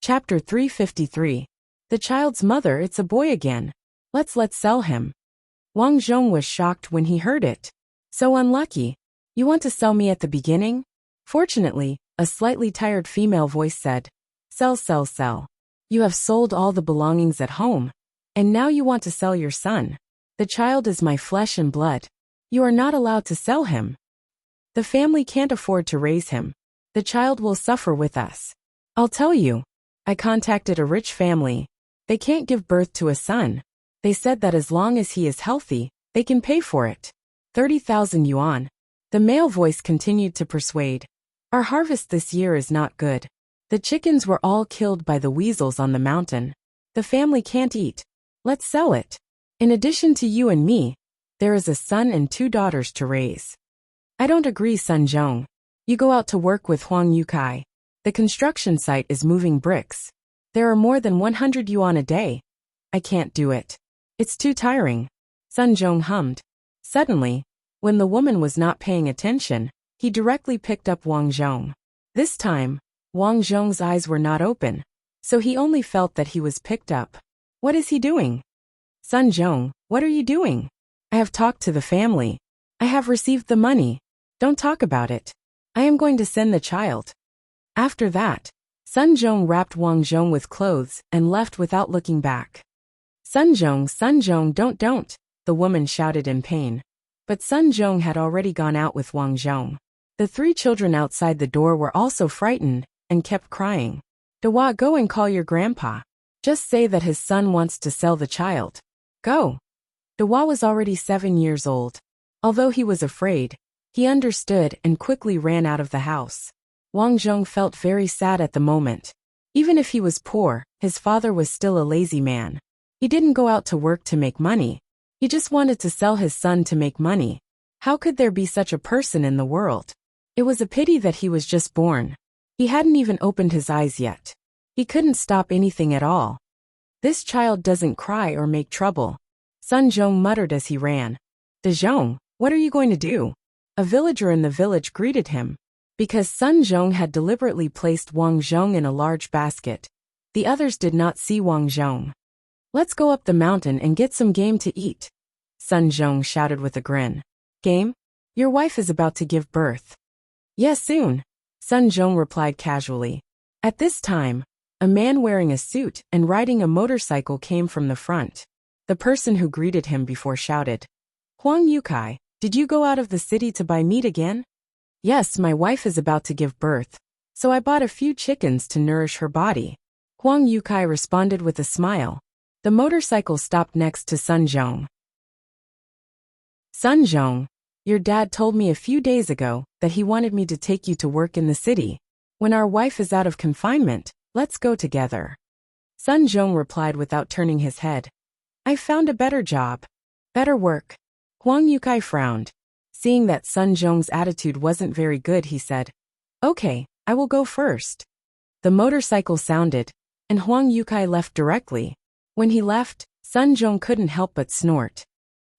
Chapter 353. The child's mother. It's a boy again. Let's sell him. Wang Zhong was shocked when he heard it. So unlucky. You want to sell me at the beginning? Fortunately, a slightly tired female voice said, Sell. You have sold all the belongings at home. And now you want to sell your son. The child is my flesh and blood. You are not allowed to sell him. The family can't afford to raise him. The child will suffer with us. I'll tell you. I contacted a rich family. They can't give birth to a son. They said that as long as he is healthy, they can pay for it. 30,000 yuan. The male voice continued to persuade. Our harvest this year is not good. The chickens were all killed by the weasels on the mountain. The family can't eat. Let's sell it. In addition to you and me, there is a son and 2 daughters to raise. I don't agree, Sun Zhong. You go out to work with Huang Yukai. The construction site is moving bricks. There are more than 100 yuan a day. I can't do it. It's too tiring. Sun Zhong hummed. Suddenly, when the woman was not paying attention, he directly picked up Wang Zhong. This time, Wang Zhong's eyes were not open, so he only felt that he was picked up. What is he doing? Sun Zhong, what are you doing? I have talked to the family. I have received the money. Don't talk about it. I am going to send the child. After that, Sun Zhong wrapped Wang Zhong with clothes and left without looking back. Sun Zhong, don't, the woman shouted in pain. But Sun Zhong had already gone out with Wang Zhong. The 3 children outside the door were also frightened and kept crying. Dewa, go and call your grandpa. Just say that his son wants to sell the child. Go. Dewa was already 7 years old. Although he was afraid, he understood and quickly ran out of the house. Wang Zhong felt very sad at the moment. Even if he was poor, his father was still a lazy man. He didn't go out to work to make money. He just wanted to sell his son to make money. How could there be such a person in the world? It was a pity that he was just born. He hadn't even opened his eyes yet. He couldn't stop anything at all. This child doesn't cry or make trouble. Sun Zhong muttered as he ran. De Zhong, what are you going to do? A villager in the village greeted him. Because Sun Zhong had deliberately placed Wang Zhong in a large basket, the others did not see Wang Zhong. Let's go up the mountain and get some game to eat. Sun Zhong shouted with a grin. Game? Your wife is about to give birth. Yes, soon. Sun Zhong replied casually. At this time, a man wearing a suit and riding a motorcycle came from the front. The person who greeted him before shouted. Huang Yukai, did you go out of the city to buy meat again? Yes, my wife is about to give birth, so I bought a few chickens to nourish her body. Huang Yukai responded with a smile. The motorcycle stopped next to Sun Zhong. Sun Zhong, your dad told me a few days ago that he wanted me to take you to work in the city. When our wife is out of confinement, let's go together. Sun Zhong replied without turning his head. I found a better job. Better work. Huang Yukai frowned. Seeing that Sun Zhong's attitude wasn't very good, he said, Okay, I will go first. The motorcycle sounded, and Huang Yukai left directly. When he left, Sun Zhong couldn't help but snort.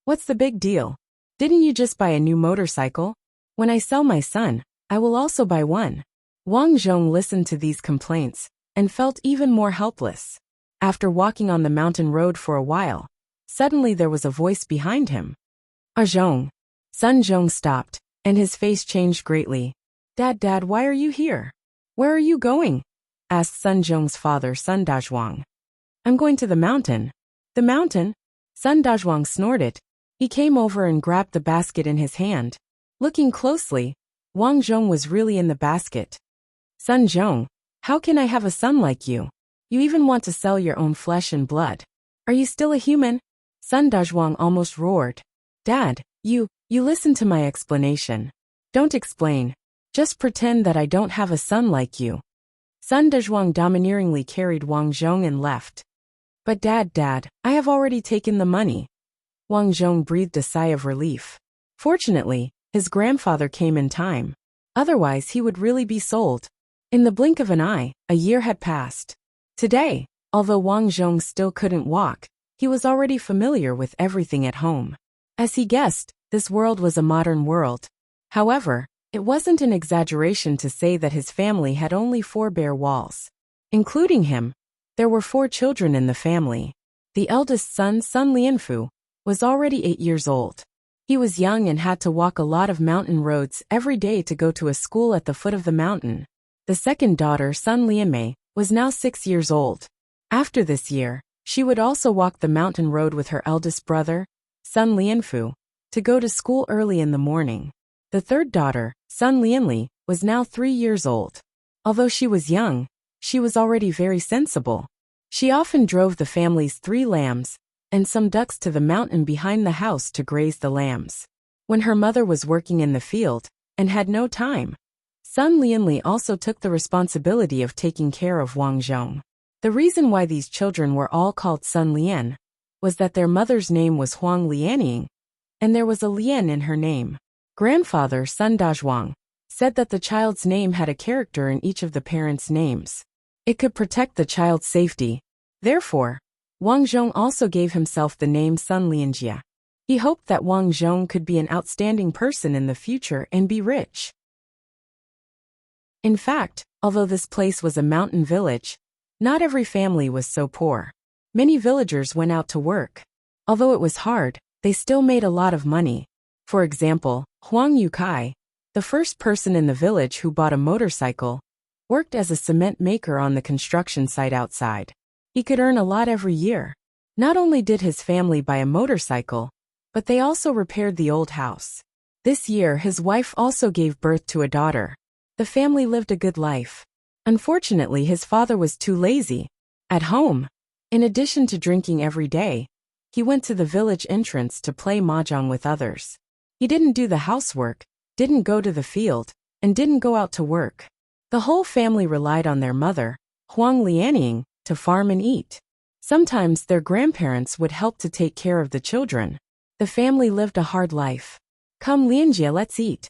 What's the big deal? Didn't you just buy a new motorcycle? When I sell my son, I will also buy one. Wang Zhong listened to these complaints and felt even more helpless. After walking on the mountain road for a while, suddenly there was a voice behind him. Zhong. Sun Zhong stopped, and his face changed greatly. Dad, why are you here? Where are you going? Asked Sun Zhong's father, Sun Dazhuang. I'm going to the mountain. The mountain? Sun Dazhuang snorted. He came over and grabbed the basket in his hand. Looking closely, Wang Zhong was really in the basket. Sun Zhong, how can I have a son like you? You even want to sell your own flesh and blood. Are you still a human? Sun Dazhuang almost roared. Dad, you listen to my explanation. Don't explain. Just pretend that I don't have a son like you. Sun Dazhuang domineeringly carried Wang Zhong and left. But Dad, I have already taken the money. Wang Zhong breathed a sigh of relief. Fortunately, his grandfather came in time. Otherwise, he would really be sold. In the blink of an eye, a year had passed. Today, although Wang Zhong still couldn't walk, he was already familiar with everything at home. As he guessed, this world was a modern world. However, it wasn't an exaggeration to say that his family had only 4 bare walls. Including him, there were 4 children in the family. The eldest son, Sun Lianfu, was already 8 years old. He was young and had to walk a lot of mountain roads every day to go to a school at the foot of the mountain. The second daughter, Sun Lianmei, was now 6 years old. After this year, she would also walk the mountain road with her eldest brother, Sun Lianfu, to go to school early in the morning. The third daughter, Sun Lianli, was now 3 years old. Although she was young, she was already very sensible. She often drove the family's 3 lambs and some ducks to the mountain behind the house to graze the lambs. When her mother was working in the field and had no time, Sun Lianli also took the responsibility of taking care of Wang Zhong. The reason why these children were all called Sun Lian was that their mother's name was Huang Lianying, and there was a Lian in her name. Grandfather Sun Dazhuang said that the child's name had a character in each of the parents' names. It could protect the child's safety. Therefore, Wang Zhong also gave himself the name Sun Lianjia. He hoped that Wang Zhong could be an outstanding person in the future and be rich. In fact, although this place was a mountain village, not every family was so poor. Many villagers went out to work. Although it was hard, they still made a lot of money. For example, Huang Yukai, the first person in the village who bought a motorcycle, worked as a cement maker on the construction site outside. He could earn a lot every year. Not only did his family buy a motorcycle, but they also repaired the old house. This year his wife also gave birth to a daughter. The family lived a good life. Unfortunately, his father was too lazy. At home, in addition to drinking every day, he went to the village entrance to play mahjong with others. He didn't do the housework, didn't go to the field, and didn't go out to work. The whole family relied on their mother, Huang Lianying, to farm and eat. Sometimes their grandparents would help to take care of the children. The family lived a hard life. Come Lianjia, let's eat.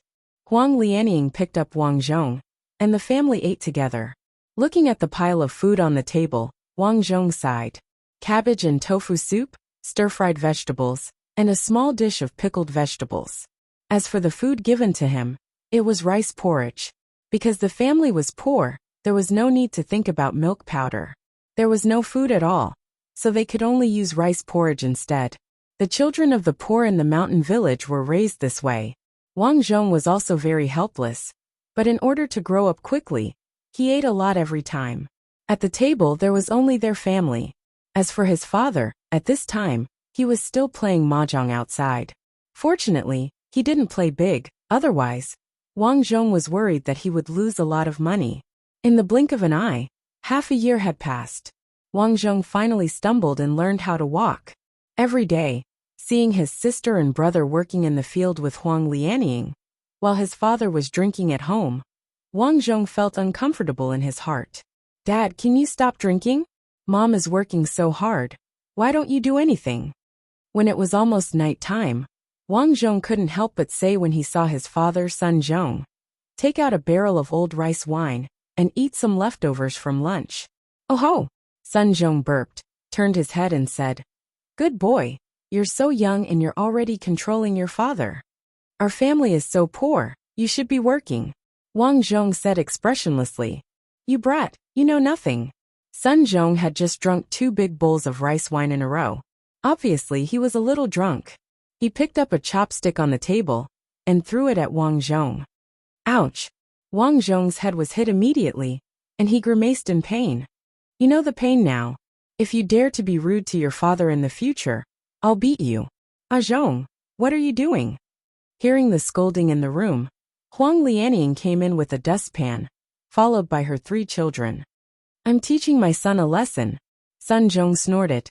Huang Lianying picked up Wang Zhong, and the family ate together. Looking at the pile of food on the table, Wang Zhong sighed. Cabbage and tofu soup, stir-fried vegetables, and a small dish of pickled vegetables. As for the food given to him, it was rice porridge. Because the family was poor, there was no need to think about milk powder. There was no food at all, so they could only use rice porridge instead. The children of the poor in the mountain village were raised this way. Wang Zhong was also very helpless, but in order to grow up quickly, he ate a lot every time. At the table there was only their family. As for his father, at this time, he was still playing mahjong outside. Fortunately, he didn't play big, otherwise, Wang Zhong was worried that he would lose a lot of money. In the blink of an eye, half a year had passed. Wang Zhong finally stumbled and learned how to walk. Every day, seeing his sister and brother working in the field with Huang Lianying, while his father was drinking at home, Wang Zhong felt uncomfortable in his heart. Dad, can you stop drinking? Mom is working so hard. Why don't you do anything? When it was almost night time, Wang Zhong couldn't help but say when he saw his father, Sun Zhong, take out a barrel of old rice wine and eat some leftovers from lunch. Oh ho! Sun Zhong burped, turned his head and said, "Good boy, you're so young and you're already controlling your father. Our family is so poor, you should be working." Wang Zhong said expressionlessly, "You brat, you know nothing." Sun Zhong had just drunk 2 big bowls of rice wine in a row. Obviously, he was a little drunk. He picked up a chopstick on the table and threw it at Wang Zhong. Ouch! Wang Zhong's head was hit immediately, and he grimaced in pain. "You know the pain now. If you dare to be rude to your father in the future, I'll beat you." "Ah Zhong, what are you doing?" Hearing the scolding in the room, Huang Lianying came in with a dustpan, followed by her 3 children. "I'm teaching my son a lesson," Sun Zhong snorted.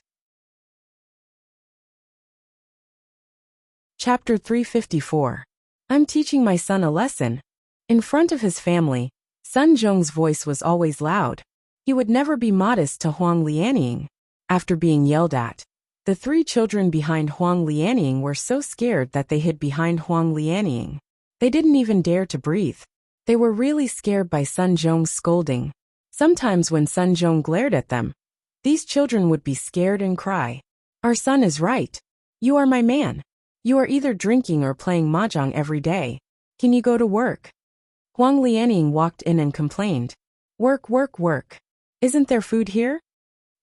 Chapter 354. I'm teaching my son a lesson. In front of his family, Sun Zhong's voice was always loud. He would never be modest to Huang Lianying. After being yelled at, the 3 children behind Huang Lianying were so scared that they hid behind Huang Lianying. They didn't even dare to breathe. They were really scared by Sun Zhong's scolding. Sometimes when Sun Zhong glared at them, these children would be scared and cry. "Our son is right. You are my man. You are either drinking or playing mahjong every day. Can you go to work?" Huang Lianying walked in and complained. "Work, work, work. Isn't there food here?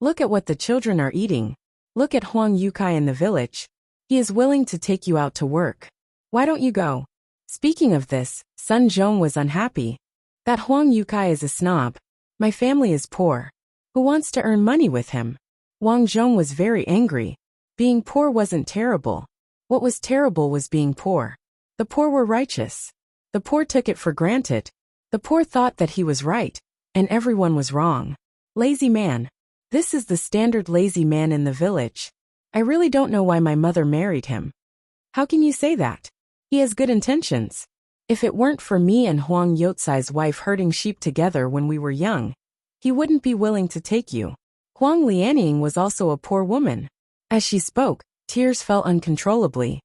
Look at what the children are eating. Look at Huang Yukai in the village. He is willing to take you out to work. Why don't you go? Speaking of this, Sun Zhong was unhappy. That Huang Yukai is a snob. My family is poor. Who wants to earn money with him? Wang Zhong was very angry. Being poor wasn't terrible. What was terrible was being poor. The poor were righteous. The poor took it for granted. The poor thought that he was right, and everyone was wrong. Lazy man. This is the standard lazy man in the village. I really don't know why my mother married him. How can you say that? He has good intentions. If it weren't for me and Huang Yotsai's wife herding sheep together when we were young, he wouldn't be willing to take you. Huang Lianying was also a poor woman. As she spoke, tears fell uncontrollably.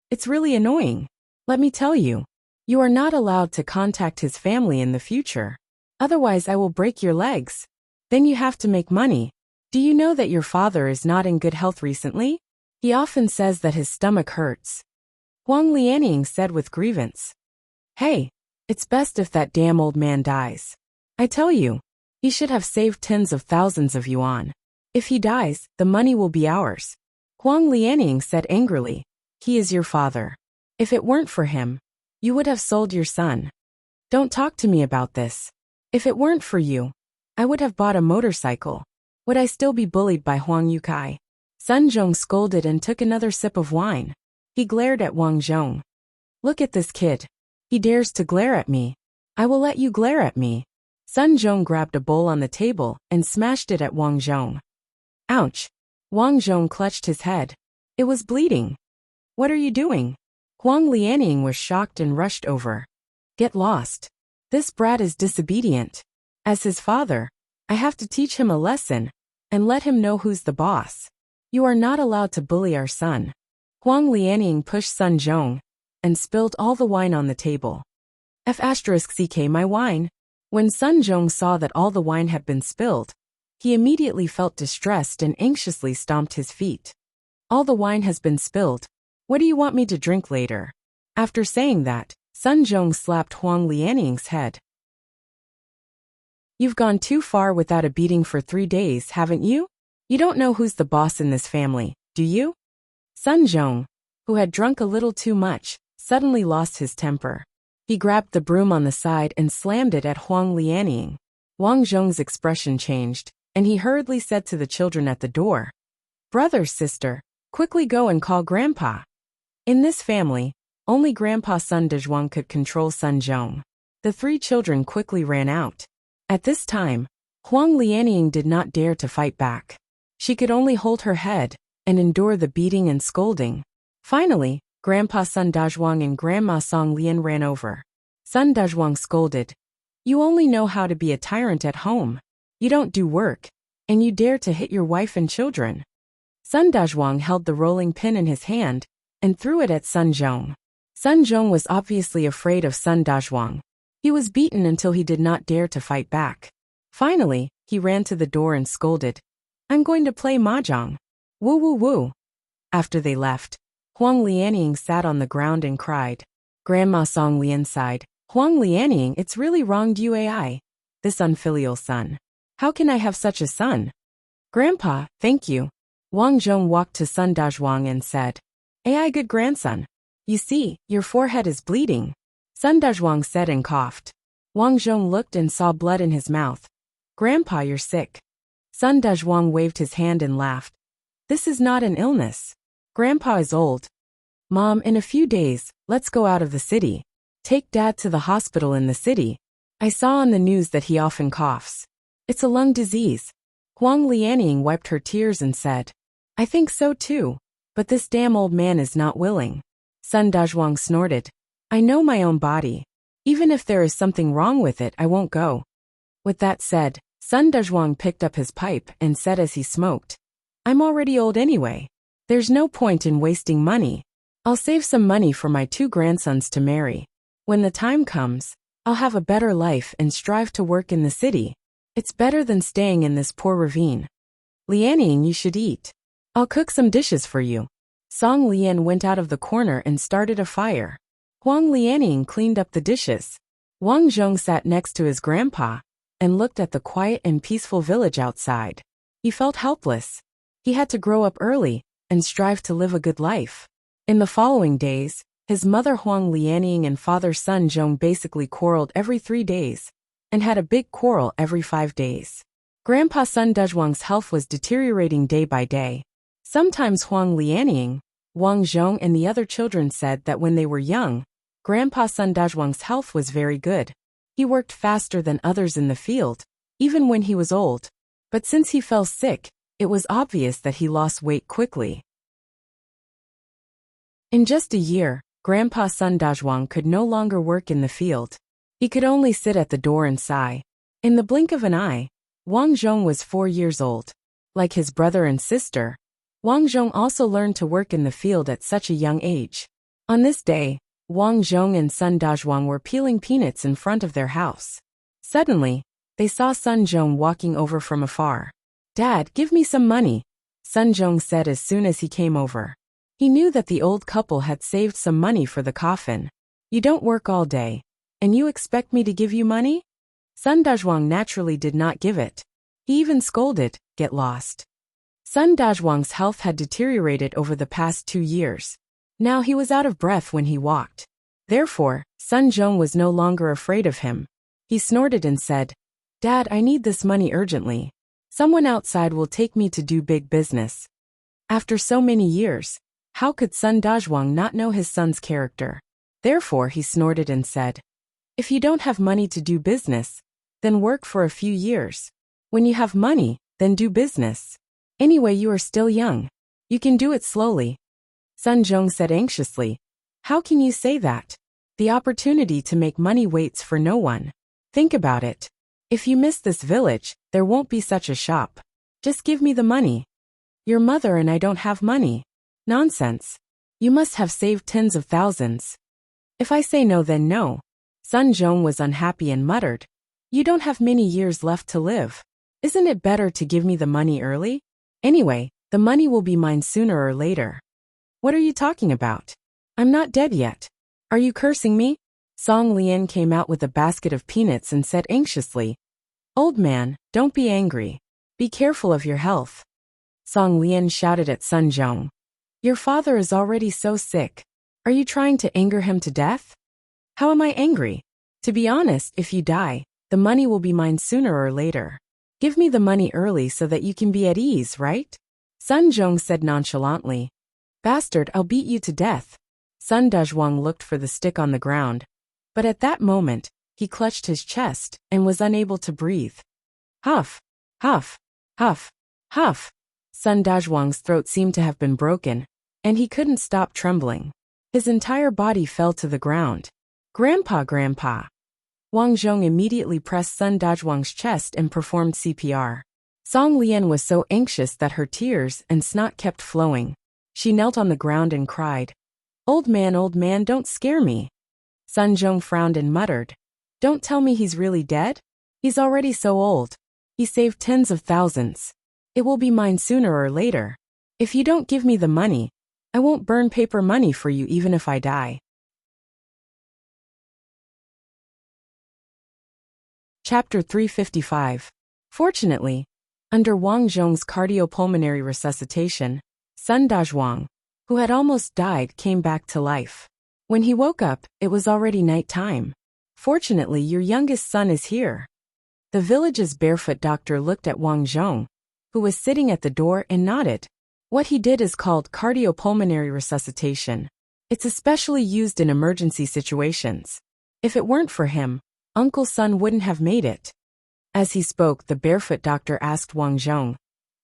It's really annoying. Let me tell you. You are not allowed to contact his family in the future. Otherwise I will break your legs. Then you have to make money. Do you know that your father is not in good health recently? He often says that his stomach hurts. Huang Lianying said with grievance. Hey, it's best if that damn old man dies. I tell you, he should have saved tens of thousands of yuan. If he dies, the money will be ours. Huang Lianying said angrily. He is your father. If it weren't for him, you would have sold your son. Don't talk to me about this. If it weren't for you, I would have bought a motorcycle. Would I still be bullied by Huang Yukai? Sun Zhong scolded and took another sip of wine. He glared at Wang Zhong. Look at this kid. He dares to glare at me. I will let you glare at me. Sun Zhong grabbed a bowl on the table and smashed it at Wang Zhong. Ouch. Wang Zhong clutched his head. It was bleeding. What are you doing? Huang Lianying was shocked and rushed over. Get lost. This brat is disobedient. As his father, I have to teach him a lesson and let him know who's the boss. You are not allowed to bully our son. Huang Lianying pushed Sun Zhong and spilled all the wine on the table. F*ck my wine. When Sun Zhong saw that all the wine had been spilled, he immediately felt distressed and anxiously stomped his feet. All the wine has been spilled. What do you want me to drink later? After saying that, Sun Zhong slapped Huang Lianying's head. You've gone too far without a beating for 3 days, haven't you? You don't know who's the boss in this family, do you? Sun Zhong, who had drunk a little too much, suddenly lost his temper. He grabbed the broom on the side and slammed it at Huang Lianying. Wang Zhong's expression changed, and he hurriedly said to the children at the door, Brother, sister, quickly go and call Grandpa. In this family, only Grandpa Sun Dezhuang could control Sun Zhong. The 3 children quickly ran out. At this time, Huang Lianying did not dare to fight back. She could only hold her head and endure the beating and scolding. Finally, Grandpa Sun Dezhuang and Grandma Song Lian ran over. Sun Dezhuang scolded. You only know how to be a tyrant at home. You don't do work, and you dare to hit your wife and children. Sun Dezhuang held the rolling pin in his hand and threw it at Sun Zhong. Sun Zhong was obviously afraid of Sun Dezhuang. He was beaten until he did not dare to fight back. Finally, he ran to the door and scolded. I'm going to play mahjong. Woo woo woo. After they left, Huang Lianying sat on the ground and cried. Grandma Song Lian sighed. Huang Lianying, it's really wronged you AI. This unfilial son. How can I have such a son? Grandpa, thank you. Wang Zhong walked to Sun Dezhuang and said, AI good grandson. You see, your forehead is bleeding. Sun Dezhuang said and coughed. Wang Zhong looked and saw blood in his mouth. Grandpa, you're sick. Sun Dezhuang waved his hand and laughed. This is not an illness. Grandpa is old. Mom, in a few days, let's go out of the city. Take Dad to the hospital in the city. I saw on the news that he often coughs. It's a lung disease. Huang Lianying wiped her tears and said, I think so too, but this damn old man is not willing. Sun Dezhuang snorted. I know my own body. Even if there is something wrong with it, I won't go. With that said, Sun Dezhuang picked up his pipe and said as he smoked, I'm already old anyway. There's no point in wasting money. I'll save some money for my 2 grandsons to marry. When the time comes, I'll have a better life and strive to work in the city. It's better than staying in this poor ravine. Lianying, you should eat. I'll cook some dishes for you. Song Lian went out of the corner and started a fire. Huang Lianying cleaned up the dishes. Wang Zhong sat next to his grandpa and looked at the quiet and peaceful village outside. He felt helpless. He had to grow up early and strive to live a good life. In the following days, his mother Huang Lianying and father Sun Zhong basically quarreled every 3 days, and had a big quarrel every 5 days. Grandpa Sun Dezhuang's health was deteriorating day by day. Sometimes Huang Lianying, Wang Zhong and the other children said that when they were young, Grandpa Sun Dezhuang's health was very good. He worked faster than others in the field, even when he was old. But since he fell sick, it was obvious that he lost weight quickly. In just a year, Grandpa Sun Dezhuang could no longer work in the field. He could only sit at the door and sigh. In the blink of an eye, Wang Zhong was 4 years old. Like his brother and sister, Wang Zhong also learned to work in the field at such a young age. On this day, Wang Zhong and Sun Dezhuang were peeling peanuts in front of their house. Suddenly, they saw Sun Zhong walking over from afar. "Dad, give me some money," Sun Zhong said as soon as he came over. He knew that the old couple had saved some money for the coffin. "You don't work all day, and you expect me to give you money?" Sun Dezhuang naturally did not give it. He even scolded, "Get lost." Sun Dezhuang's health had deteriorated over the past 2 years. Now he was out of breath when he walked. Therefore, Sun Zhong was no longer afraid of him. He snorted and said, "Dad, I need this money urgently. Someone outside will take me to do big business." After so many years, how could Sun Dezhuang not know his son's character? Therefore he snorted and said, "If you don't have money to do business, then work for a few years. When you have money, then do business. Anyway, you are still young. You can do it slowly." Sun Zhong said anxiously, "How can you say that? The opportunity to make money waits for no one. Think about it. If you miss this village, there won't be such a shop. Just give me the money." "Your mother and I don't have money." "Nonsense. You must have saved tens of thousands." "If I say no, then no." Sun Zhong was unhappy and muttered, "You don't have many years left to live. Isn't it better to give me the money early? Anyway, the money will be mine sooner or later." "What are you talking about? I'm not dead yet. Are you cursing me?" Song Lian came out with a basket of peanuts and said anxiously, "Old man, don't be angry. Be careful of your health." Song Lian shouted at Sun Zhong, "Your father is already so sick. Are you trying to anger him to death?" "How am I angry? To be honest, if you die, the money will be mine sooner or later. Give me the money early so that you can be at ease, right?" Sun Zhong said nonchalantly, "Bastard, I'll beat you to death." Sun Dezhuang looked for the stick on the ground, but at that moment, he clutched his chest and was unable to breathe. Huff, huff, huff, huff. Sun Dezhuang's throat seemed to have been broken, and he couldn't stop trembling. His entire body fell to the ground. "Grandpa, Grandpa!" Wang Zhong immediately pressed Sun Dezhuang's chest and performed CPR. Song Lian was so anxious that her tears and snot kept flowing. She knelt on the ground and cried, old man, don't scare me." Sun Zhong frowned and muttered, "Don't tell me he's really dead? He's already so old. He saved tens of thousands. It will be mine sooner or later. If you don't give me the money, I won't burn paper money for you even if I die." Chapter 355. Fortunately, under Wang Zhong's cardiopulmonary resuscitation, Sun Dezhuang, who had almost died, came back to life. When he woke up, it was already night time. "Fortunately, your youngest son is here." The village's barefoot doctor looked at Wang Zhong, who was sitting at the door, and nodded. What he did is called cardiopulmonary resuscitation. It's especially used in emergency situations. If it weren't for him, Uncle Sun wouldn't have made it. As he spoke, the barefoot doctor asked Wang Zhong,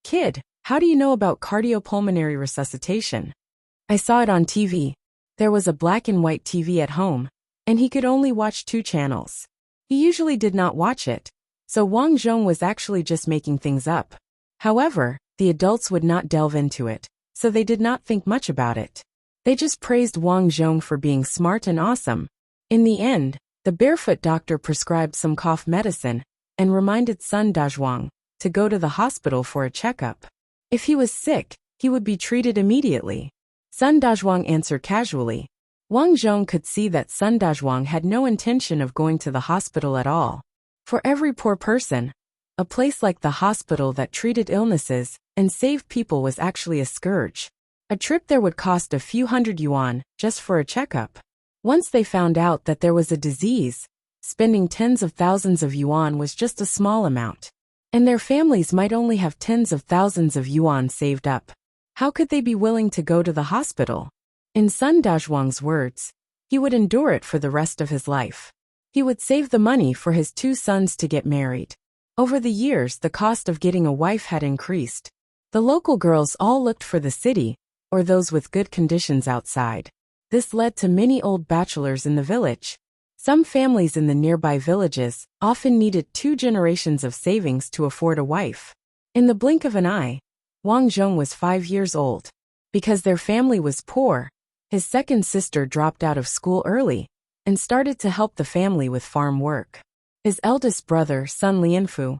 "Kid, how do you know about cardiopulmonary resuscitation?" "I saw it on TV. There was a black and white TV at home, and he could only watch 2 channels. He usually did not watch it, so Wang Zhong was actually just making things up." However, the adults would not delve into it, so they did not think much about it. They just praised Wang Zhong for being smart and awesome. In the end, the barefoot doctor prescribed some cough medicine and reminded Sun Dezhuang to go to the hospital for a checkup. If he was sick, he would be treated immediately. Sun Dezhuang answered casually. Wang Zhong could see that Sun Dezhuang had no intention of going to the hospital at all. For every poor person, a place like the hospital that treated illnesses and saved people was actually a scourge. A trip there would cost a few hundred yuan just for a checkup. Once they found out that there was a disease, spending tens of thousands of yuan was just a small amount. And their families might only have tens of thousands of yuan saved up. How could they be willing to go to the hospital? In Sun Dazhuang's words, he would endure it for the rest of his life. He would save the money for his 2 sons to get married. Over the years, the cost of getting a wife had increased. The local girls all looked for the city, or those with good conditions outside. This led to many old bachelors in the village. Some families in the nearby villages often needed 2 generations of savings to afford a wife. In the blink of an eye, Wang Zhong was 5 years old. Because their family was poor, his second sister dropped out of school early and started to help the family with farm work. His eldest brother, Sun Lianfu,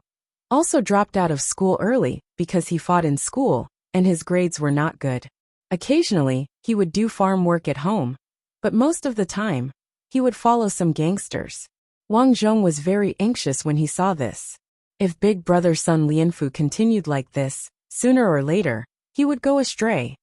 also dropped out of school early because he fought in school and his grades were not good. Occasionally, he would do farm work at home, but most of the time, he would follow some gangsters. Wang Zhong was very anxious when he saw this. If big brother Sun Lianfu continued like this, sooner or later, he would go astray.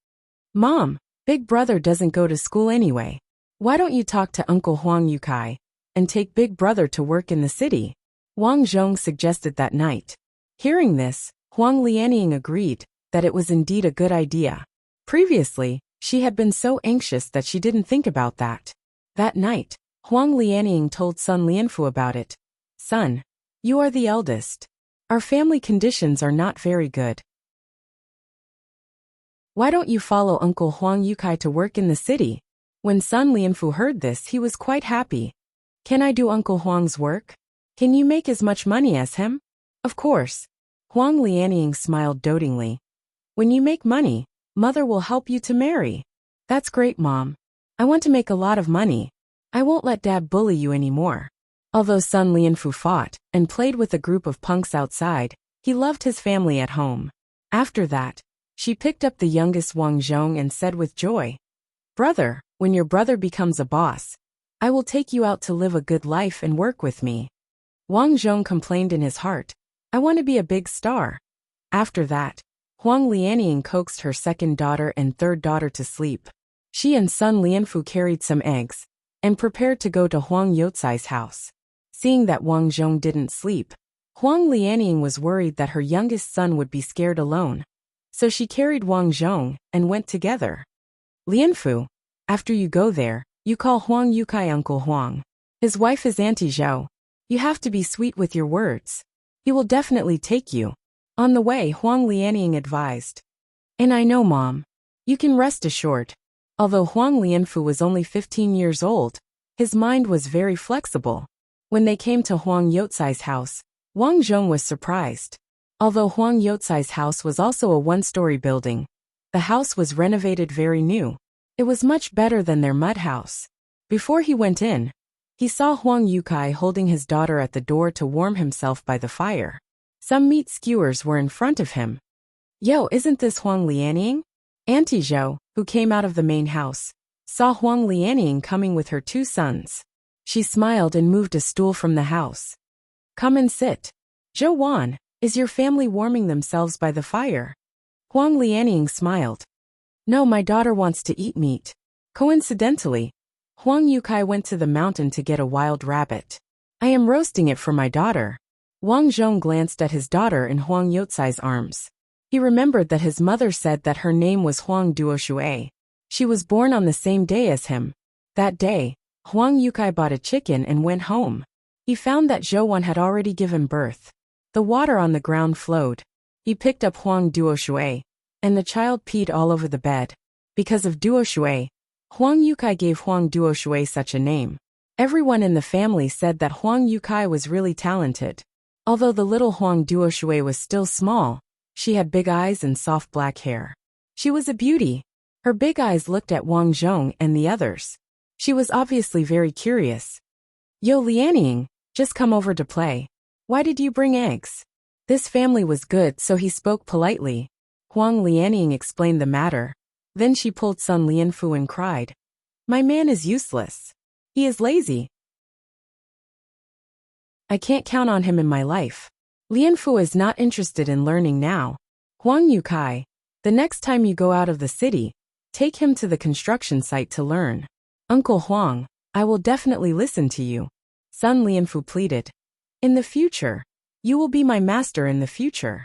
Mom, big brother doesn't go to school anyway. Why don't you talk to Uncle Huang Yukai and take big brother to work in the city? Wang Zhong suggested that night. Hearing this, Huang Lianying agreed that it was indeed a good idea. Previously, she had been so anxious that she didn't think about that. That night, Huang Lianying told Sun Lianfu about it. Son, you are the eldest. Our family conditions are not very good. Why don't you follow Uncle Huang Yukai to work in the city? When Sun Lianfu heard this, he was quite happy. Can I do Uncle Huang's work? Can you make as much money as him? Of course. Huang Lianying smiled dotingly. When you make money, Mother will help you to marry. That's great, Mom. I want to make a lot of money. I won't let Dad bully you anymore. Although Sun Lianfu fought and played with a group of punks outside, he loved his family at home. After that, she picked up the youngest Wang Zhong and said with joy, Brother, when your brother becomes a boss, I will take you out to live a good life and work with me. Wang Zhong complained in his heart, I want to be a big star. After that, Huang Lianying coaxed her second daughter and third daughter to sleep. She and Sun Lianfu carried some eggs and prepared to go to Huang Youcai's house. Seeing that Wang Zhong didn't sleep, Huang Lianying was worried that her youngest son would be scared alone. So she carried Wang Zhong and went together. Lianfu, after you go there, you call Huang Yukai Uncle Huang. His wife is Auntie Zhou. You have to be sweet with your words. He will definitely take you. On the way, Huang Lianying advised. And I know, Mom. You can rest assured. Although Huang Lianfu was only 15 years old, his mind was very flexible. When they came to Huang Youcai's house, Wang Zhong was surprised. Although Huang Youcai's house was also a one-story building, the house was renovated very new. It was much better than their mud house. Before he went in, he saw Huang Yukai holding his daughter at the door to warm himself by the fire. Some meat skewers were in front of him. Yo, isn't this Huang Lianying? Auntie Zhou, who came out of the main house, saw Huang Lianying coming with her 2 sons. She smiled and moved a stool from the house. Come and sit. Zhou Wan, is your family warming themselves by the fire? Huang Lianying smiled. No, my daughter wants to eat meat. Coincidentally, Huang Yukai went to the mountain to get a wild rabbit. I am roasting it for my daughter. Wang Zhong glanced at his daughter in Huang Youcai's arms. He remembered that his mother said that her name was Huang Duoshui. She was born on the same day as him. That day, Huang Yukai bought a chicken and went home. He found that Zhou Wan had already given birth. The water on the ground flowed. He picked up Huang Duoshui, and the child peed all over the bed. Because of Duoshui, Huang Yukai gave Huang Duoshui such a name. Everyone in the family said that Huang Yukai was really talented. Although the little Huang Duoshui was still small, she had big eyes and soft black hair. She was a beauty. Her big eyes looked at Wang Zhong and the others. She was obviously very curious. Yo, Lianying, just come over to play. Why did you bring eggs? This family was good, so he spoke politely. Huang Lianying explained the matter. Then she pulled Sun Lianfu and cried. My man is useless. He is lazy. I can't count on him in my life. Lianfu is not interested in learning now. Huang Yukai, the next time you go out of the city, take him to the construction site to learn. Uncle Huang, I will definitely listen to you. Sun Lianfu pleaded. In the future. You will be my master in the future.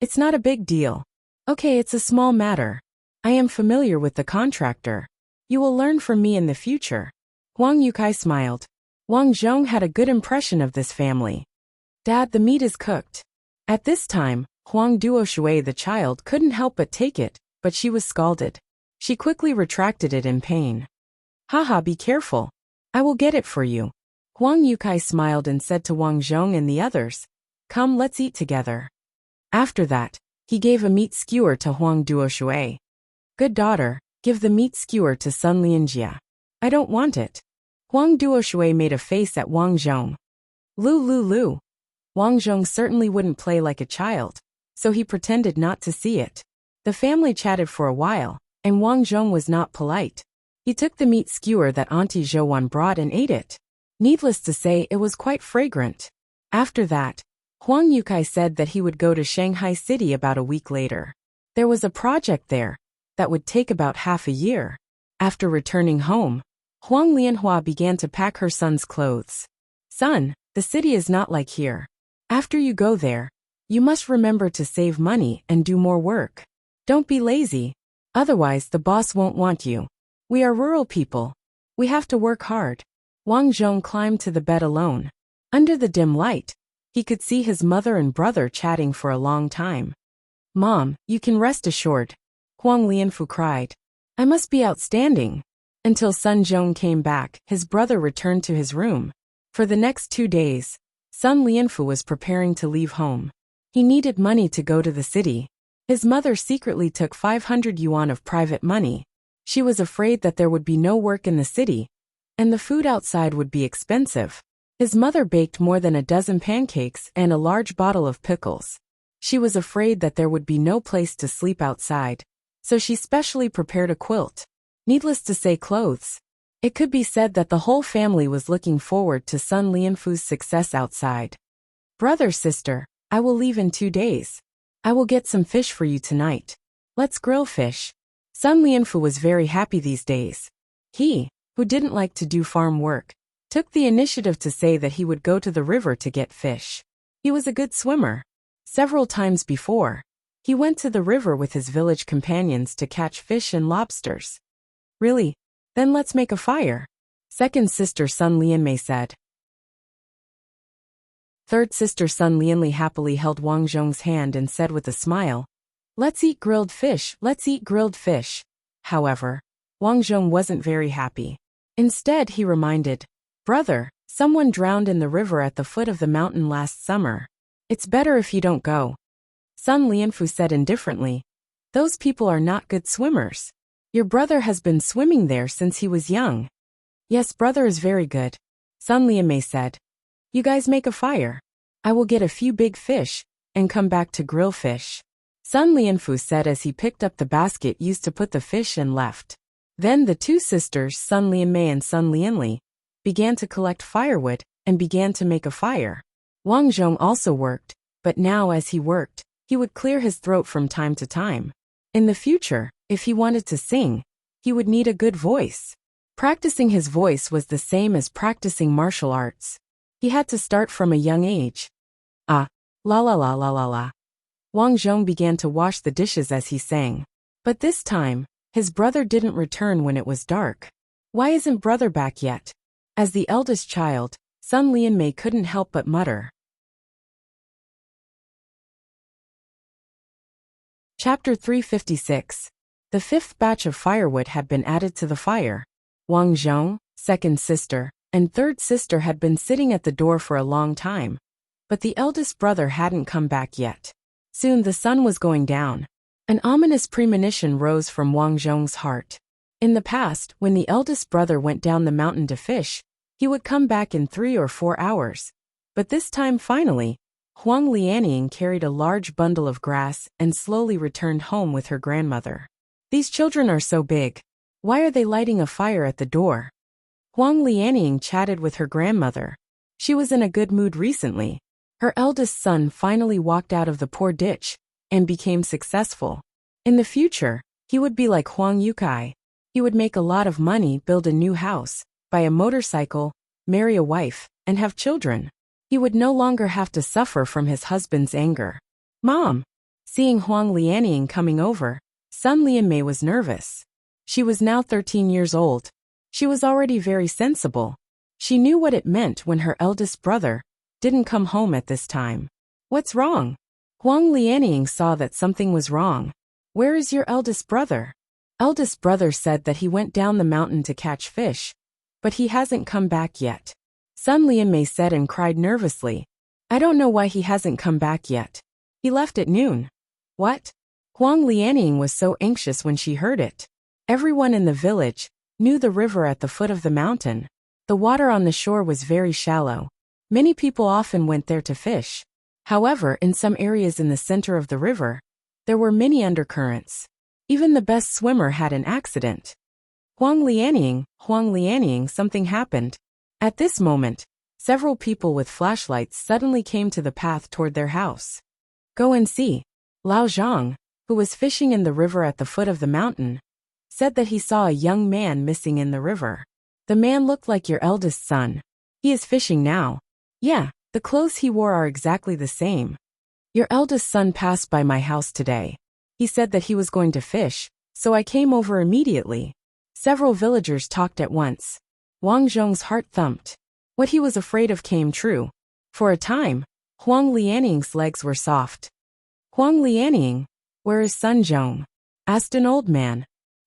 It's not a big deal. Okay, it's a small matter. I am familiar with the contractor. You will learn from me in the future. Huang Yukai smiled. Wang Zhong had a good impression of this family. Dad, the meat is cooked. At this time, Huang Duoshui the child couldn't help but take it, but she was scalded. She quickly retracted it in pain. Haha, be careful. I will get it for you. Huang Yukai smiled and said to Wang Zhong and the others, come, let's eat together. After that, he gave a meat skewer to Huang Duoshui. Good daughter, give the meat skewer to Sun Lianjia. I don't want it. Huang Duoshui made a face at Wang Zhong. Lu. Wang Zhong certainly wouldn't play like a child, so he pretended not to see it. The family chatted for a while, and Wang Zhong was not polite. He took the meat skewer that Auntie Zhouwan brought and ate it. Needless to say, it was quite fragrant. After that, Huang Yukai said that he would go to Shanghai City about a week later. There was a project there that would take about half a year. After returning home, Huang Lianhua began to pack her son's clothes. Son, the city is not like here. After you go there, you must remember to save money and do more work. Don't be lazy, otherwise the boss won't want you. We are rural people. We have to work hard. Wang Zhong climbed to the bed alone. Under the dim light, he could see his mother and brother chatting for a long time. Mom, you can rest assured. Huang Lianfu cried. I must be outstanding. Until Sun Zhong came back, his brother returned to his room. For the next 2 days, Sun Lianfu was preparing to leave home. He needed money to go to the city. His mother secretly took 500 yuan of private money. She was afraid that there would be no work in the city, and the food outside would be expensive. His mother baked more than a dozen pancakes and a large bottle of pickles. She was afraid that there would be no place to sleep outside, so she specially prepared a quilt. Needless to say, clothes. It could be said that the whole family was looking forward to Sun Lianfu's success outside. Brother, sister, I will leave in 2 days. I will get some fish for you tonight. Let's grill fish. Sun Lianfu was very happy these days. He, who didn't like to do farm work, took the initiative to say that he would go to the river to get fish. He was a good swimmer. Several times before, he went to the river with his village companions to catch fish and lobsters. Really? Then let's make a fire. Second sister Sun Lianmei said. Third sister Sun Lianli happily held Wang Zhong's hand and said with a smile, let's eat grilled fish, let's eat grilled fish. However, Wang Zhong wasn't very happy. Instead, he reminded, brother, someone drowned in the river at the foot of the mountain last summer. It's better if you don't go. Sun Lianfu said indifferently, those people are not good swimmers. Your brother has been swimming there since he was young. Yes, brother is very good. Sun Lianmei said. You guys make a fire. I will get a few big fish and come back to grill fish. Sun Lianfu said as he picked up the basket used to put the fish and left. Then the two sisters, Sun Lianmei and Sun Lianli, began to collect firewood and began to make a fire. Wang Zhong also worked, but now as he worked, he would clear his throat from time to time. In the future, if he wanted to sing, he would need a good voice. Practicing his voice was the same as practicing martial arts. He had to start from a young age. La la la la la la. Wang Zhong began to wash the dishes as he sang. But this time, his brother didn't return when it was dark. Why isn't brother back yet? As the eldest child, Sun Lianmei couldn't help but mutter. Chapter 356. The fifth batch of firewood had been added to the fire. Wang Zhong, second sister, and third sister had been sitting at the door for a long time. But the eldest brother hadn't come back yet. Soon the sun was going down. An ominous premonition rose from Wang Zhong's heart. In the past, when the eldest brother went down the mountain to fish, he would come back in 3 or 4 hours. But this time finally, Huang Lianying carried a large bundle of grass and slowly returned home with her grandmother. These children are so big. Why are they lighting a fire at the door? Huang Lianying chatted with her grandmother. She was in a good mood recently. Her eldest son finally walked out of the poor ditch and became successful. In the future, he would be like Huang Yukai. He would make a lot of money, build a new house, buy a motorcycle, marry a wife, and have children. He would no longer have to suffer from his husband's anger. Mom! Seeing Huang Lianying coming over, son Lianmei was nervous. She was now 13 years old. She was already very sensible. She knew what it meant when her eldest brother didn't come home at this time. What's wrong? Huang Lianying saw that something was wrong. Where is your eldest brother? Eldest brother said that he went down the mountain to catch fish, but he hasn't come back yet. Son Lianmei said and cried nervously. I don't know why he hasn't come back yet. He left at noon. What? Huang Lianying was so anxious when she heard it. Everyone in the village knew the river at the foot of the mountain. The water on the shore was very shallow. Many people often went there to fish. However, in some areas in the center of the river, there were many undercurrents. Even the best swimmer had an accident. Huang Lianying, something happened. At this moment, several people with flashlights suddenly came to the path toward their house. Go and see. Lao Zhang, who was fishing in the river at the foot of the mountain, said that he saw a young man missing in the river. The man looked like your eldest son. He is fishing now. Yeah, the clothes he wore are exactly the same. Your eldest son passed by my house today. He said that he was going to fish, so I came over immediately. Several villagers talked at once. Wang Zhong's heart thumped. What he was afraid of came true. For a time, Huang Lianying's legs were soft. Huang Lianying, where is Sun Zhong? Asked an old man.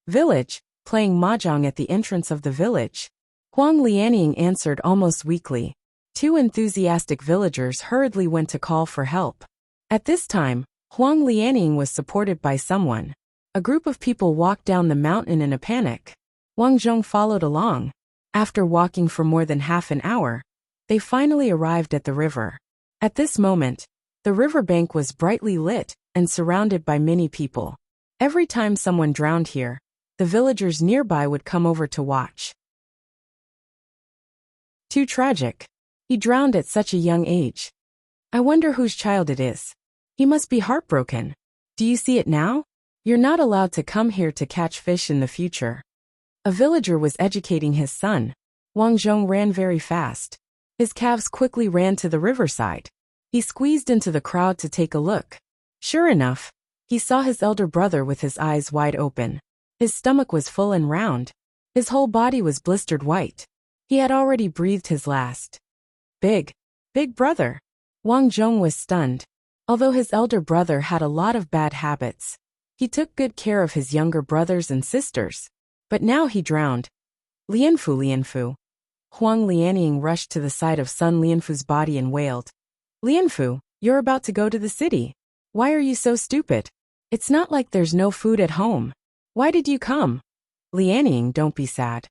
Village, playing mahjong at the entrance of the village. Huang Lianying answered almost weakly. Two enthusiastic villagers hurriedly went to call for help. At this time, Huang Lianying was supported by someone. A group of people walked down the mountain in a panic. Wang Zhong followed along. After walking for more than half an hour, they finally arrived at the river. At this moment, the riverbank was brightly lit and surrounded by many people. Every time someone drowned here, the villagers nearby would come over to watch. Too tragic. He drowned at such a young age. I wonder whose child it is. He must be heartbroken. Do you see it now? You're not allowed to come here to catch fish in the future. A villager was educating his son. Wang Zhong ran very fast. His calves quickly ran to the riverside. He squeezed into the crowd to take a look. Sure enough, he saw his elder brother with his eyes wide open. His stomach was full and round. His whole body was blistered white. He had already breathed his last. Big brother. Wang Zhong was stunned. Although his elder brother had a lot of bad habits, he took good care of his younger brothers and sisters. But now he drowned. Lianfu. Huang Lianying rushed to the side of son Lianfu's body and wailed. Lianfu, you're about to go to the city. Why are you so stupid? It's not like there's no food at home. Why did you come? Lianying, don't be sad.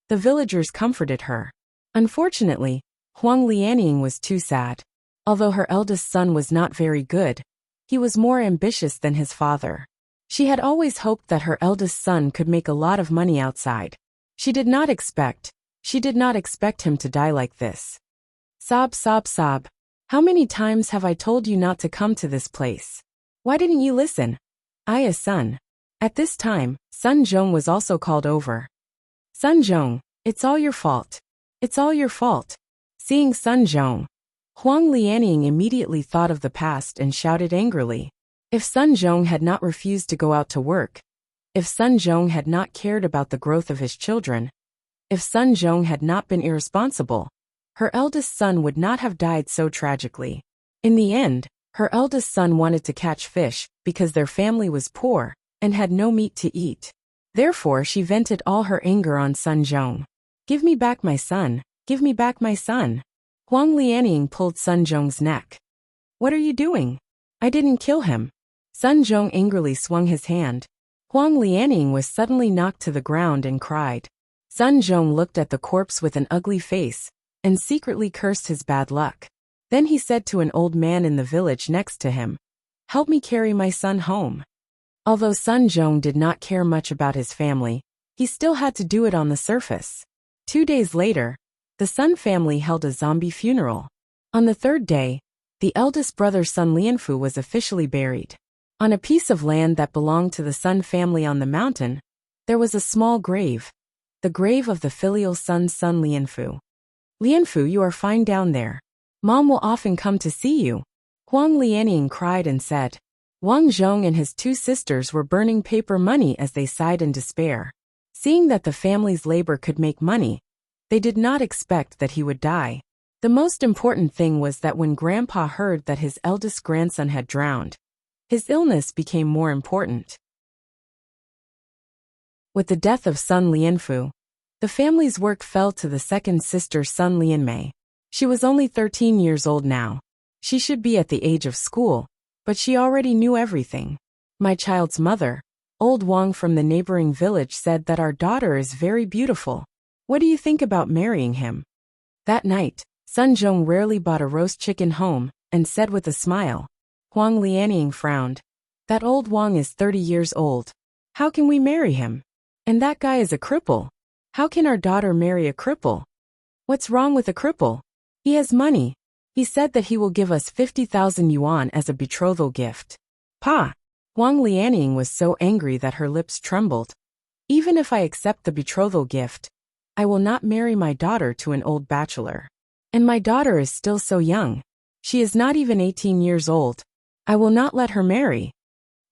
The villagers comforted her. Unfortunately, Huang Lianying was too sad. Although her eldest son was not very good, he was more ambitious than his father. She had always hoped that her eldest son could make a lot of money outside. She did not expect him to die like this. Sob. How many times have I told you not to come to this place? Why didn't you listen? Aya's son. At this time, Sun Zhong was also called over. Sun Zhong, it's all your fault. It's all your fault. Seeing Sun Zhong, Huang Lianying immediately thought of the past and shouted angrily. If Sun Zhong had not refused to go out to work, if Sun Zhong had not cared about the growth of his children, if Sun Zhong had not been irresponsible, her eldest son would not have died so tragically. In the end, her eldest son wanted to catch fish because their family was poor and had no meat to eat. Therefore, she vented all her anger on Sun Zhong. Give me back my son. Give me back my son. Huang Lianying pulled Sun Zhong's neck. What are you doing? I didn't kill him. Sun Zhong angrily swung his hand. Huang Lianying was suddenly knocked to the ground and cried. Sun Zhong looked at the corpse with an ugly face and secretly cursed his bad luck. Then he said to an old man in the village next to him, help me carry my son home. Although Sun Zhong did not care much about his family, he still had to do it on the surface. 2 days later, The Sun family held a zombie funeral. On the third day, the eldest brother Sun Lianfu was officially buried. On a piece of land that belonged to the Sun family on the mountain, there was a small grave. The grave of the filial son Sun Lianfu. Lianfu, you are fine down there. Mom will often come to see you. Huang Lianying cried and said. Wang Zhong and his two sisters were burning paper money as they sighed in despair. Seeing that the family's labor could make money, they did not expect that he would die. The most important thing was that when Grandpa heard that his eldest grandson had drowned, his illness became more important. With the death of Sun Lianfu, the family's work fell to the second sister Sun Lianmei. She was only 13 years old now. She should be at the age of school, but she already knew everything. My child's mother, old Wang from the neighboring village, said that our daughter is very beautiful. What do you think about marrying him? That night, Sun Zhong rarely bought a roast chicken home and said with a smile. Huang Lianying frowned. That old Wang is 30 years old. How can we marry him? And that guy is a cripple. How can our daughter marry a cripple? What's wrong with a cripple? He has money. He said that he will give us 50,000 yuan as a betrothal gift. Pa! Huang Lianying was so angry that her lips trembled. Even if I accept the betrothal gift, I will not marry my daughter to an old bachelor. And my daughter is still so young. She is not even 18 years old. I will not let her marry.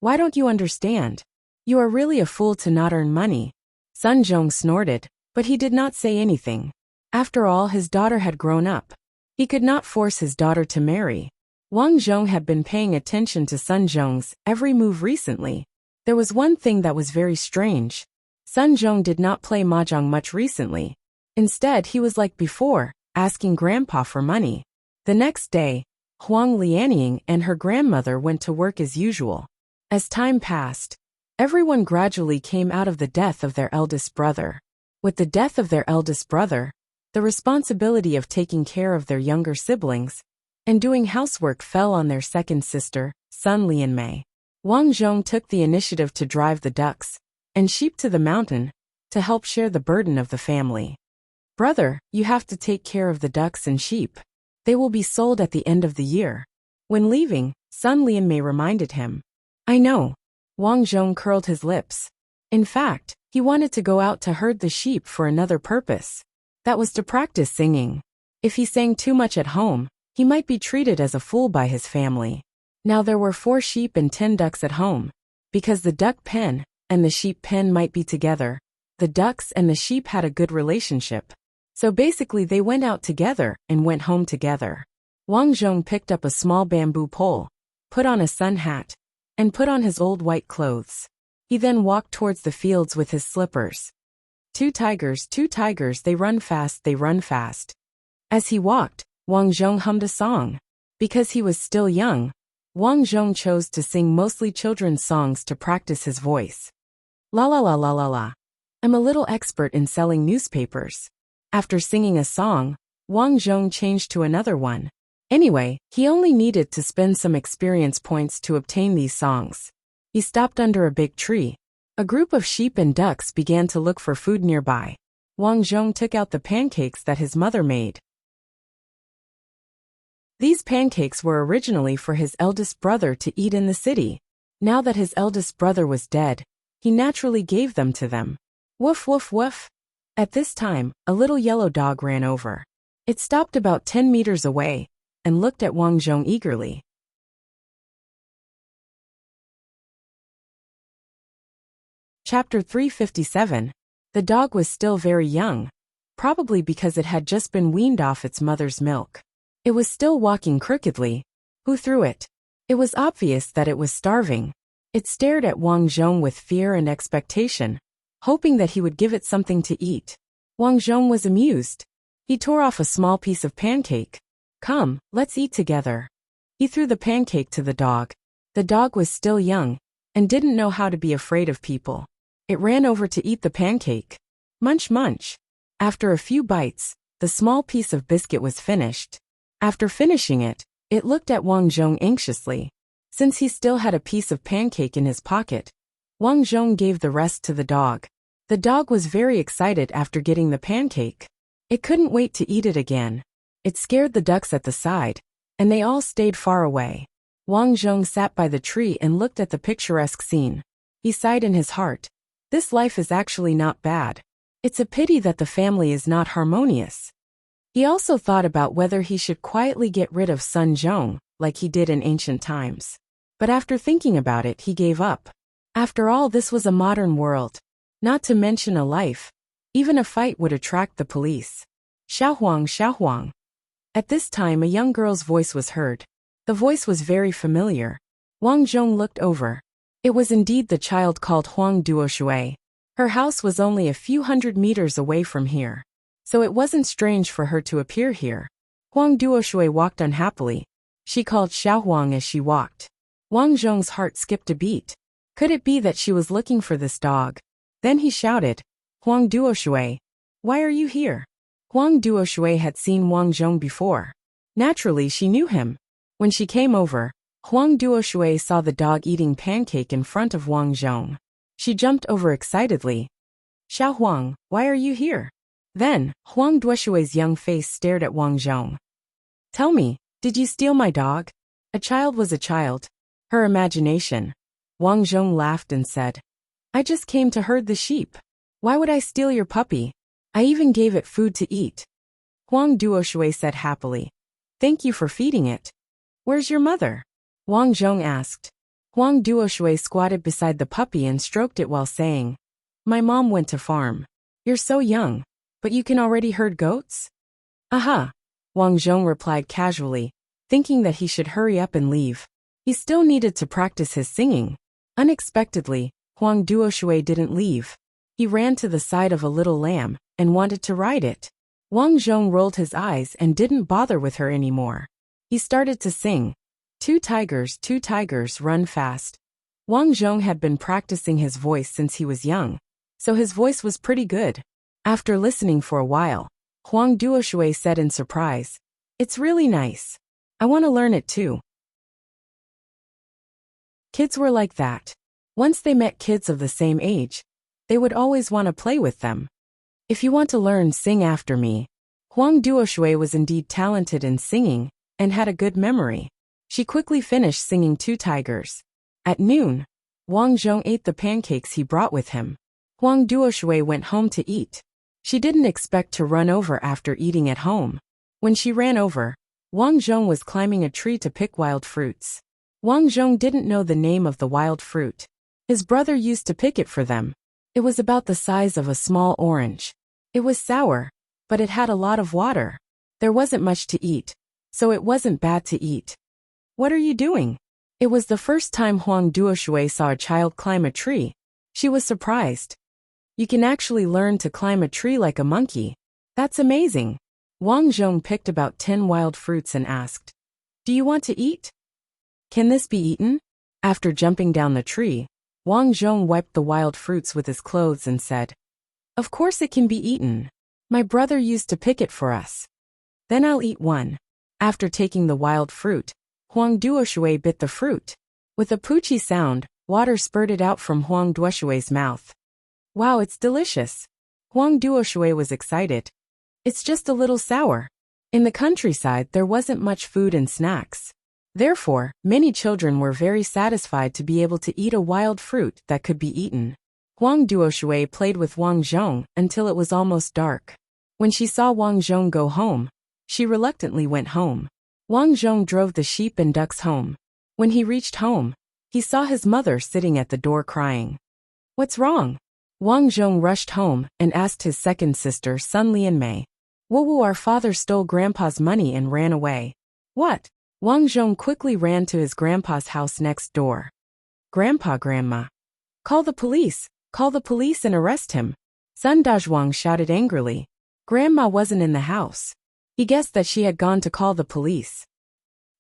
Why don't you understand? You are really a fool to not earn money. Sun Zhong snorted, but he did not say anything. After all, his daughter had grown up. He could not force his daughter to marry. Wang Zhong had been paying attention to Sun Zhong's every move recently. There was one thing that was very strange. Sun Zhong did not play mahjong much recently. Instead, he was like before, asking Grandpa for money. The next day, Huang Lianying and her grandmother went to work as usual. As time passed, everyone gradually came out of the death of their eldest brother. With the death of their eldest brother, the responsibility of taking care of their younger siblings and doing housework fell on their second sister, Sun Lianmei. Wang Zhong took the initiative to drive the ducks and sheep to the mountain to help share the burden of the family. Brother, you have to take care of the ducks and sheep. They will be sold at the end of the year. When leaving, Sun Lianmei reminded him. I know. Wang Zhong curled his lips. In fact, he wanted to go out to herd the sheep for another purpose. That was to practice singing. If he sang too much at home, he might be treated as a fool by his family. Now there were 4 sheep and 10 ducks at home. Because the duck pen and the sheep pen might be together, the ducks and the sheep had a good relationship. So basically they went out together and went home together. Wang Zhong picked up a small bamboo pole, put on a sun hat, and put on his old white clothes. He then walked towards the fields with his slippers. 2 tigers, they run fast, they run fast. As he walked, Wang Zhong hummed a song. Because he was still young, Wang Zhong chose to sing mostly children's songs to practice his voice. La la la la la la. I'm a little expert in selling newspapers. After singing a song, Wang Zhong changed to another one. Anyway, he only needed to spend some experience points to obtain these songs. He stopped under a big tree. A group of sheep and ducks began to look for food nearby. Wang Zhong took out the pancakes that his mother made. These pancakes were originally for his eldest brother to eat in the city. Now that his eldest brother was dead, he naturally gave them to them. Woof woof woof. At this time, a little yellow dog ran over. It stopped about 10 meters away and looked at Wang Zhong eagerly. Chapter 357. The dog was still very young, probably because it had just been weaned off its mother's milk. It was still walking crookedly. Who threw it? It was obvious that it was starving. It stared at Wang Zhong with fear and expectation, hoping that he would give it something to eat. Wang Zhong was amused. He tore off a small piece of pancake. Come, let's eat together. He threw the pancake to the dog. The dog was still young and didn't know how to be afraid of people. It ran over to eat the pancake. Munch munch. After a few bites, the small piece of biscuit was finished. After finishing it, it looked at Wang Zhong anxiously. Since he still had a piece of pancake in his pocket, Wang Zhong gave the rest to the dog. The dog was very excited after getting the pancake. It couldn't wait to eat it again. It scared the ducks at the side, and they all stayed far away. Wang Zhong sat by the tree and looked at the picturesque scene. He sighed in his heart. This life is actually not bad. It's a pity that the family is not harmonious. He also thought about whether he should quietly get rid of Sun Zhong, like he did in ancient times. But after thinking about it, he gave up. After all, this was a modern world. Not to mention a life. Even a fight would attract the police. Xiaohuang, Xiaohuang. At this time a young girl's voice was heard. The voice was very familiar. Wang Zhong looked over. It was indeed the child called Huang Duoshui. Her house was only a few hundred meters away from here, so it wasn't strange for her to appear here. Huang Duoshui walked unhappily. She called Xiaohuang as she walked. Wang Zhong's heart skipped a beat. Could it be that she was looking for this dog? Then he shouted, Huang Duoshui, why are you here? Huang Duoshui had seen Wang Zhong before. Naturally, she knew him. When she came over, Huang Duoshui saw the dog eating pancake in front of Wang Zhong. She jumped over excitedly. Xiaohuang, why are you here? Then, Huang Duoshui's young face stared at Wang Zhong. Tell me, did you steal my dog? A child was a child. Her imagination. Wang Zhong laughed and said, I just came to herd the sheep. Why would I steal your puppy? I even gave it food to eat. Huang Duoshui said happily. Thank you for feeding it. Where's your mother? Wang Zhong asked. Huang Duoshui squatted beside the puppy and stroked it while saying, My mom went to farm. You're so young, but you can already herd goats? Aha! Wang Zhong replied casually, thinking that he should hurry up and leave. He still needed to practice his singing. Unexpectedly, Huang Duoshui didn't leave. He ran to the side of a little lamb and wanted to ride it. Wang Zhong rolled his eyes and didn't bother with her anymore. He started to sing, two tigers, run fast. Wang Zhong had been practicing his voice since he was young, so his voice was pretty good. After listening for a while, Huang Duoshui said in surprise, It's really nice. I want to learn it too. Kids were like that. Once they met kids of the same age, they would always want to play with them. If you want to learn, sing after me. Huang Duoshui was indeed talented in singing and had a good memory. She quickly finished singing Two Tigers. At noon, Wang Zhong ate the pancakes he brought with him. Huang Duoshui went home to eat. She didn't expect to run over after eating at home. When she ran over, Wang Zhong was climbing a tree to pick wild fruits. Wang Zhong didn't know the name of the wild fruit. His brother used to pick it for them. It was about the size of a small orange. It was sour, but it had a lot of water. There wasn't much to eat, so it wasn't bad to eat. What are you doing? It was the first time Huang Duoshui saw a child climb a tree. She was surprised. You can actually learn to climb a tree like a monkey. That's amazing. Wang Zhong picked about 10 wild fruits and asked, Do you want to eat? Can this be eaten? After jumping down the tree, Wang Zhong wiped the wild fruits with his clothes and said, Of course it can be eaten. My brother used to pick it for us. Then I'll eat one. After taking the wild fruit, Huang Duoshui bit the fruit. With a poochy sound, water spurted out from Huang Duoshui's mouth. Wow, it's delicious. Huang Duoshui was excited. It's just a little sour. In the countryside there wasn't much food and snacks. Therefore, many children were very satisfied to be able to eat a wild fruit that could be eaten. Huang Duoshui played with Wang Zhong until it was almost dark. When she saw Wang Zhong go home, she reluctantly went home. Wang Zhong drove the sheep and ducks home. When he reached home, he saw his mother sitting at the door crying. What's wrong? Wang Zhong rushed home and asked his second sister Sun Lianmei. Woo, our father stole grandpa's money and ran away. What? Wang Zhong quickly ran to his grandpa's house next door. Grandpa, Grandma. Call the police and arrest him. Sun Dazhuang shouted angrily. Grandma wasn't in the house. He guessed that she had gone to call the police.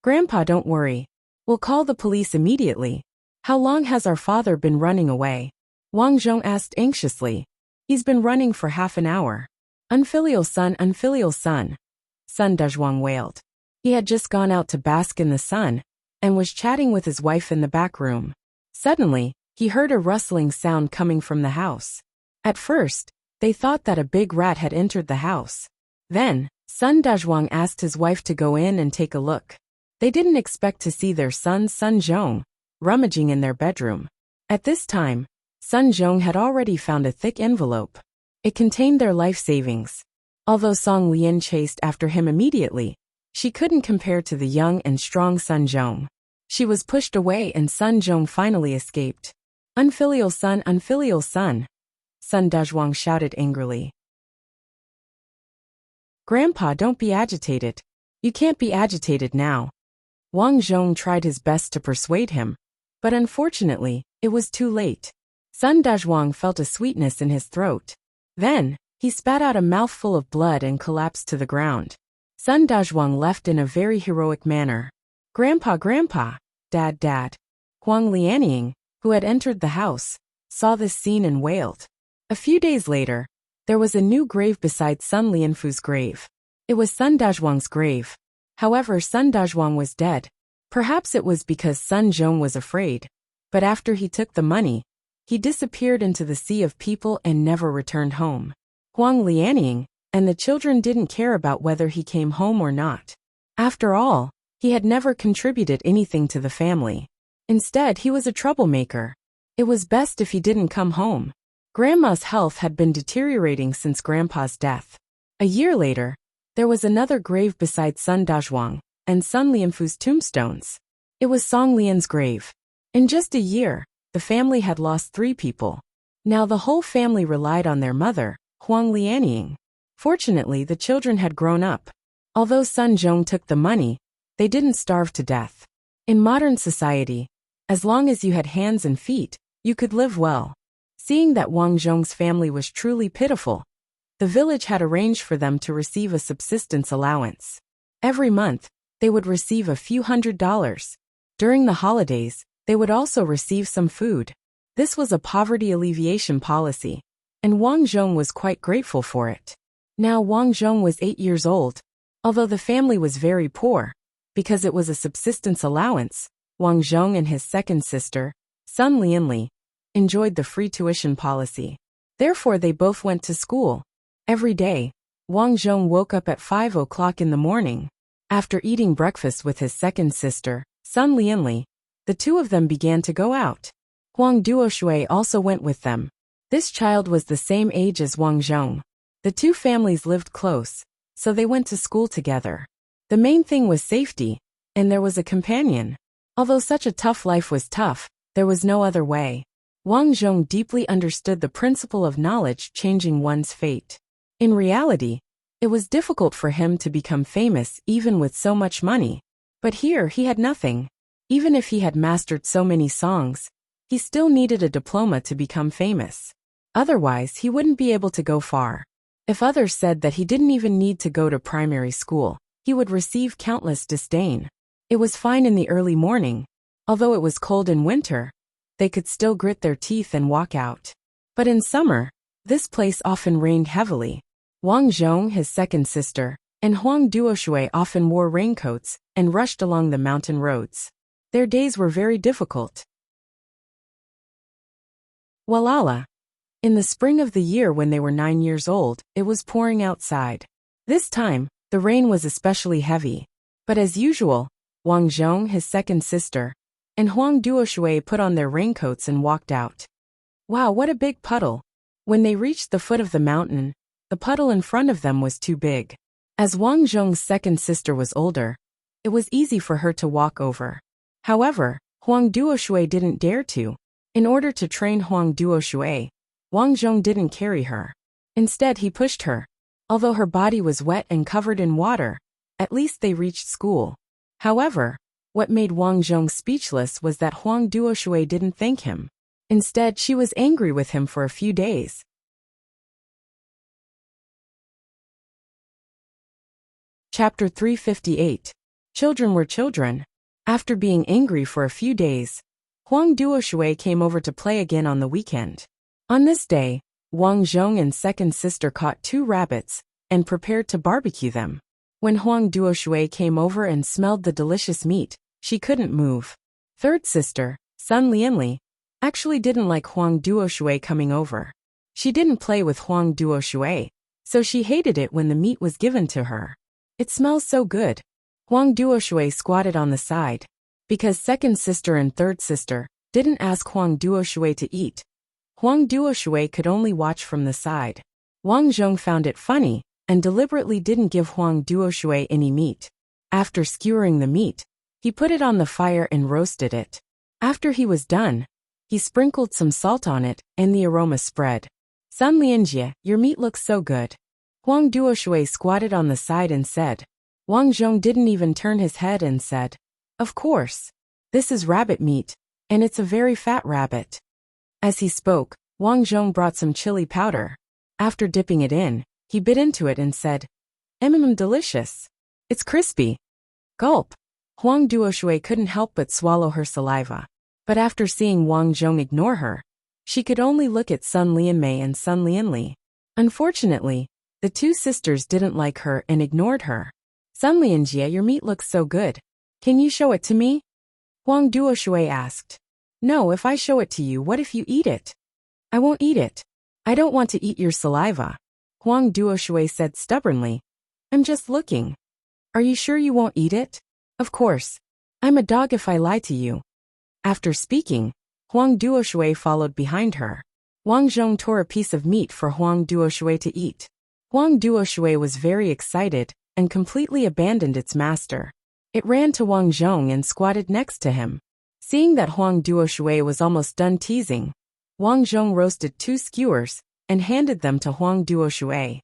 Grandpa, don't worry. We'll call the police immediately. How long has our father been running away? Wang Zhong asked anxiously. He's been running for half an hour. Unfilial son, Sun Dazhuang wailed. He had just gone out to bask in the sun and was chatting with his wife in the back room. Suddenly, he heard a rustling sound coming from the house. At first, they thought that a big rat had entered the house. Then, Sun Dazhuang asked his wife to go in and take a look. They didn't expect to see their son Sun Zhong rummaging in their bedroom. At this time, Sun Zhong had already found a thick envelope. It contained their life savings. Although Song Lian chased after him immediately, she couldn't compare to the young and strong Sun Zhong. She was pushed away and Sun Zhong finally escaped. Unfilial son, Sun Dazhuang shouted angrily. Grandpa, don't be agitated. You can't be agitated now. Wang Zhong tried his best to persuade him, but unfortunately, it was too late. Sun Dazhuang felt a sweetness in his throat. Then, he spat out a mouthful of blood and collapsed to the ground. Sun Dazhuang left in a very heroic manner. Grandpa, Dad. Huang Lianying, who had entered the house, saw this scene and wailed. A few days later, there was a new grave beside Sun Lianfu's grave. It was Sun Dazhuang's grave. However, Sun Dazhuang was dead. Perhaps it was because Sun Zhong was afraid, but after he took the money, he disappeared into the sea of people and never returned home. Huang Lianying and the children didn't care about whether he came home or not. After all, he had never contributed anything to the family. Instead, he was a troublemaker. It was best if he didn't come home. Grandma's health had been deteriorating since Grandpa's death. A year later, there was another grave beside Sun Dazhuang and Sun Lianfu's tombstones. It was Song Lian's grave. In just a year, the family had lost 3 people. Now the whole family relied on their mother, Huang Lianying. Fortunately, the children had grown up. Although Sun Zhong took the money, they didn't starve to death. In modern society, as long as you had hands and feet, you could live well. Seeing that Wang Zhong's family was truly pitiful, the village had arranged for them to receive a subsistence allowance. Every month, they would receive a few $100s. During the holidays, they would also receive some food. This was a poverty alleviation policy, and Wang Zhong was quite grateful for it. Now Wang Zhong was 8 years old. Although the family was very poor, because it was a subsistence allowance, Wang Zhong and his second sister, Sun Lianli, enjoyed the free tuition policy. Therefore they both went to school. Every day, Wang Zhong woke up at 5 o'clock in the morning. After eating breakfast with his second sister, Sun Lianli, the two of them began to go out. Huang Duoshui also went with them. This child was the same age as Wang Zhong. The two families lived close, so they went to school together. The main thing was safety, and there was a companion. Although such a tough life was tough, there was no other way. Wang Zhong deeply understood the principle of knowledge changing one's fate. In reality, it was difficult for him to become famous even with so much money. But here he had nothing. Even if he had mastered so many songs, he still needed a diploma to become famous. Otherwise, he wouldn't be able to go far. If others said that he didn't even need to go to primary school, he would receive countless disdain. It was fine in the early morning. Although it was cold in winter, they could still grit their teeth and walk out. But in summer, this place often rained heavily. Wang Zhong, his second sister, and Huang Duoshui often wore raincoats and rushed along the mountain roads. Their days were very difficult. Walala. In the spring of the year when they were 9 years old, it was pouring outside. This time, the rain was especially heavy. But as usual, Wang Zhong, his second sister, and Huang Duoshui put on their raincoats and walked out. Wow, what a big puddle! When they reached the foot of the mountain, the puddle in front of them was too big. As Wang Zhong's second sister was older, it was easy for her to walk over. However, Huang Duoshui didn't dare to. In order to train Huang Duoshui, Wang Zhong didn't carry her. Instead, he pushed her. Although her body was wet and covered in water, at least they reached school. However, what made Wang Zhong speechless was that Huang Duoshui didn't thank him. Instead, she was angry with him for a few days. Chapter 358. Children were children. After being angry for a few days, Huang Duoshui came over to play again on the weekend. On this day, Wang Zhong and second sister caught 2 rabbits and prepared to barbecue them. When Huang Duoshui came over and smelled the delicious meat, she couldn't move. Third sister, Sun Lianli, actually didn't like Huang Duoshui coming over. She didn't play with Huang Duoshui, so she hated it when the meat was given to her. It smells so good. Huang Duoshui squatted on the side. Because second sister and third sister didn't ask Huang Duoshui to eat, Huang Duoshui could only watch from the side. Wang Zhong found it funny and deliberately didn't give Huang Duoshui any meat. After skewering the meat, he put it on the fire and roasted it. After he was done, he sprinkled some salt on it, and the aroma spread. Sun Lianjie, your meat looks so good. Huang Duoshui squatted on the side and said. Wang Zhong didn't even turn his head and said, of course. This is rabbit meat, and it's a very fat rabbit. As he spoke, Wang Zhong brought some chili powder. After dipping it in, he bit into it and said, delicious. It's crispy. Gulp. Huang Duoshui couldn't help but swallow her saliva. But after seeing Wang Zhong ignore her, she could only look at Sun Lianmei and Sun Lianli. Unfortunately, the two sisters didn't like her and ignored her. Sun Lianjie, your meat looks so good. Can you show it to me? Huang Duoshui asked. No, if I show it to you, what if you eat it? I won't eat it. I don't want to eat your saliva. Huang Duoshui said stubbornly. I'm just looking. Are you sure you won't eat it? Of course. I'm a dog if I lie to you. After speaking, Huang Duoshui followed behind her. Wang Zhong tore a piece of meat for Huang Duoshui to eat. Huang Duoshui was very excited and completely abandoned its master. It ran to Wang Zhong and squatted next to him. Seeing that Huang Duoshui was almost done teasing, Wang Zhong roasted 2 skewers and handed them to Huang Duoshui.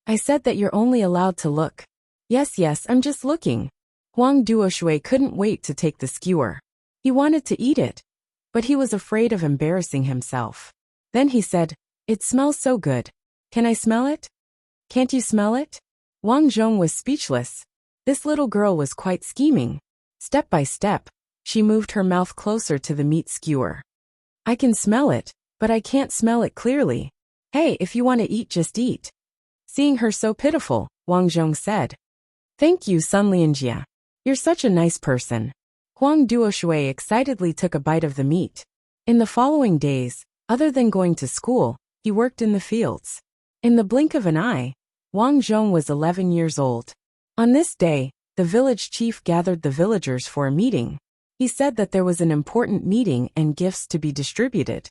I said that you're only allowed to look. Yes, I'm just looking. Huang Duoshui couldn't wait to take the skewer. He wanted to eat it, but he was afraid of embarrassing himself. Then he said, it smells so good. Can I smell it? Can't you smell it? Wang Zhong was speechless. This little girl was quite scheming. Step by step, she moved her mouth closer to the meat skewer. I can smell it, but I can't smell it clearly. Hey, if you want to eat, just eat. Seeing her so pitiful, Wang Zhong said. Thank you, Sun Lianjie. You're such a nice person. Huang Duoshui excitedly took a bite of the meat. In the following days, other than going to school, he worked in the fields. In the blink of an eye, Wang Zhong was 11 years old. On this day, the village chief gathered the villagers for a meeting. He said that there was an important meeting and gifts to be distributed.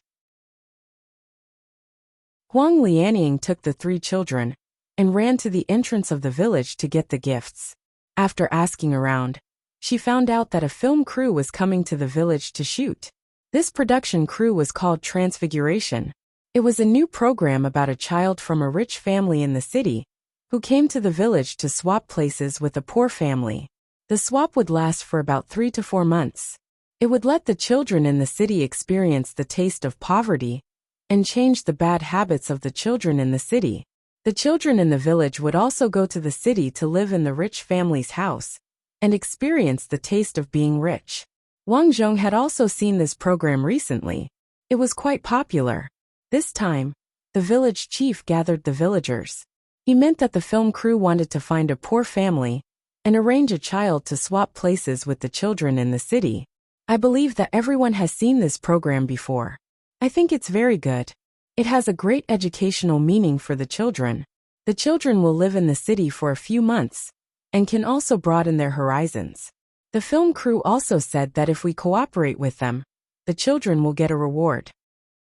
Huang Lianying took the 3 children and ran to the entrance of the village to get the gifts. After asking around, she found out that a film crew was coming to the village to shoot. This production crew was called Transfiguration. It was a new program about a child from a rich family in the city who came to the village to swap places with a poor family. The swap would last for about 3 to 4 months. It would let the children in the city experience the taste of poverty and change the bad habits of the children in the city. The children in the village would also go to the city to live in the rich family's house and experience the taste of being rich. Wang Zhong had also seen this program recently. It was quite popular. This time, the village chief gathered the villagers. He meant that the film crew wanted to find a poor family and arrange a child to swap places with the children in the city. I believe that everyone has seen this program before. I think it's very good. It has a great educational meaning for the children. The children will live in the city for a few months and can also broaden their horizons. The film crew also said that if we cooperate with them, the children will get a reward.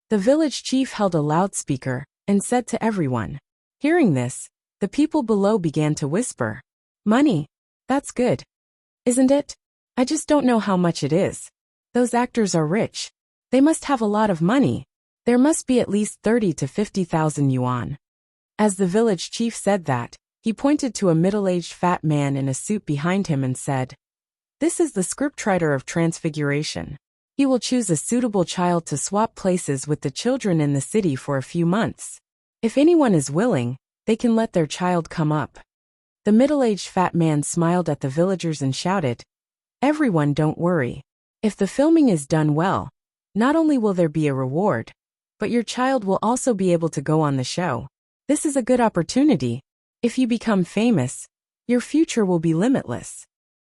The village chief held a loudspeaker and said to everyone. Hearing this, the people below began to whisper. Money. That's good. Isn't it? I just don't know how much it is. Those actors are rich. They must have a lot of money. There must be at least 30 to 50,000 yuan. As the village chief said that, he pointed to a middle-aged fat man in a suit behind him and said, This is the scriptwriter of Transfiguration. He will choose a suitable child to swap places with the children in the city for a few months. If anyone is willing, they can let their child come up. The middle-aged fat man smiled at the villagers and shouted, Everyone, don't worry. If the filming is done well, not only will there be a reward, but your child will also be able to go on the show. This is a good opportunity. If you become famous, your future will be limitless.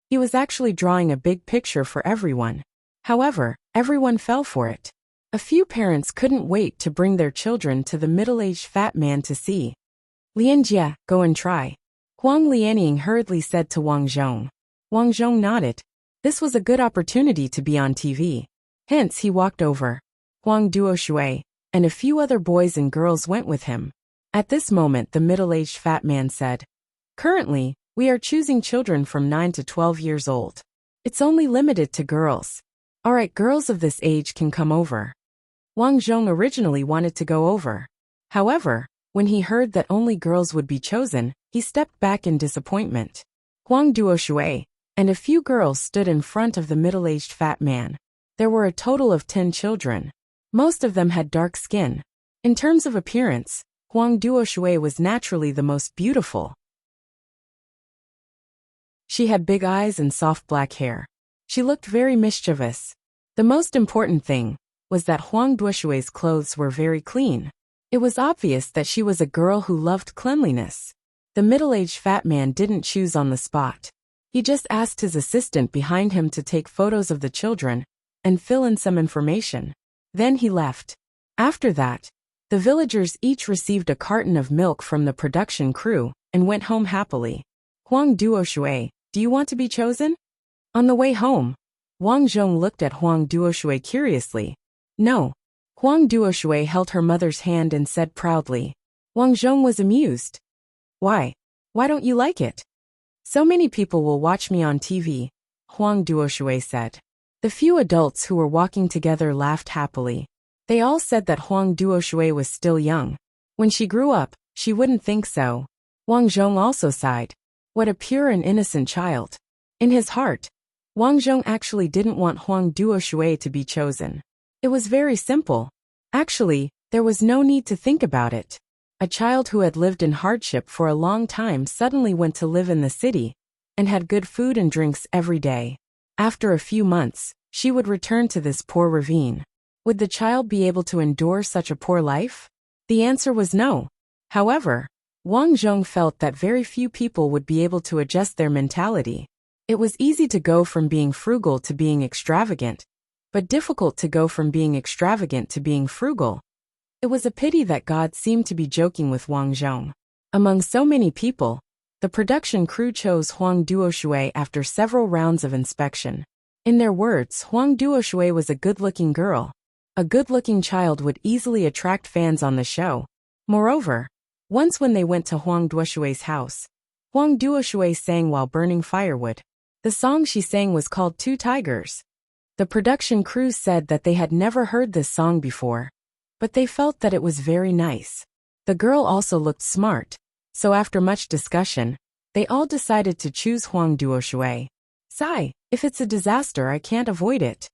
He was actually drawing a big picture for everyone. However, everyone fell for it. A few parents couldn't wait to bring their children to the middle-aged fat man to see. Lianjia, go and try. Huang Lianying hurriedly said to Wang Zhong. Wang Zhong nodded. This was a good opportunity to be on TV. Hence he walked over. Huang Duoshui and a few other boys and girls went with him. At this moment the middle-aged fat man said, "Currently, we are choosing children from 9 to 12 years old. It's only limited to girls. Alright, girls of this age can come over." Wang Zhong originally wanted to go over. However, when he heard that only girls would be chosen, he stepped back in disappointment. Huang Duoshui and a few girls stood in front of the middle-aged fat man. There were a total of 10 children. Most of them had dark skin. In terms of appearance, Huang Duoshui was naturally the most beautiful. She had big eyes and soft black hair. She looked very mischievous. The most important thing was that Huang Duoshui's clothes were very clean. It was obvious that she was a girl who loved cleanliness. The middle-aged fat man didn't choose on the spot. He just asked his assistant behind him to take photos of the children and fill in some information. Then he left. After that, the villagers each received a carton of milk from the production crew and went home happily. Huang Duoshui, do you want to be chosen? On the way home, Wang Zhong looked at Huang Duoshui curiously. No. Huang Duoshui held her mother's hand and said proudly. Wang Zhong was amused. Why? Why don't you like it? So many people will watch me on TV, Huang Duoshui said. The few adults who were walking together laughed happily. They all said that Huang Duoshui was still young. When she grew up, she wouldn't think so. Wang Zhong also sighed. What a pure and innocent child. In his heart, Wang Zhong actually didn't want Huang Duoshui to be chosen. It was very simple. Actually, there was no need to think about it. A child who had lived in hardship for a long time suddenly went to live in the city and had good food and drinks every day. After a few months, she would return to this poor ravine. Would the child be able to endure such a poor life? The answer was no. However, Wang Zhong felt that very few people would be able to adjust their mentality. It was easy to go from being frugal to being extravagant, but difficult to go from being extravagant to being frugal. It was a pity that God seemed to be joking with Wang Zhong. Among so many people, the production crew chose Huang Duoshui after several rounds of inspection. In their words, Huang Duoshui was a good-looking girl. A good-looking child would easily attract fans on the show. Moreover, once when they went to Huang Duoshui's house, Huang Duoshui sang while burning firewood. The song she sang was called Two Tigers. The production crew said that they had never heard this song before, but they felt that it was very nice. The girl also looked smart, so after much discussion, they all decided to choose Huang Duoshui. Sigh, if it's a disaster I can't avoid it.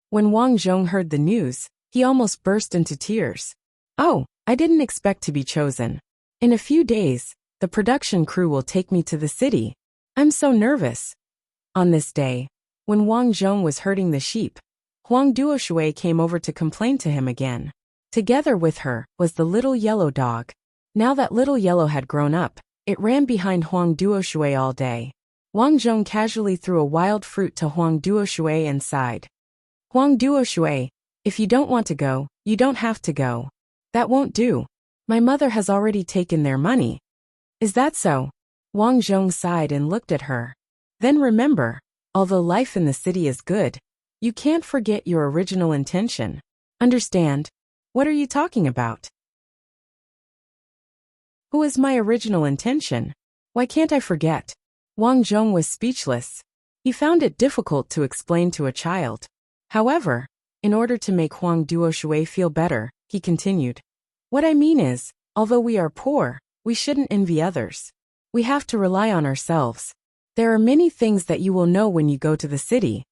When Wang Zhong heard the news, he almost burst into tears. Oh, I didn't expect to be chosen. In a few days, the production crew will take me to the city. I'm so nervous. On this day, when Wang Zhong was herding the sheep, Huang Duoshui came over to complain to him again. Together with her was the little yellow dog. Now that little yellow had grown up, it ran behind Huang Duoshui all day. Wang Zhong casually threw a wild fruit to Huang Duoshui and sighed. Huang Duoshui, if you don't want to go, you don't have to go. That won't do. My mother has already taken their money. Is that so? Wang Zhong sighed and looked at her. Then remember, although life in the city is good, you can't forget your original intention. Understand? What are you talking about? Who is my original intention? Why can't I forget? Wang Zhong was speechless. He found it difficult to explain to a child. However, in order to make Huang Duoshui feel better, he continued. What I mean is, although we are poor, we shouldn't envy others. We have to rely on ourselves. There are many things that you will know when you go to the city.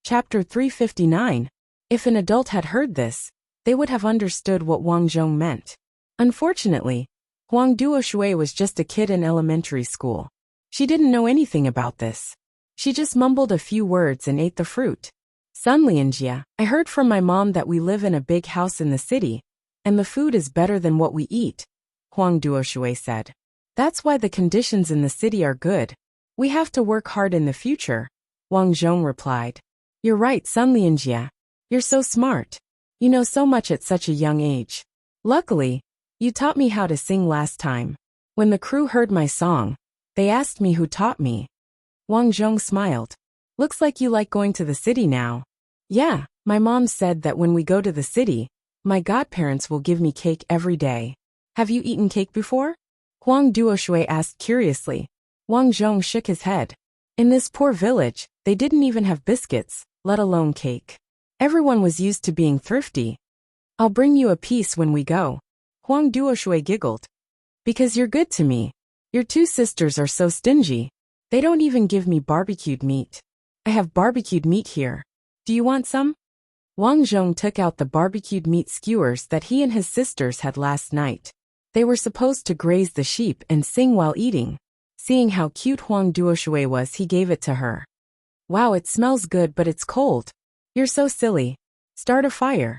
Chapter 359. If an adult had heard this, they would have understood what Wang Zhong meant. Unfortunately, Huang Duoshui was just a kid in elementary school. She didn't know anything about this. She just mumbled a few words and ate the fruit. Son Lianjia, I heard from my mom that we live in a big house in the city, and the food is better than what we eat, Huang Duoshui said. That's why the conditions in the city are good. We have to work hard in the future, Wang Zhong replied. You're right, son Lianjia. You're so smart. You know so much at such a young age. Luckily, you taught me how to sing last time. When the crew heard my song, they asked me who taught me. Wang Zhong smiled. Looks like you like going to the city now. Yeah, my mom said that when we go to the city, my godparents will give me cake every day. Have you eaten cake before? Huang Duoshui asked curiously. Wang Zhong shook his head. In this poor village, they didn't even have biscuits, let alone cake. Everyone was used to being thrifty. I'll bring you a piece when we go. Huang Duoshui giggled. Because you're good to me. Your two sisters are so stingy. They don't even give me barbecued meat. I have barbecued meat here. Do you want some? Wang Zhong took out the barbecued meat skewers that he and his sisters had last night. They were supposed to graze the sheep and sing while eating. Seeing how cute Huang Duoshui was, he gave it to her. Wow, it smells good, but it's cold. You're so silly. Start a fire.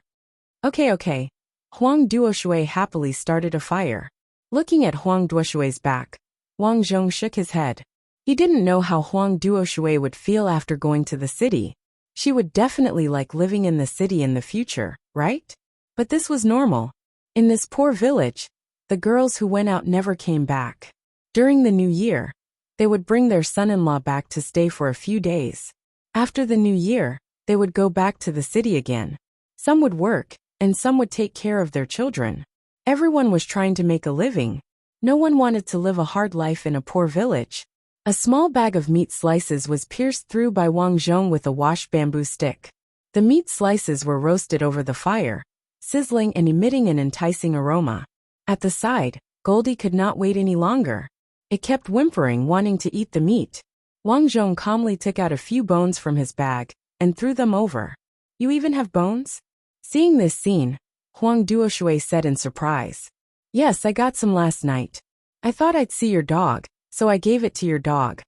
Okay. Huang Duoshui happily started a fire. Looking at Huang Duoshui's back, Wang Zhong shook his head. He didn't know how Huang Duoshui would feel after going to the city. She would definitely like living in the city in the future, right? But this was normal. In this poor village, the girls who went out never came back. During the new year, they would bring their son-in-law back to stay for a few days. After the new year, they would go back to the city again. Some would work, and some would take care of their children. Everyone was trying to make a living. No one wanted to live a hard life in a poor village. A small bag of meat slices was pierced through by Wang Zhong with a washed bamboo stick. The meat slices were roasted over the fire, sizzling and emitting an enticing aroma. At the side, Goldie could not wait any longer. It kept whimpering, wanting to eat the meat. Wang Zhong calmly took out a few bones from his bag and threw them over. You even have bones? Seeing this scene, Huang Duoshui said in surprise. Yes, I got some last night. I thought I'd see your dog, so I gave it to your dog.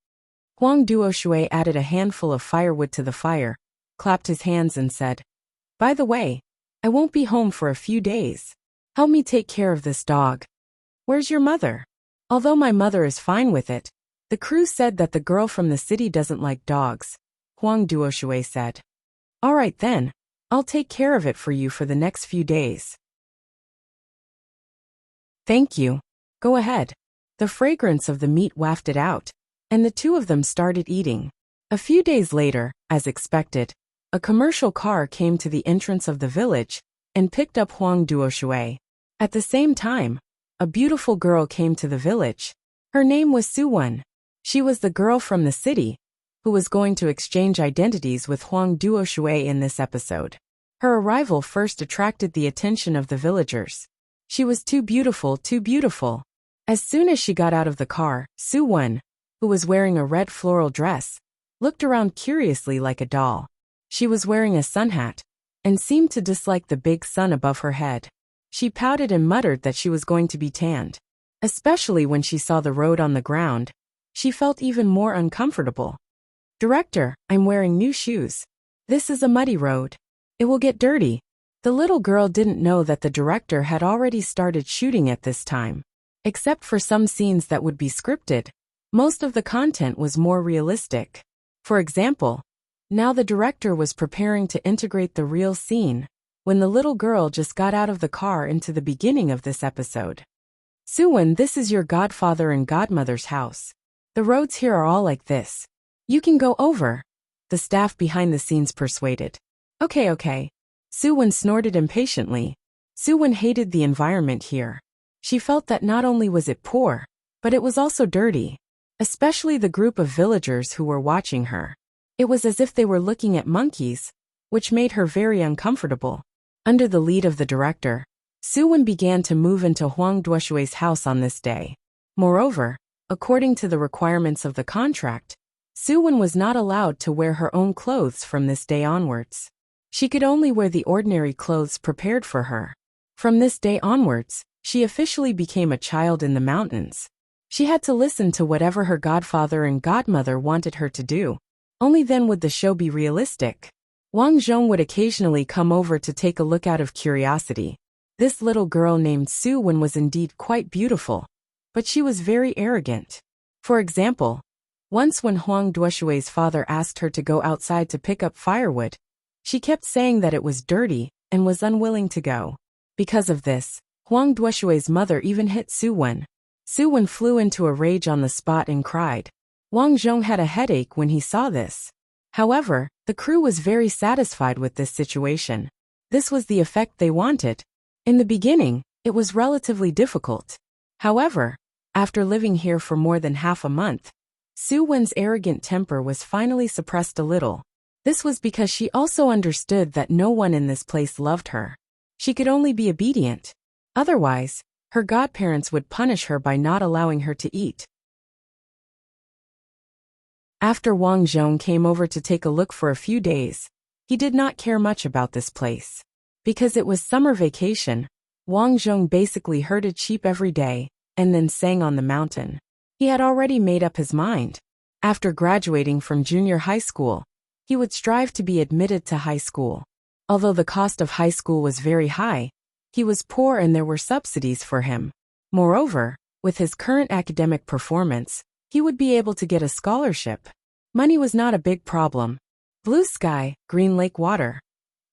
Huang Duoshui added a handful of firewood to the fire, clapped his hands and said, By the way, I won't be home for a few days. Help me take care of this dog. Where's your mother? Although my mother is fine with it, the crew said that the girl from the city doesn't like dogs, Huang Duoshui said. All right then, I'll take care of it for you for the next few days. Thank you. Go ahead. The fragrance of the meat wafted out, and the two of them started eating. A few days later, as expected, a commercial car came to the entrance of the village and picked up Huang Duoshui. At the same time, a beautiful girl came to the village. Her name was Suwon. She was the girl from the city, who was going to exchange identities with Huang Duoshui in this episode. Her arrival first attracted the attention of the villagers. She was too beautiful, too beautiful. As soon as she got out of the car, Suwon, who was wearing a red floral dress, looked around curiously like a doll. She was wearing a sun hat, and seemed to dislike the big sun above her head. She pouted and muttered that she was going to be tanned. Especially when she saw the road on the ground, she felt even more uncomfortable. Director, I'm wearing new shoes. This is a muddy road. It will get dirty. The little girl didn't know that the director had already started shooting at this time. Except for some scenes that would be scripted, most of the content was more realistic. For example, now the director was preparing to integrate the real scene when the little girl just got out of the car into the beginning of this episode. Suwon, this is your godfather and godmother's house. The roads here are all like this. You can go over, the staff behind the scenes persuaded. Okay. Suwon snorted impatiently. Suwon hated the environment here. She felt that not only was it poor, but it was also dirty. Especially the group of villagers who were watching her. It was as if they were looking at monkeys, which made her very uncomfortable. Under the lead of the director, Suwon began to move into Huang Duoshui's house on this day. Moreover, according to the requirements of the contract, Suwon was not allowed to wear her own clothes from this day onwards. She could only wear the ordinary clothes prepared for her. From this day onwards, she officially became a child in the mountains. She had to listen to whatever her godfather and godmother wanted her to do. Only then would the show be realistic. Wang Zhong would occasionally come over to take a look out of curiosity. This little girl named Suwon was indeed quite beautiful, but she was very arrogant. For example, once when Huang Duoshui's father asked her to go outside to pick up firewood, she kept saying that it was dirty and was unwilling to go. Because of this, Huang Duoshui's mother even hit Su Wen. Su Wen flew into a rage on the spot and cried. Wang Zhong had a headache when he saw this. However, the crew was very satisfied with this situation. This was the effect they wanted. In the beginning, it was relatively difficult. However, after living here for more than half a month, Su Wen's arrogant temper was finally suppressed a little. This was because she also understood that no one in this place loved her. She could only be obedient. Otherwise, her godparents would punish her by not allowing her to eat. After Wang Zhong came over to take a look for a few days, he did not care much about this place. Because it was summer vacation, Wang Zhong basically herded sheep every day, and then sang on the mountain. He had already made up his mind. After graduating from junior high school, he would strive to be admitted to high school. Although the cost of high school was very high, he was poor and there were subsidies for him. Moreover, with his current academic performance, he would be able to get a scholarship. Money was not a big problem. Blue sky, green lake water.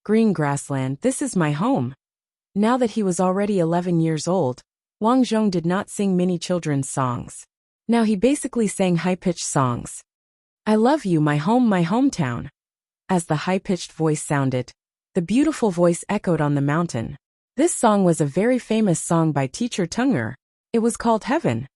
Green grassland, this is my home. Now that he was already 11 years old, Wang Zhong did not sing many children's songs. Now he basically sang high-pitched songs. I love you, my home, my hometown. As the high-pitched voice sounded, the beautiful voice echoed on the mountain. This song was a very famous song by teacher Tunger. It was called Heaven.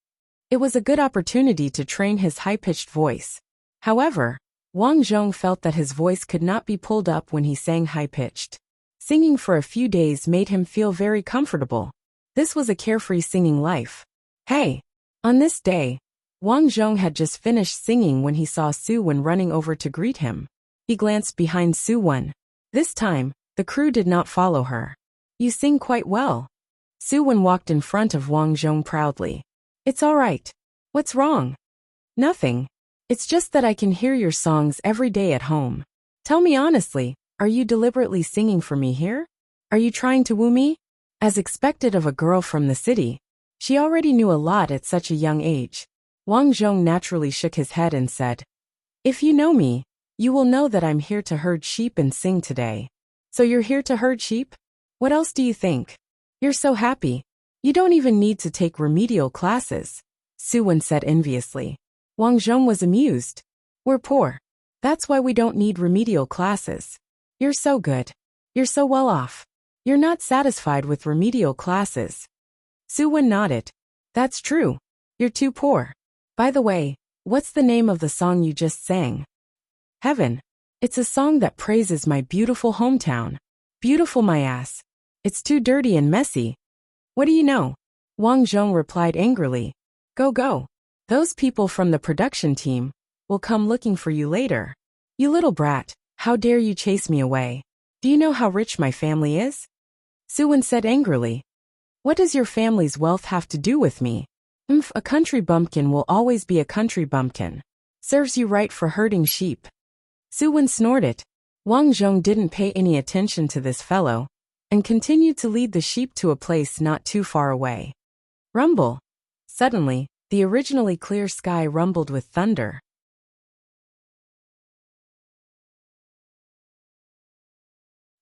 It was a good opportunity to train his high-pitched voice. However, Wang Zhong felt that his voice could not be pulled up when he sang high-pitched. Singing for a few days made him feel very comfortable. This was a carefree singing life. Hey! On this day, Wang Zhong had just finished singing when he saw Su Wen running over to greet him. He glanced behind Su Wen. This time, the crew did not follow her. You sing quite well. Su Wen walked in front of Wang Zhong proudly. It's all right. What's wrong? Nothing. It's just that I can hear your songs every day at home. Tell me honestly, are you deliberately singing for me here? Are you trying to woo me? As expected of a girl from the city, she already knew a lot at such a young age. Wang Zhong naturally shook his head and said, If you know me, you will know that I'm here to herd sheep and sing today. So you're here to herd sheep? What else do you think? You're so happy. You don't even need to take remedial classes, Su Wen said enviously. Wang Zhong was amused. We're poor. That's why we don't need remedial classes. You're so good. You're so well off. You're not satisfied with remedial classes. Su Wen nodded. That's true. You're too poor. By the way, what's the name of the song you just sang? Heaven. It's a song that praises my beautiful hometown. Beautiful my ass. It's too dirty and messy. What do you know? Wang Zhong replied angrily. Go go. Those people from the production team will come looking for you later. You little brat, how dare you chase me away? Do you know how rich my family is? Su Wen said angrily. What does your family's wealth have to do with me? A country bumpkin will always be a country bumpkin. Serves you right for herding sheep. Su Wen snorted. Wang Zhong didn't pay any attention to this fellow, and continued to lead the sheep to a place not too far away. Rumble. Suddenly, the originally clear sky rumbled with thunder.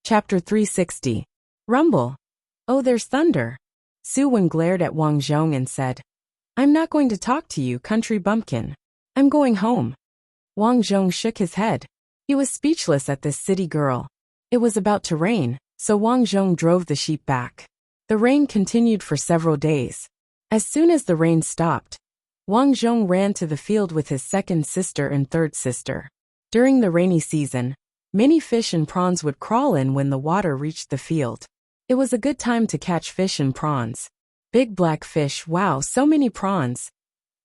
Chapter 360. Rumble. Oh, there's thunder. Su Wen glared at Wang Zhong and said, I'm not going to talk to you, country bumpkin. I'm going home. Wang Zhong shook his head. He was speechless at this city girl. It was about to rain, so Wang Zhong drove the sheep back. The rain continued for several days. As soon as the rain stopped, Wang Zhong ran to the field with his second sister and third sister. During the rainy season, many fish and prawns would crawl in when the water reached the field. It was a good time to catch fish and prawns. Big black fish, wow, so many prawns.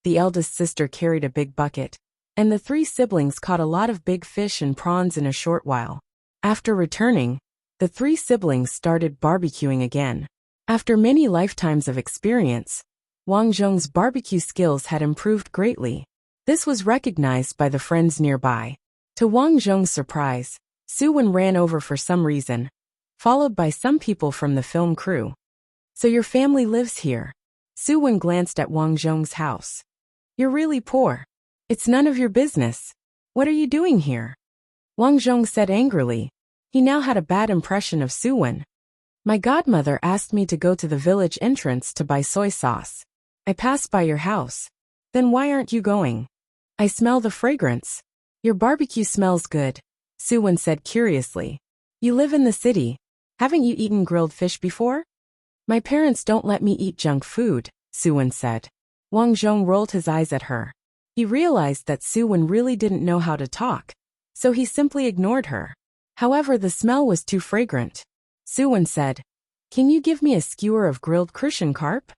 The eldest sister carried a big bucket, and the three siblings caught a lot of big fish and prawns in a short while. After returning, the three siblings started barbecuing again. After many lifetimes of experience, Wang Zhong's barbecue skills had improved greatly. This was recognized by the friends nearby. To Wang Zhong's surprise, Su Wen ran over for some reason, followed by some people from the film crew. So your family lives here? Su Wen glanced at Wang Zhong's house. You're really poor. It's none of your business. What are you doing here? Wang Zhong said angrily. He now had a bad impression of Su Wen. My godmother asked me to go to the village entrance to buy soy sauce. I passed by your house. Then why aren't you going? I smell the fragrance. Your barbecue smells good, Suwon said curiously. You live in the city. Haven't you eaten grilled fish before? My parents don't let me eat junk food, Suwon said. Wang Zhong rolled his eyes at her. He realized that Suwon really didn't know how to talk, so he simply ignored her. However, the smell was too fragrant. Suwon said, Can you give me a skewer of grilled crucian carp?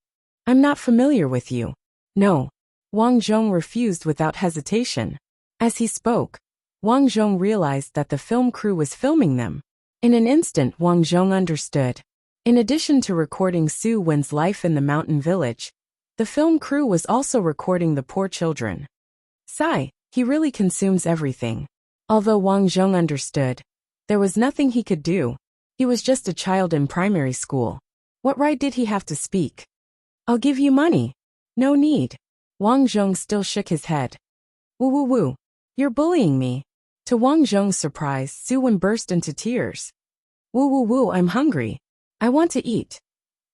I'm not familiar with you. No. Wang Zhong refused without hesitation. As he spoke, Wang Zhong realized that the film crew was filming them. In an instant, Wang Zhong understood. In addition to recording Suwon's life in the mountain village, the film crew was also recording the poor children. Sigh, he really consumes everything. Although Wang Zhong understood, there was nothing he could do. He was just a child in primary school. What right did he have to speak? I'll give you money. No need. Wang Zhong still shook his head. Woo woo woo. You're bullying me. To Wang Zhong's surprise, Suwon burst into tears. Woo woo woo, I'm hungry. I want to eat.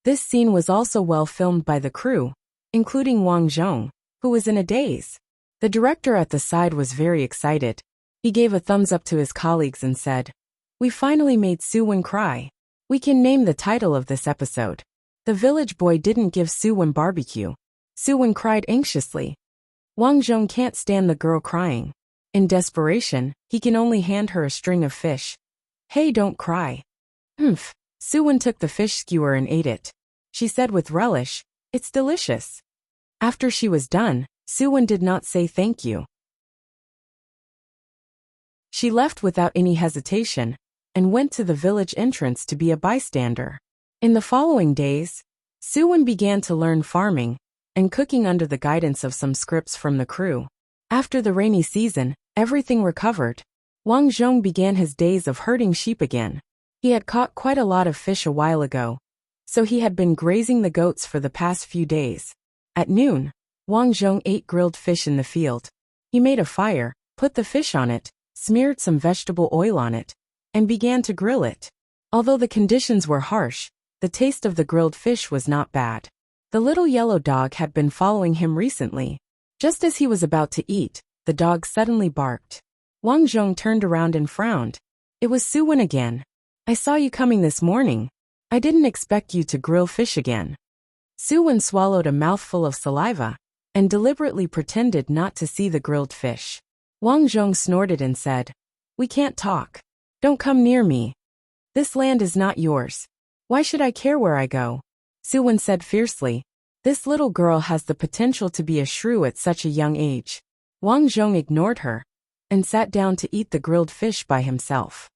This scene was also well filmed by the crew, including Wang Zhong, who was in a daze. The director at the side was very excited. He gave a thumbs up to his colleagues and said, We finally made Suwon cry. We can name the title of this episode. The village boy didn't give Suwon barbecue. Suwon cried anxiously. Wang Zhong can't stand the girl crying. In desperation, he can only hand her a string of fish. Hey, don't cry. Humph. Suwon took the fish skewer and ate it. She said with relish, It's delicious. After she was done, Suwon did not say thank you. She left without any hesitation and went to the village entrance to be a bystander. In the following days, Suwon began to learn farming and cooking under the guidance of some scripts from the crew. After the rainy season, everything recovered. Wang Zhong began his days of herding sheep again. He had caught quite a lot of fish a while ago, so he had been grazing the goats for the past few days. At noon, Wang Zhong ate grilled fish in the field. He made a fire, put the fish on it, smeared some vegetable oil on it, and began to grill it. Although the conditions were harsh, the taste of the grilled fish was not bad. The little yellow dog had been following him recently. Just as he was about to eat, the dog suddenly barked. Wang Zhong turned around and frowned. It was Suwon again. I saw you coming this morning. I didn't expect you to grill fish again. Suwon swallowed a mouthful of saliva and deliberately pretended not to see the grilled fish. Wang Zhong snorted and said, We can't talk. Don't come near me. This land is not yours. Why should I care where I go? Suwon said fiercely. This little girl has the potential to be a shrew at such a young age. Wang Zhong ignored her and sat down to eat the grilled fish by himself.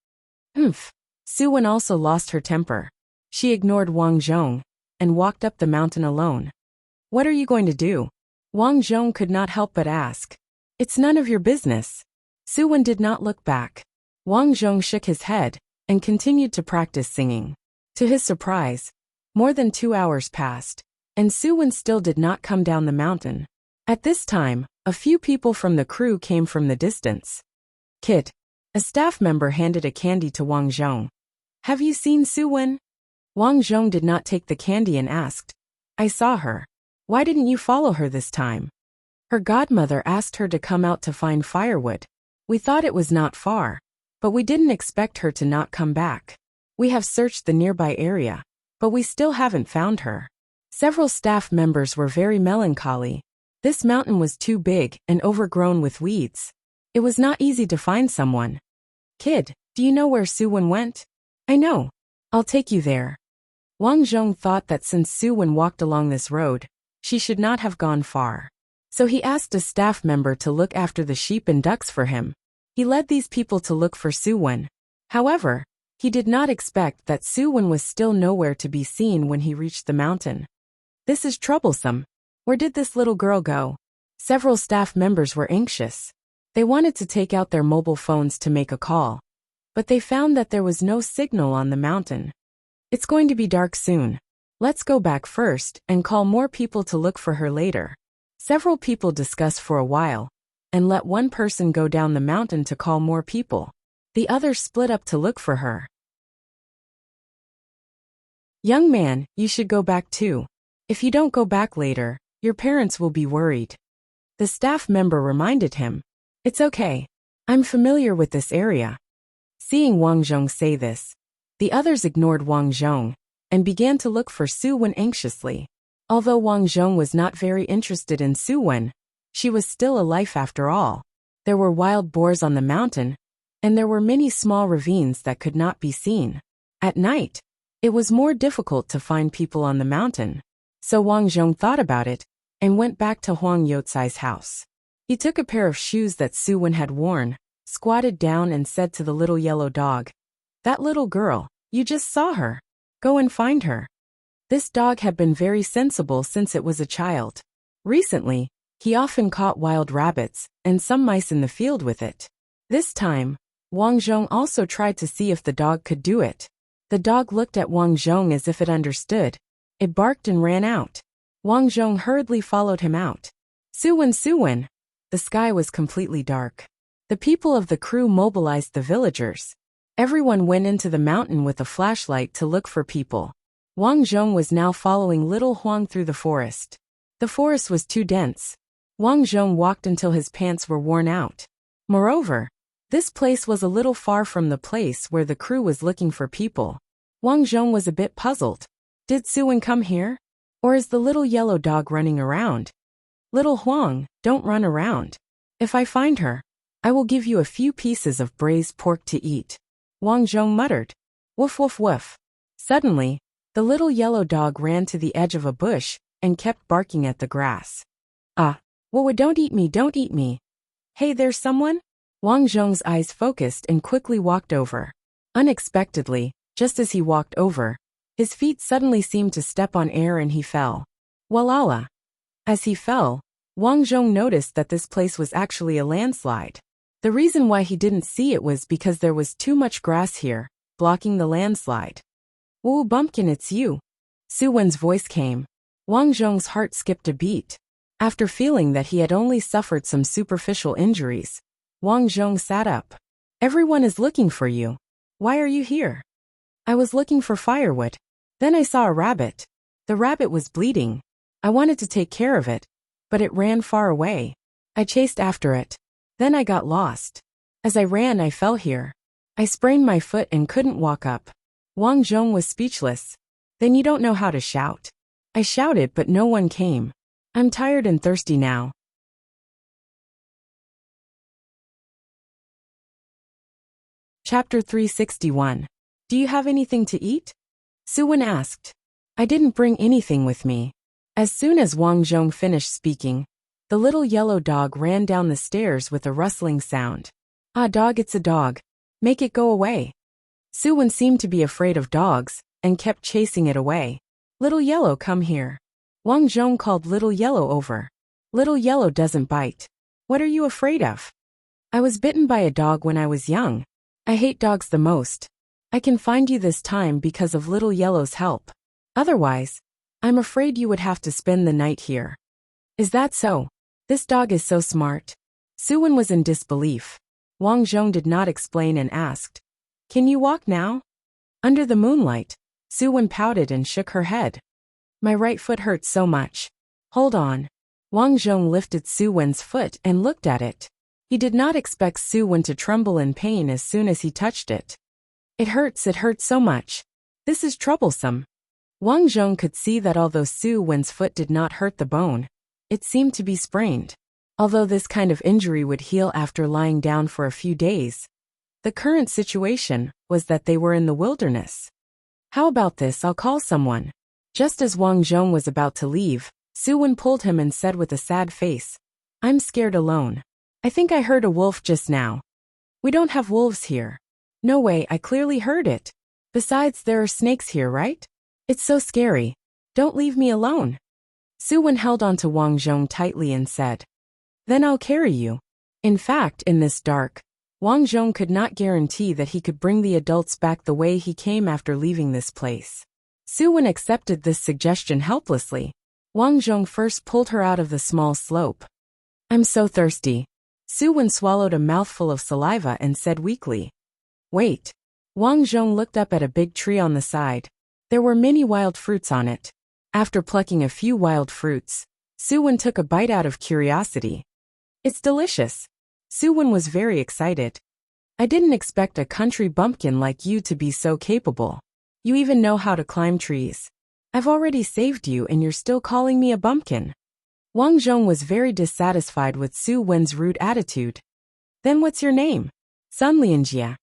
Humph. Suwon also lost her temper. She ignored Wang Zhong and walked up the mountain alone. What are you going to do? Wang Zhong could not help but ask. It's none of your business. Suwon did not look back. Wang Zhong shook his head and continued to practice singing. To his surprise, more than 2 hours passed, and Suwon still did not come down the mountain. At this time, a few people from the crew came from the distance. Kid. A staff member handed a candy to Wang Zhong. Have you seen Suwon? Wang Zhong did not take the candy and asked. I saw her. Why didn't you follow her this time? Her godmother asked her to come out to find firewood. We thought it was not far, but we didn't expect her to not come back. We have searched the nearby area, but we still haven't found her. Several staff members were very melancholy. This mountain was too big and overgrown with weeds. It was not easy to find someone. Kid, do you know where Suwon went? I know. I'll take you there. Wang Zhong thought that since Suwon walked along this road, she should not have gone far. So he asked a staff member to look after the sheep and ducks for him. He led these people to look for Suwon. However, he did not expect that Suwon was still nowhere to be seen when he reached the mountain. This is troublesome. Where did this little girl go? Several staff members were anxious. They wanted to take out their mobile phones to make a call, but they found that there was no signal on the mountain. It's going to be dark soon. Let's go back first and call more people to look for her later. Several people discussed for a while and let one person go down the mountain to call more people. The others split up to look for her. Young man, you should go back too. If you don't go back later, your parents will be worried. The staff member reminded him. It's okay. I'm familiar with this area. Seeing Wang Zhong say this, the others ignored Wang Zhong and began to look for Su Wen anxiously. Although Wang Zhong was not very interested in Su Wen, she was still a life after all. There were wild boars on the mountain, and there were many small ravines that could not be seen. At night, it was more difficult to find people on the mountain. So Wang Zhong thought about it and went back to Huang Youcai's house. He took a pair of shoes that Su Wen had worn, squatted down and said to the little yellow dog, "That little girl, you just saw her. Go and find her." This dog had been very sensible since it was a child. Recently, he often caught wild rabbits and some mice in the field with it. This time, Wang Zhong also tried to see if the dog could do it. The dog looked at Wang Zhong as if it understood. It barked and ran out. Wang Zhong hurriedly followed him out. Su Wen, Su Wen! The sky was completely dark. The people of the crew mobilized the villagers. Everyone went into the mountain with a flashlight to look for people. Wang Zhong was now following little Huang through the forest. The forest was too dense. Wang Zhong walked until his pants were worn out. Moreover, this place was a little far from the place where the crew was looking for people. Wang Zhong was a bit puzzled. Did Su Wen come here? Or is the little yellow dog running around? Little Huang, don't run around. If I find her, I will give you a few pieces of braised pork to eat. Wang Zhong muttered. Woof woof woof. Suddenly, the little yellow dog ran to the edge of a bush and kept barking at the grass. Ah, whoa, don't eat me, don't eat me. Hey, there's someone? Wang Zhong's eyes focused and quickly walked over. Unexpectedly, just as he walked over, his feet suddenly seemed to step on air and he fell. Walala. As he fell, Wang Zhong noticed that this place was actually a landslide. The reason why he didn't see it was because there was too much grass here, blocking the landslide. Woo bumpkin, it's you. Su Wen's voice came. Wang Zhong's heart skipped a beat. After feeling that he had only suffered some superficial injuries, Wang Zhong sat up. Everyone is looking for you. Why are you here? I was looking for firewood. Then I saw a rabbit. The rabbit was bleeding. I wanted to take care of it, but it ran far away. I chased after it. Then I got lost. As I ran, I fell here. I sprained my foot and couldn't walk up. Wang Zhong was speechless. Then you don't know how to shout. I shouted, but no one came. I'm tired and thirsty now. Chapter 361. Do you have anything to eat? Su Wen asked. I didn't bring anything with me. As soon as Wang Zhong finished speaking, the little yellow dog ran down the stairs with a rustling sound. Ah, dog, it's a dog. Make it go away. Su Wen seemed to be afraid of dogs and kept chasing it away. Little Yellow, come here. Wang Zhong called Little Yellow over. Little Yellow doesn't bite. What are you afraid of? I was bitten by a dog when I was young. I hate dogs the most. I can find you this time because of Little Yellow's help. Otherwise, I'm afraid you would have to spend the night here. Is that so? This dog is so smart. Su Wen was in disbelief. Wang Zhong did not explain and asked, Can you walk now? Under the moonlight, Su Wen pouted and shook her head. My right foot hurts so much. Hold on. Wang Zhong lifted Su Wen's foot and looked at it. He did not expect Su Wen to tremble in pain as soon as he touched it. It hurts so much. This is troublesome. Wang Zhong could see that although Su Wen's foot did not hurt the bone, it seemed to be sprained. Although this kind of injury would heal after lying down for a few days, the current situation was that they were in the wilderness. How about this? I'll call someone. Just as Wang Zhong was about to leave, Su Wen pulled him and said with a sad face, I'm scared alone. I think I heard a wolf just now. We don't have wolves here. No way, I clearly heard it. Besides, there are snakes here, right? It's so scary. Don't leave me alone. Su Wen held on to Wang Zhong tightly and said, Then I'll carry you. In fact, in this dark, Wang Zhong could not guarantee that he could bring the adults back the way he came after leaving this place. Su Wen accepted this suggestion helplessly. Wang Zhong first pulled her out of the small slope. I'm so thirsty. Su Wen swallowed a mouthful of saliva and said weakly, Wait. Wang Zhong looked up at a big tree on the side. There were many wild fruits on it. After plucking a few wild fruits, Suwon took a bite out of curiosity. It's delicious. Suwon was very excited. I didn't expect a country bumpkin like you to be so capable. You even know how to climb trees. I've already saved you and you're still calling me a bumpkin. Wang Zhong was very dissatisfied with Suwon's rude attitude. Then what's your name? Sun Lianjia.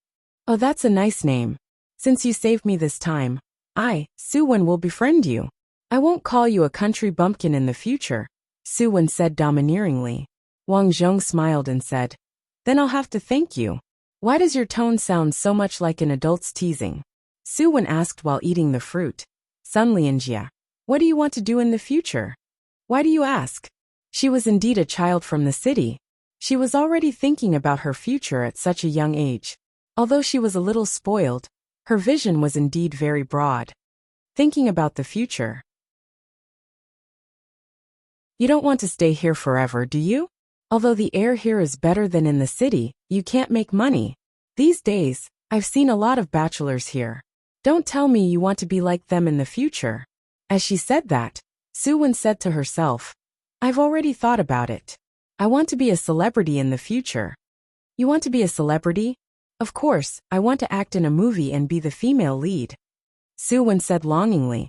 Oh, that's a nice name. Since you saved me this time, Suwon, will befriend you. I won't call you a country bumpkin in the future, Suwon said domineeringly. Wang Zhong smiled and said, then I'll have to thank you. Why does your tone sound so much like an adult's teasing? Suwon asked while eating the fruit. Sun Lianjia, what do you want to do in the future? Why do you ask? She was indeed a child from the city. She was already thinking about her future at such a young age. Although she was a little spoiled, her vision was indeed very broad. Thinking about the future. You don't want to stay here forever, do you? Although the air here is better than in the city, you can't make money. These days, I've seen a lot of bachelors here. Don't tell me you want to be like them in the future. As she said that, Suwon said to herself, I've already thought about it. I want to be a celebrity in the future. You want to be a celebrity? Of course, I want to act in a movie and be the female lead. Suwon said longingly.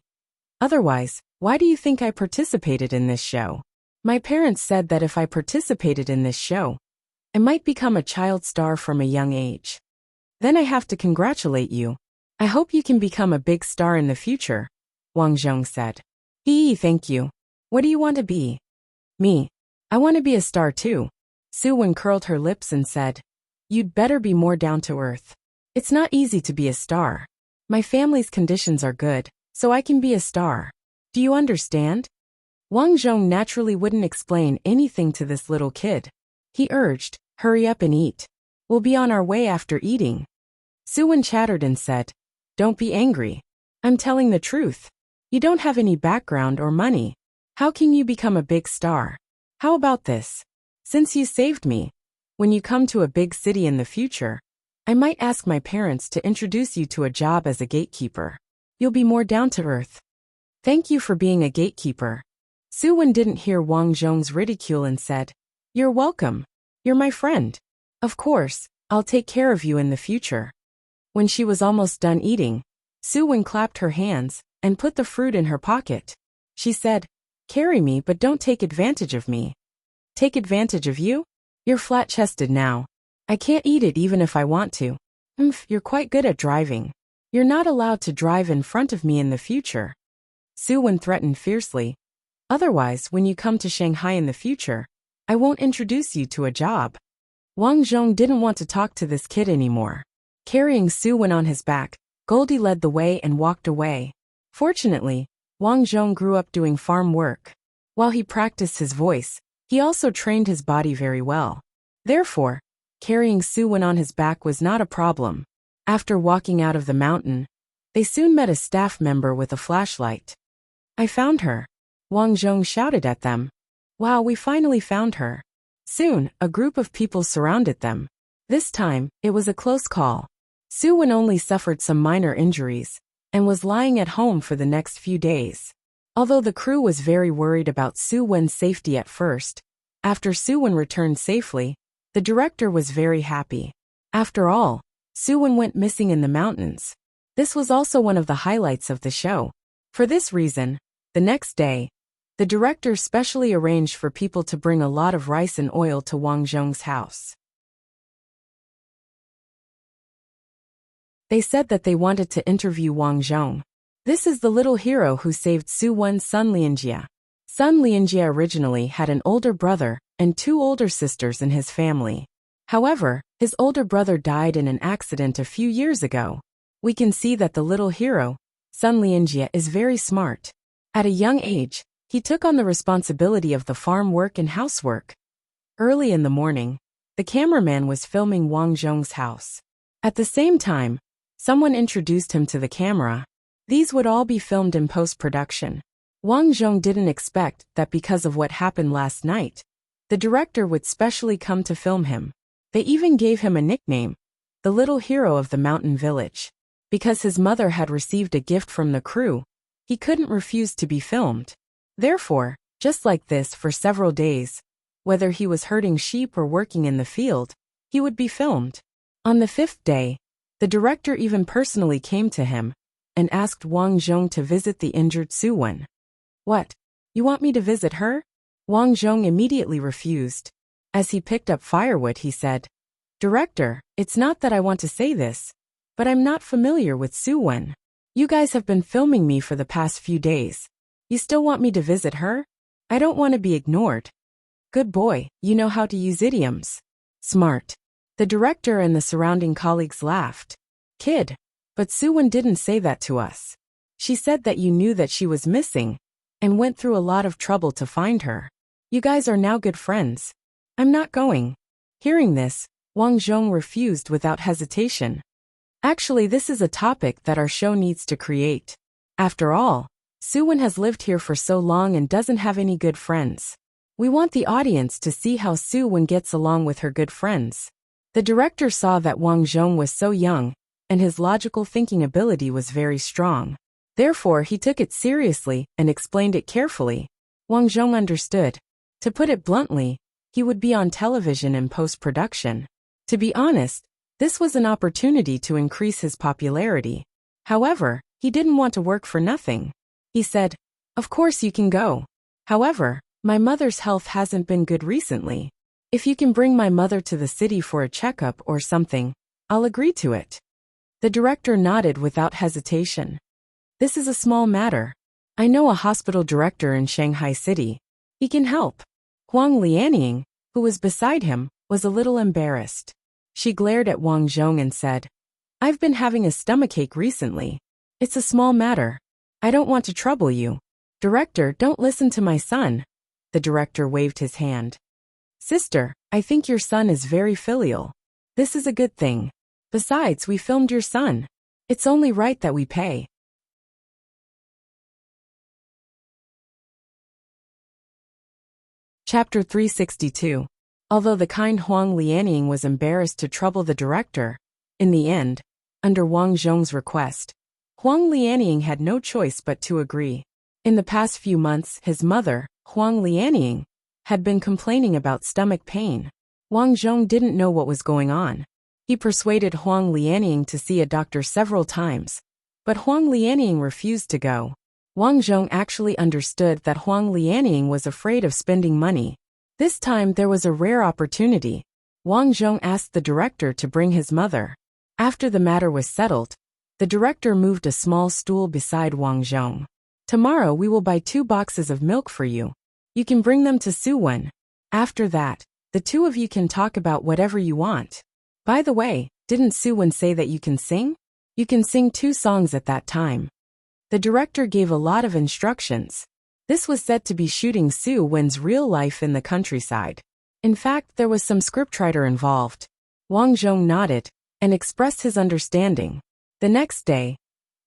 Otherwise, why do you think I participated in this show? My parents said that if I participated in this show, I might become a child star from a young age. Then I have to congratulate you. I hope you can become a big star in the future, Wang Zhong said. Thank you. What do you want to be? Me. I want to be a star too. Suwon curled her lips and said, you'd better be more down to earth. It's not easy to be a star. My family's conditions are good, so I can be a star. Do you understand? Wang Zhong naturally wouldn't explain anything to this little kid. He urged, hurry up and eat. We'll be on our way after eating. Suwon chattered and said, don't be angry. I'm telling the truth. You don't have any background or money. How can you become a big star? How about this? Since you saved me, when you come to a big city in the future, I might ask my parents to introduce you to a job as a gatekeeper. You'll be more down to earth. Thank you for being a gatekeeper. Suwon didn't hear Wang Zhong's ridicule and said, you're welcome. You're my friend. Of course, I'll take care of you in the future. When she was almost done eating, Suwon clapped her hands and put the fruit in her pocket. She said, carry me but don't take advantage of me. Take advantage of you? You're flat-chested now. I can't eat it even if I want to. You're quite good at driving. You're not allowed to drive in front of me in the future. Suwon threatened fiercely. Otherwise, when you come to Shanghai in the future, I won't introduce you to a job. Wang Zhong didn't want to talk to this kid anymore. Carrying Suwon on his back, Goldie led the way and walked away. Fortunately, Wang Zhong grew up doing farm work. While he practiced his voice, he also trained his body very well. Therefore, carrying Suwon on his back was not a problem. After walking out of the mountain, they soon met a staff member with a flashlight. I found her. Wang Zhong shouted at them. Wow, we finally found her. Soon, a group of people surrounded them. This time, it was a close call. Suwon only suffered some minor injuries and was lying at home for the next few days. Although the crew was very worried about Suwon's safety at first, after Suwon returned safely, the director was very happy. After all, Suwon went missing in the mountains. This was also one of the highlights of the show. For this reason, the next day, the director specially arranged for people to bring a lot of rice and oil to Wang Zhong's house. They said that they wanted to interview Wang Zhong. This is the little hero who saved Suwon's Sun Lianjia. Sun Lianjia originally had an older brother and 2 older sisters in his family. However, his older brother died in an accident a few years ago. We can see that the little hero, Sun Lianjia, is very smart. At a young age, he took on the responsibility of the farm work and housework. Early in the morning, the cameraman was filming Wang Zhong's house. At the same time, someone introduced him to the camera. These would all be filmed in post-production. Wang Zhong didn't expect that because of what happened last night, the director would specially come to film him. They even gave him a nickname, the little hero of the mountain village. Because his mother had received a gift from the crew, he couldn't refuse to be filmed. Therefore, just like this for several days, whether he was herding sheep or working in the field, he would be filmed. On the 5th day, the director even personally came to him and asked Wang Zhong to visit the injured Su-wen. What? You want me to visit her? Wang Zhong immediately refused. As he picked up firewood, he said, Director, it's not that I want to say this, but I'm not familiar with Su-wen. You guys have been filming me for the past few days. You still want me to visit her? I don't want to be ignored. Good boy, you know how to use idioms. Smart. The director and the surrounding colleagues laughed. Kid, but Su-wen didn't say that to us. She said that you knew that she was missing and went through a lot of trouble to find her. You guys are now good friends. I'm not going. Hearing this, Wang Zhong refused without hesitation. Actually, this is a topic that our show needs to create. After all, Su-wen has lived here for so long and doesn't have any good friends. We want the audience to see how Su-wen gets along with her good friends. The director saw that Wang Zhong was so young, and his logical thinking ability was very strong. Therefore, he took it seriously and explained it carefully. Wang Zhong understood. To put it bluntly, he would be on television in post-production. To be honest, this was an opportunity to increase his popularity. However, he didn't want to work for nothing. He said, Of course you can go. However, my mother's health hasn't been good recently. If you can bring my mother to the city for a checkup or something, I'll agree to it. The director nodded without hesitation. This is a small matter. I know a hospital director in Shanghai City. He can help. Huang Lianying, who was beside him, was a little embarrassed. She glared at Wang Zhong and said, I've been having a stomachache recently. It's a small matter. I don't want to trouble you. Director, don't listen to my son. The director waved his hand. Sister, I think your son is very filial. This is a good thing. Besides, we filmed your son. It's only right that we pay. Chapter 362. Although the kind Huang Lianying was embarrassed to trouble the director, in the end, under Wang Zhong's request, Huang Lianying had no choice but to agree. In the past few months, his mother, Huang Lianying, had been complaining about stomach pain. Wang Zhong didn't know what was going on. He persuaded Huang Lianying to see a doctor several times, but Huang Lianying refused to go. Wang Zhong actually understood that Huang Lianying was afraid of spending money. This time there was a rare opportunity. Wang Zhong asked the director to bring his mother. After the matter was settled, the director moved a small stool beside Wang Zhong. Tomorrow we will buy 2 boxes of milk for you. You can bring them to Su-wen. After that, the two of you can talk about whatever you want. By the way, didn't Su-wen say that you can sing? You can sing 2 songs at that time. The director gave a lot of instructions. This was said to be shooting Su-wen's real life in the countryside. In fact, there was some scriptwriter involved. Wang Zhong nodded and expressed his understanding. The next day,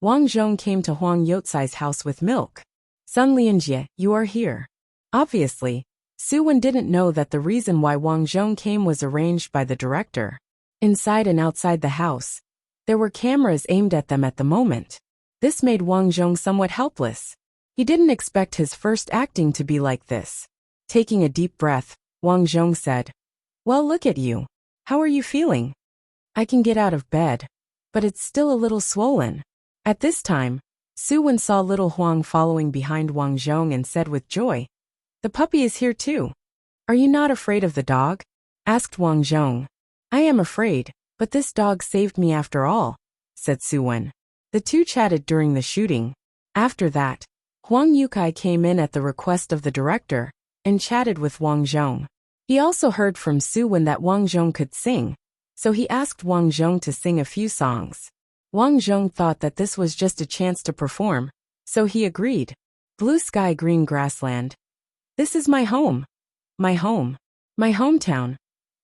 Wang Zhong came to Huang Youcai's house with milk. Sun Lianjie, you are here. Obviously, Su-wen didn't know that the reason why Wang Zhong came was arranged by the director. Inside and outside the house, there were cameras aimed at them at the moment. This made Wang Zhong somewhat helpless. He didn't expect his first acting to be like this. Taking a deep breath, Wang Zhong said, Well, look at you. How are you feeling? I can get out of bed, but it's still a little swollen. At this time, Su-wen saw little Huang following behind Wang Zhong and said with joy, The puppy is here too. Are you not afraid of the dog? Asked Wang Zhong. I am afraid, but this dog saved me after all, said Su-wen. The two chatted during the shooting. After that, Huang Youcai came in at the request of the director and chatted with Wang Zhong. He also heard from Su-wen that Wang Zhong could sing, so he asked Wang Zhong to sing a few songs. Wang Zhong thought that this was just a chance to perform, so he agreed. Blue sky, green grassland. This is my home. My home. My hometown.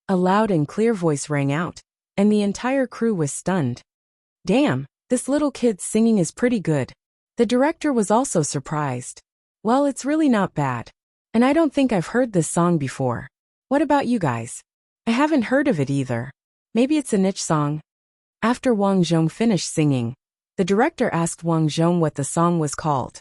A loud and clear voice rang out, and the entire crew was stunned. Damn, this little kid's singing is pretty good. The director was also surprised. Well, it's really not bad. And I don't think I've heard this song before. What about you guys? I haven't heard of it either. Maybe it's a niche song. After Wang Zhong finished singing, The director asked Wang Zhong what the song was called.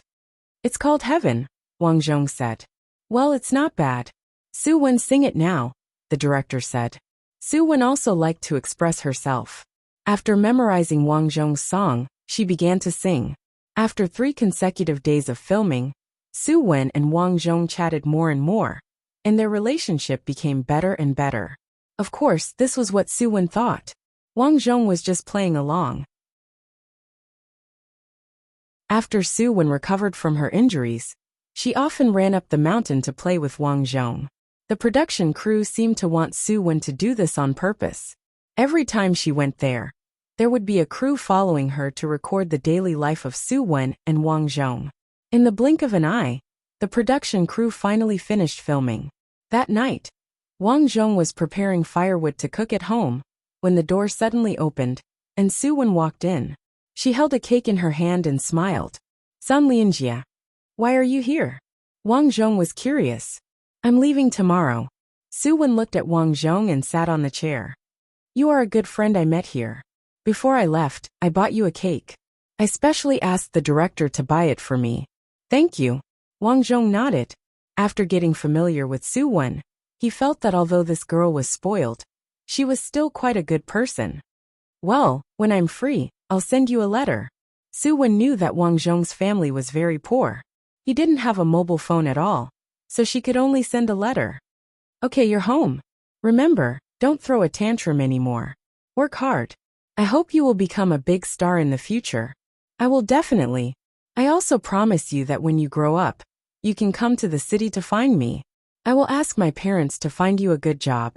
It's called Heaven, Wang Zhong said. Well, it's not bad. Su Wen, sing it now, the director said. Su Wen also liked to express herself. After memorizing Wang Zhong's song, she began to sing. After 3 consecutive days of filming, Su Wen and Wang Zhong chatted more and more, and their relationship became better and better. Of course, this was what Su Wen thought. Wang Zhong was just playing along. After Su Wen recovered from her injuries, she often ran up the mountain to play with Wang Zhong. The production crew seemed to want Su Wen to do this on purpose. Every time she went there would be a crew following her to record the daily life of Su Wen and Wang Zhong. In the blink of an eye, the production crew finally finished filming. That night, Wang Zhong was preparing firewood to cook at home when the door suddenly opened and Su Wen walked in. She held a cake in her hand and smiled. Sun Lianjia, why are you here? Wang Zhong was curious. I'm leaving tomorrow. Su Wen looked at Wang Zhong and sat on the chair. You are a good friend I met here. Before I left, I bought you a cake. I specially asked the director to buy it for me. Thank you. Wang Zhong nodded. After getting familiar with Su Wen, he felt that although this girl was spoiled, she was still quite a good person. Well, when I'm free, I'll send you a letter. Su Wen knew that Wang Zhong's family was very poor. He didn't have a mobile phone at all, so she could only send a letter. Okay, you're home. Remember, don't throw a tantrum anymore. Work hard. I hope you will become a big star in the future. I will definitely. I also promise you that when you grow up, you can come to the city to find me. I will ask my parents to find you a good job.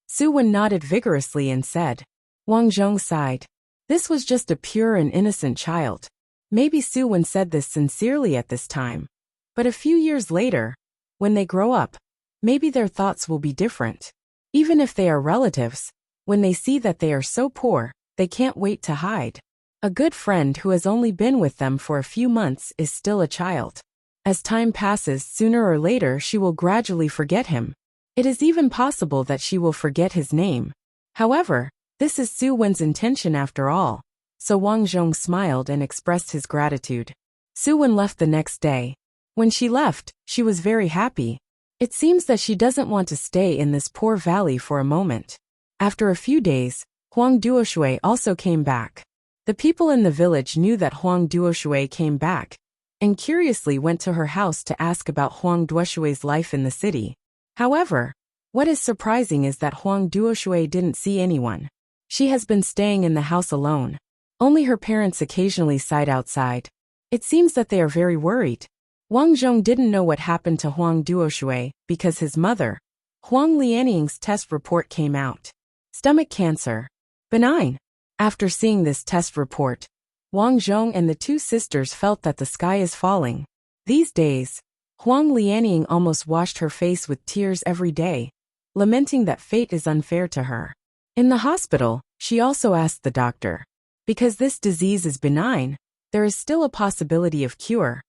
Su Wen nodded vigorously and said. Wang Zhong sighed. This was just a pure and innocent child. Maybe Su Wen said this sincerely at this time. But a few years later, when they grow up, maybe their thoughts will be different. Even if they are relatives, when they see that they are so poor, they can't wait to hide. A good friend who has only been with them for a few months is still a child. As time passes, sooner or later she will gradually forget him. It is even possible that she will forget his name. However, this is Su Wen's intention after all, so Wang Zhong smiled and expressed his gratitude. Su Wen left the next day. When she left, she was very happy. It seems that she doesn't want to stay in this poor valley for a moment. After a few days, Huang Duoshui also came back. The people in the village knew that Huang Duoshui came back, and curiously went to her house to ask about Huang Duoshui's life in the city. However, what is surprising is that Huang Duoshui didn't see anyone. She has been staying in the house alone. Only her parents occasionally sighed outside. It seems that they are very worried. Wang Zhong didn't know what happened to Huang Duoshui because his mother, Huang Lianying's test report came out. Stomach cancer. Benign. After seeing this test report, Wang Zhong and the 2 sisters felt that the sky is falling. These days, Huang Lianying almost washed her face with tears every day, lamenting that fate is unfair to her. In the hospital, she also asked the doctor, because this disease is benign, there is still a possibility of cure,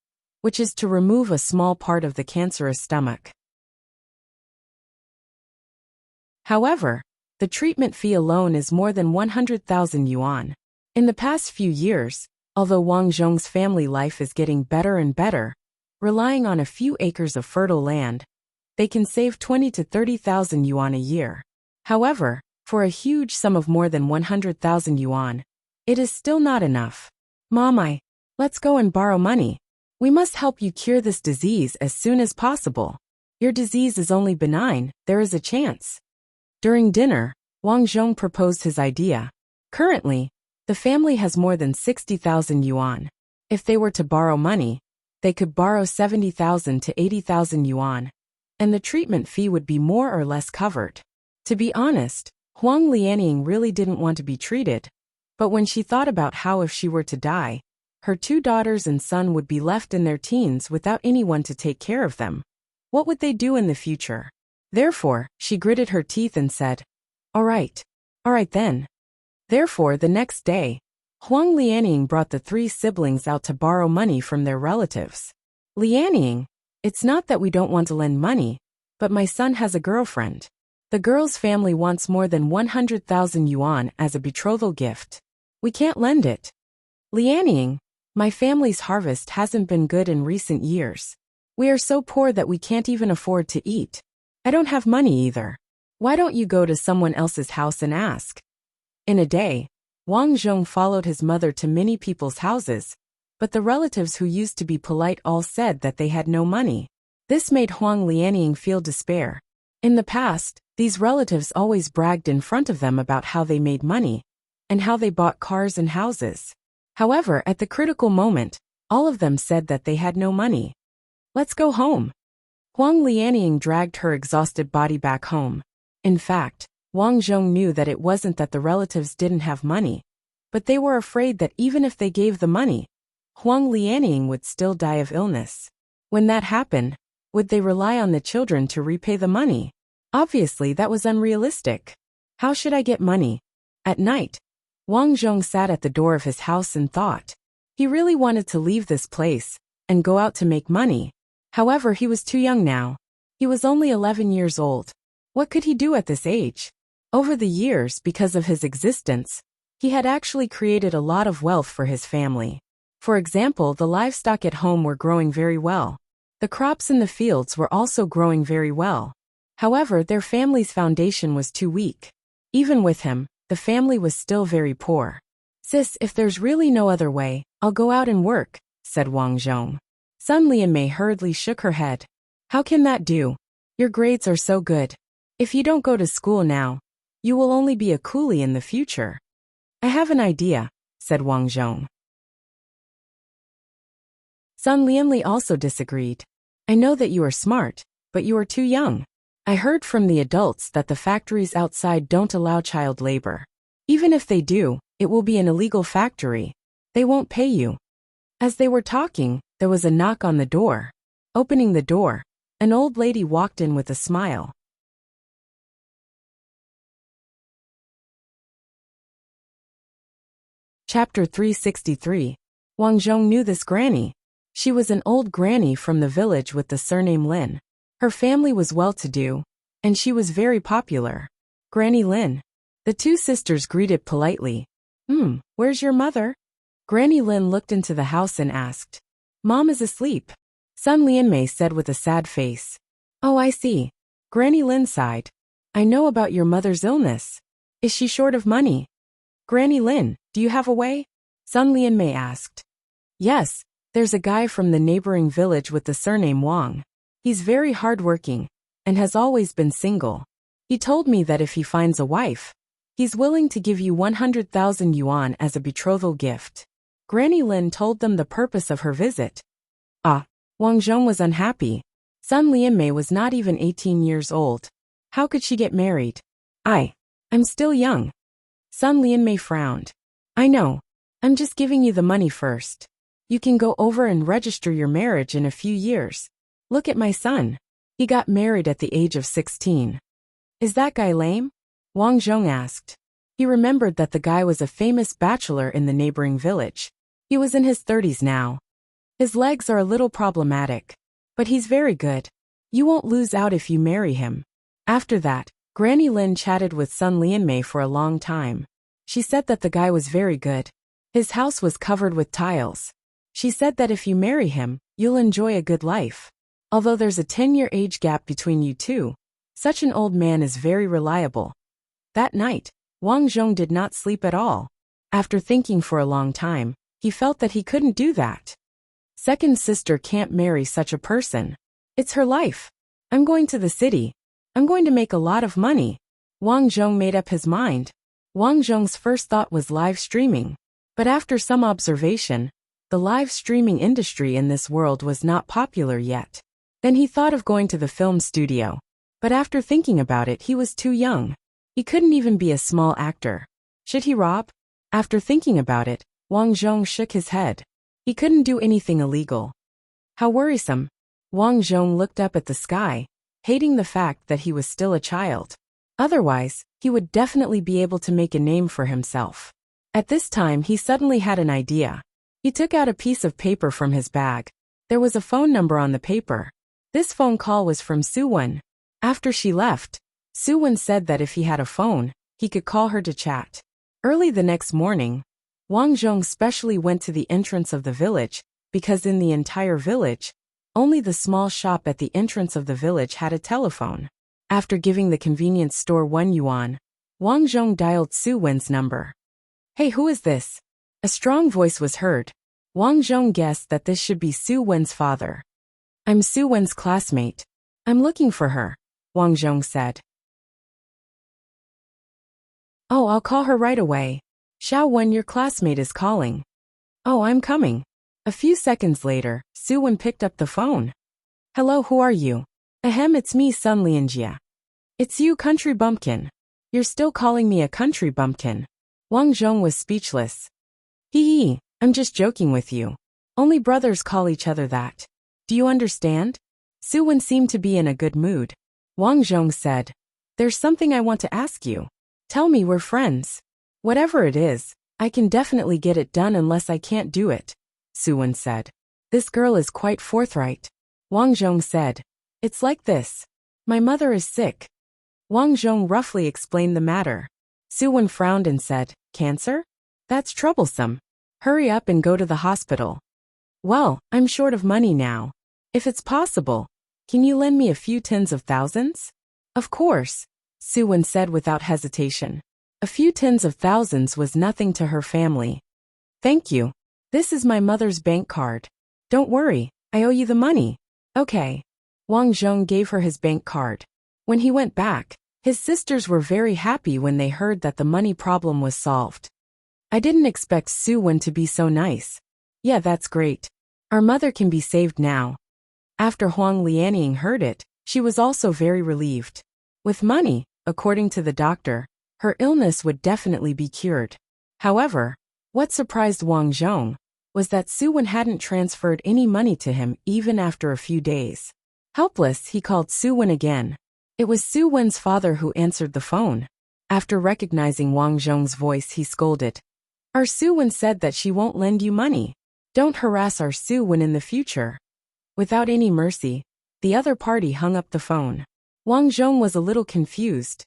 which is to remove a small part of the cancerous stomach. However, the treatment fee alone is more than 100,000 yuan. In the past few years, although Wang Zhong's family life is getting better and better, relying on a few acres of fertile land, they can save 20 to 30,000 yuan a year. However, for a huge sum of more than 100,000 yuan, it is still not enough. Mom, let's go and borrow money. We must help you cure this disease as soon as possible. Your disease is only benign, there is a chance. During dinner, Wang Zhong proposed his idea. Currently, the family has more than 60,000 yuan. If they were to borrow money, they could borrow 70,000 to 80,000 yuan, and the treatment fee would be more or less covered. To be honest, Huang Lianying really didn't want to be treated, but when she thought about how if she were to die, her 2 daughters and son would be left in their teens without anyone to take care of them. What would they do in the future? Therefore, she gritted her teeth and said, All right then. Therefore, the next day, Huang Lianying brought the 3 siblings out to borrow money from their relatives. Lianying, it's not that we don't want to lend money, but my son has a girlfriend. The girl's family wants more than 100,000 yuan as a betrothal gift. We can't lend it. Lianying, my family's harvest hasn't been good in recent years. We are so poor that we can't even afford to eat. I don't have money either. Why don't you go to someone else's house and ask? In a day, Wang Zhong followed his mother to many people's houses, but the relatives who used to be polite all said that they had no money. This made Huang Lianying feel despair. In the past, these relatives always bragged in front of them about how they made money and how they bought cars and houses. However, at the critical moment, all of them said that they had no money. Let's go home. Huang Lianying dragged her exhausted body back home. In fact, Wang Zhong knew that it wasn't that the relatives didn't have money, but they were afraid that even if they gave the money, Huang Lianying would still die of illness. When that happened, would they rely on the children to repay the money? Obviously, that was unrealistic. How should I get money? At night, Wang Zhong sat at the door of his house and thought. He really wanted to leave this place and go out to make money. However, he was too young now. He was only 11 years old. What could he do at this age? Over the years, because of his existence, he had actually created a lot of wealth for his family. For example, the livestock at home were growing very well. The crops in the fields were also growing very well. However, their family's foundation was too weak. Even with him, the family was still very poor. Sis, if there's really no other way, I'll go out and work, said Wang Zhong. Sun Lianmei hurriedly shook her head. How can that do? Your grades are so good. If you don't go to school now, you will only be a coolie in the future. I have an idea, said Wang Zhong. Sun Lianli also disagreed. I know that you are smart, but you are too young. I heard from the adults that the factories outside don't allow child labor. Even if they do, it will be an illegal factory. They won't pay you. As they were talking, there was a knock on the door. Opening the door, an old lady walked in with a smile. Chapter 363. Wang Zhong knew this granny. She was an old granny from the village with the surname Lin. Her family was well-to-do, and she was very popular. Granny Lin. The two sisters greeted politely. Where's your mother? Granny Lin looked into the house and asked. Mom is asleep. Sun Lianmei said with a sad face. Oh, I see. Granny Lin sighed. I know about your mother's illness. Is she short of money? Granny Lin, do you have a way? Sun Lianmei asked. Yes, there's a guy from the neighboring village with the surname Wang. He's very hardworking and has always been single. He told me that if he finds a wife, he's willing to give you 100,000 yuan as a betrothal gift. Granny Lin told them the purpose of her visit. Wang Zhong was unhappy. Sun Lianmei was not even 18 years old. How could she get married? I'm still young. Sun Lianmei frowned. I know. I'm just giving you the money first. You can go over and register your marriage in a few years. Look at my son. He got married at the age of 16. Is that guy lame? Wang Zhong asked. He remembered that the guy was a famous bachelor in the neighboring village. He was in his 30s now. His legs are a little problematic, but he's very good. You won't lose out if you marry him. After that, Granny Lin chatted with Sun Lianmei for a long time. She said that the guy was very good. His house was covered with tiles. She said that if you marry him, you'll enjoy a good life. Although there's a 10-year age gap between you two, such an old man is very reliable. That night, Wang Zhong did not sleep at all. After thinking for a long time, he felt that he couldn't do that. Second sister can't marry such a person. It's her life. I'm going to the city. I'm going to make a lot of money. Wang Zhong made up his mind. Wang Zhong's first thought was live streaming. But after some observation, the live streaming industry in this world was not popular yet. Then he thought of going to the film studio. But after thinking about it, he was too young. He couldn't even be a small actor. Should he rob? After thinking about it, Wang Zhong shook his head. He couldn't do anything illegal. How worrisome. Wang Zhong looked up at the sky, hating the fact that he was still a child. Otherwise, he would definitely be able to make a name for himself. At this time, he suddenly had an idea. He took out a piece of paper from his bag. There was a phone number on the paper. This phone call was from Suwon. After she left, Suwon said that if he had a phone, he could call her to chat. Early the next morning, Wang Zhong specially went to the entrance of the village, because in the entire village, only the small shop at the entrance of the village had a telephone. After giving the convenience store 1 yuan, Wang Zhong dialed Su Wen's number. "Hey, who is this?" A strong voice was heard. Wang Zhong guessed that this should be Su Wen's father. "I'm Su Wen's classmate. I'm looking for her," Wang Zhong said. "Oh, I'll call her right away. Xiao Wen, your classmate is calling." "Oh, I'm coming." A few seconds later, Su Wen picked up the phone. "Hello, who are you?" "Ahem, it's me, Sun Lianjia." "It's you, country bumpkin. You're still calling me a country bumpkin." Wang Zhong was speechless. Hee, I'm just joking with you. Only brothers call each other that. Do you understand?" Su Wen seemed to be in a good mood. Wang Zhong said, "There's something I want to ask you. Tell me, we're friends. Whatever it is, I can definitely get it done unless I can't do it," Su Wen said. "This girl is quite forthright." Wang Zhong said, "It's like this. My mother is sick." Wang Zhong roughly explained the matter. Su Wen frowned and said, "Cancer? That's troublesome. Hurry up and go to the hospital." "Well, I'm short of money now. If it's possible, can you lend me a few tens of thousands?" "Of course," Su Wen said without hesitation. A few tens of thousands was nothing to her family. "Thank you. This is my mother's bank card. Don't worry, I owe you the money." "Okay." Wang Zhong gave her his bank card. When he went back, his sisters were very happy when they heard that the money problem was solved. "I didn't expect Su Wen to be so nice." "Yeah, that's great. Our mother can be saved now." After Huang Lianying heard it, she was also very relieved. With money, according to the doctor, her illness would definitely be cured. However, what surprised Wang Zhong was that Su Wen hadn't transferred any money to him even after a few days. Helpless, he called Su Wen again. It was Su Wen's father who answered the phone. After recognizing Wang Zhong's voice, he scolded. "Our Su Wen said that she won't lend you money. Don't harass our Su Wen in the future." Without any mercy, the other party hung up the phone. Wang Zhong was a little confused.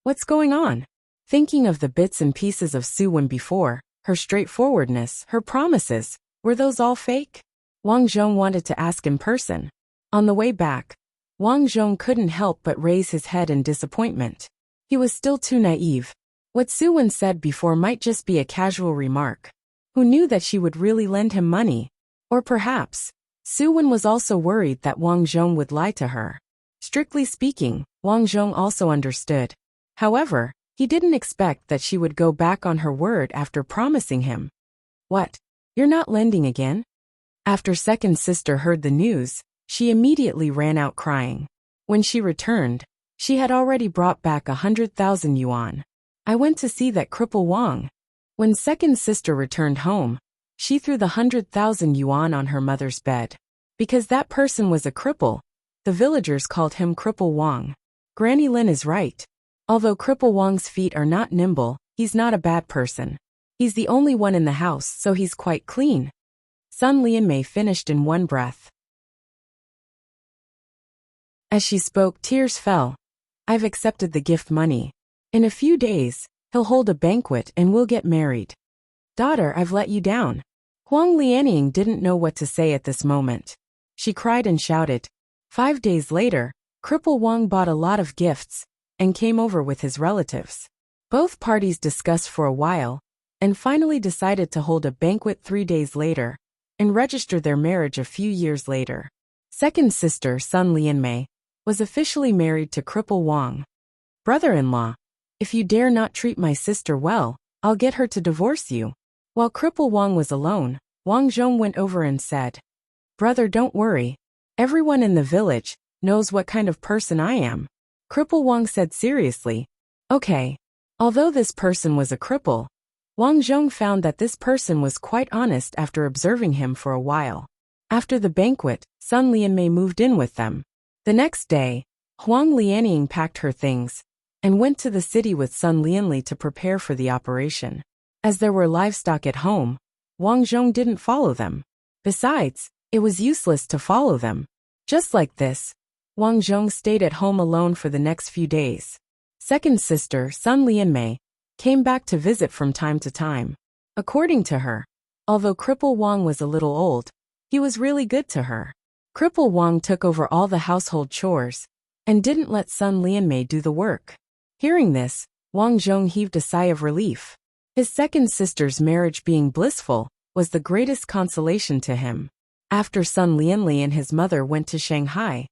What's going on? Thinking of the bits and pieces of Su Wen before, her straightforwardness, her promises, were those all fake? Wang Zhong wanted to ask in person. On the way back, Wang Zhong couldn't help but raise his head in disappointment. He was still too naive. What Su Wen said before might just be a casual remark. Who knew that she would really lend him money? Or perhaps, Su Wen was also worried that Wang Zhong would lie to her. Strictly speaking, Wang Zhong also understood. However, he didn't expect that she would go back on her word after promising him. "What? You're not lending again?" After second sister heard the news, she immediately ran out crying. When she returned, she had already brought back 100,000 yuan. "I went to see that cripple Wang." When second sister returned home, she threw the 100,000 yuan on her mother's bed. Because that person was a cripple, the villagers called him Cripple Wang. Granny Lin is right. Although Cripple Wang's feet are not nimble, he's not a bad person. He's the only one in the house, so he's quite clean. Sun Lianmei finished in one breath. As she spoke, tears fell. "I've accepted the gift money. In a few days, he'll hold a banquet and we'll get married." "Daughter, I've let you down." Huang Lianying didn't know what to say at this moment. She cried and shouted. 5 days later, Cripple Wang bought a lot of gifts and came over with his relatives. Both parties discussed for a while and finally decided to hold a banquet 3 days later and register their marriage a few years later. Second sister Sun Lianmei was officially married to Cripple Wang. "Brother-in-law, if you dare not treat my sister well, I'll get her to divorce you." While Cripple Wang was alone, Wang Zhong went over and said, "Brother, don't worry. Everyone in the village knows what kind of person I am." Cripple Wang said seriously, "Okay." Although this person was a cripple, Wang Zhong found that this person was quite honest after observing him for a while. After the banquet, Sun Lianmei moved in with them. The next day, Huang Lianying packed her things and went to the city with Sun Lianli to prepare for the operation. As there were livestock at home, Wang Zhong didn't follow them. Besides, it was useless to follow them. Just like this, Wang Zhong stayed at home alone for the next few days. Second sister, Sun Lianmei, came back to visit from time to time. According to her, although Cripple Wang was a little old, he was really good to her. Cripple Wang took over all the household chores and didn't let son Lianmei do the work. Hearing this, Wang Zhong heaved a sigh of relief. His second sister's marriage being blissful was the greatest consolation to him. After son Lianli and his mother went to Shanghai,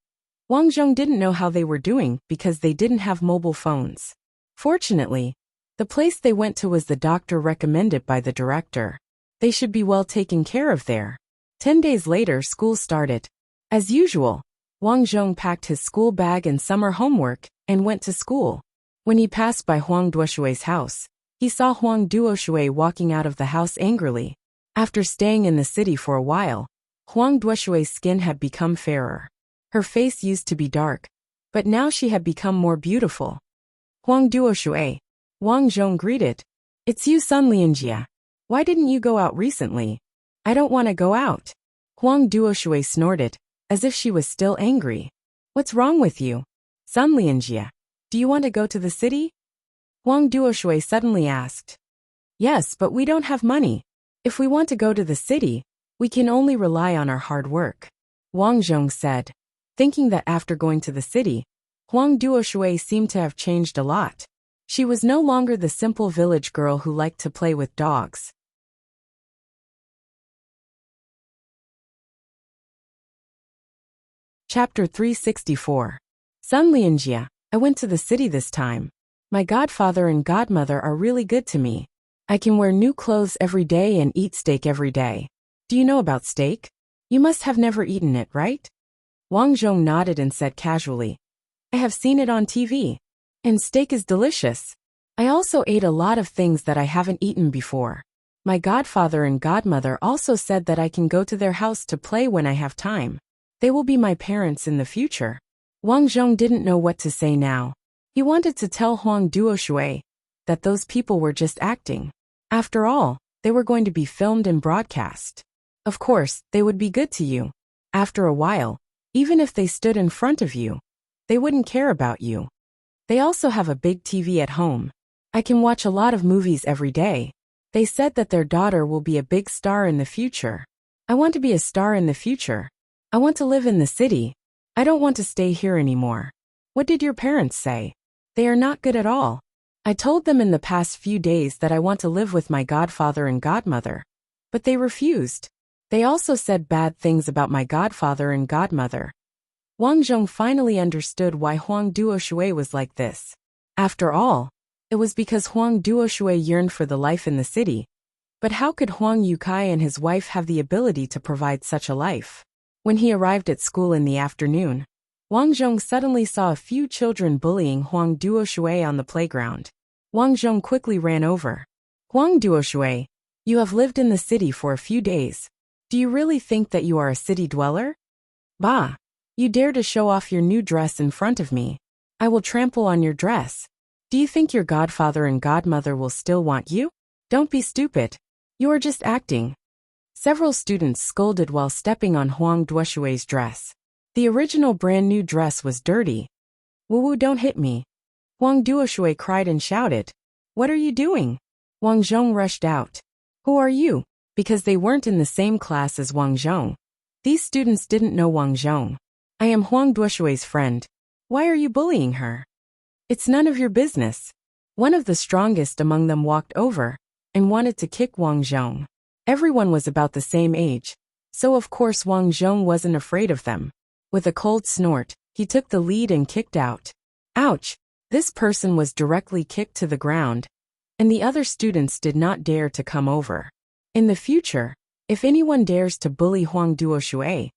Wang Zhong didn't know how they were doing because they didn't have mobile phones. Fortunately, the place they went to was the doctor recommended by the director. They should be well taken care of there. 10 days later, school started. As usual, Wang Zhong packed his school bag and summer homework and went to school. When he passed by Huang Duoshui's house, he saw Huang Duoshui walking out of the house angrily. After staying in the city for a while, Huang Duoshui's skin had become fairer. Her face used to be dark, but now she had become more beautiful. Huang Duoshui, Wang Zhong greeted. It's you, son Lianjia. Why didn't you go out recently? I don't want to go out. Huang Duoshui snorted, as if she was still angry. What's wrong with you? Son Lianjia, do you want to go to the city? Huang Duoshui suddenly asked. Yes, but we don't have money. If we want to go to the city, we can only rely on our hard work. Wang Zhong said, thinking that after going to the city, Huang Duoshui seemed to have changed a lot. She was no longer the simple village girl who liked to play with dogs. Chapter 364. Son Lianjia, I went to the city this time. My godfather and godmother are really good to me. I can wear new clothes every day and eat steak every day. Do you know about steak? You must have never eaten it, right? Wang Zhong nodded and said casually, I have seen it on TV. And steak is delicious. I also ate a lot of things that I haven't eaten before. My godfather and godmother also said that I can go to their house to play when I have time. They will be my parents in the future. Wang Zhong didn't know what to say now. He wanted to tell Huang Duoshui that those people were just acting. After all, they were going to be filmed and broadcast. Of course, they would be good to you. After a while, even if they stood in front of you, they wouldn't care about you. They also have a big TV at home. I can watch a lot of movies every day. They said that their daughter will be a big star in the future. I want to be a star in the future. I want to live in the city. I don't want to stay here anymore. What did your parents say? They are not good at all. I told them in the past few days that I want to live with my godfather and godmother, but they refused. They also said bad things about my godfather and godmother. Wang Zhong finally understood why Huang Duoshui was like this. After all, it was because Huang Duoshui yearned for the life in the city. But how could Huang Yukai and his wife have the ability to provide such a life? When he arrived at school in the afternoon, Wang Zhong suddenly saw a few children bullying Huang Duoshui on the playground. Wang Zhong quickly ran over. Huang Duoshui, you have lived in the city for a few days. Do you really think that you are a city dweller? Bah! You dare to show off your new dress in front of me. I will trample on your dress. Do you think your godfather and godmother will still want you? Don't be stupid. You are just acting. Several students scolded while stepping on Huang Duoshui's dress. The original brand new dress was dirty. Woo-woo, don't hit me. Huang Duoshui cried and shouted. What are you doing? Wang Zhong rushed out. Who are you? Because they weren't in the same class as Wang Zhong. These students didn't know Wang Zhong. I am Huang Duoshui's friend. Why are you bullying her? It's none of your business. One of the strongest among them walked over and wanted to kick Wang Zhong. Everyone was about the same age, so of course Wang Zhong wasn't afraid of them. With a cold snort, he took the lead and kicked out. Ouch! This person was directly kicked to the ground, and the other students did not dare to come over. In the future, if anyone dares to bully Huang Duoshui,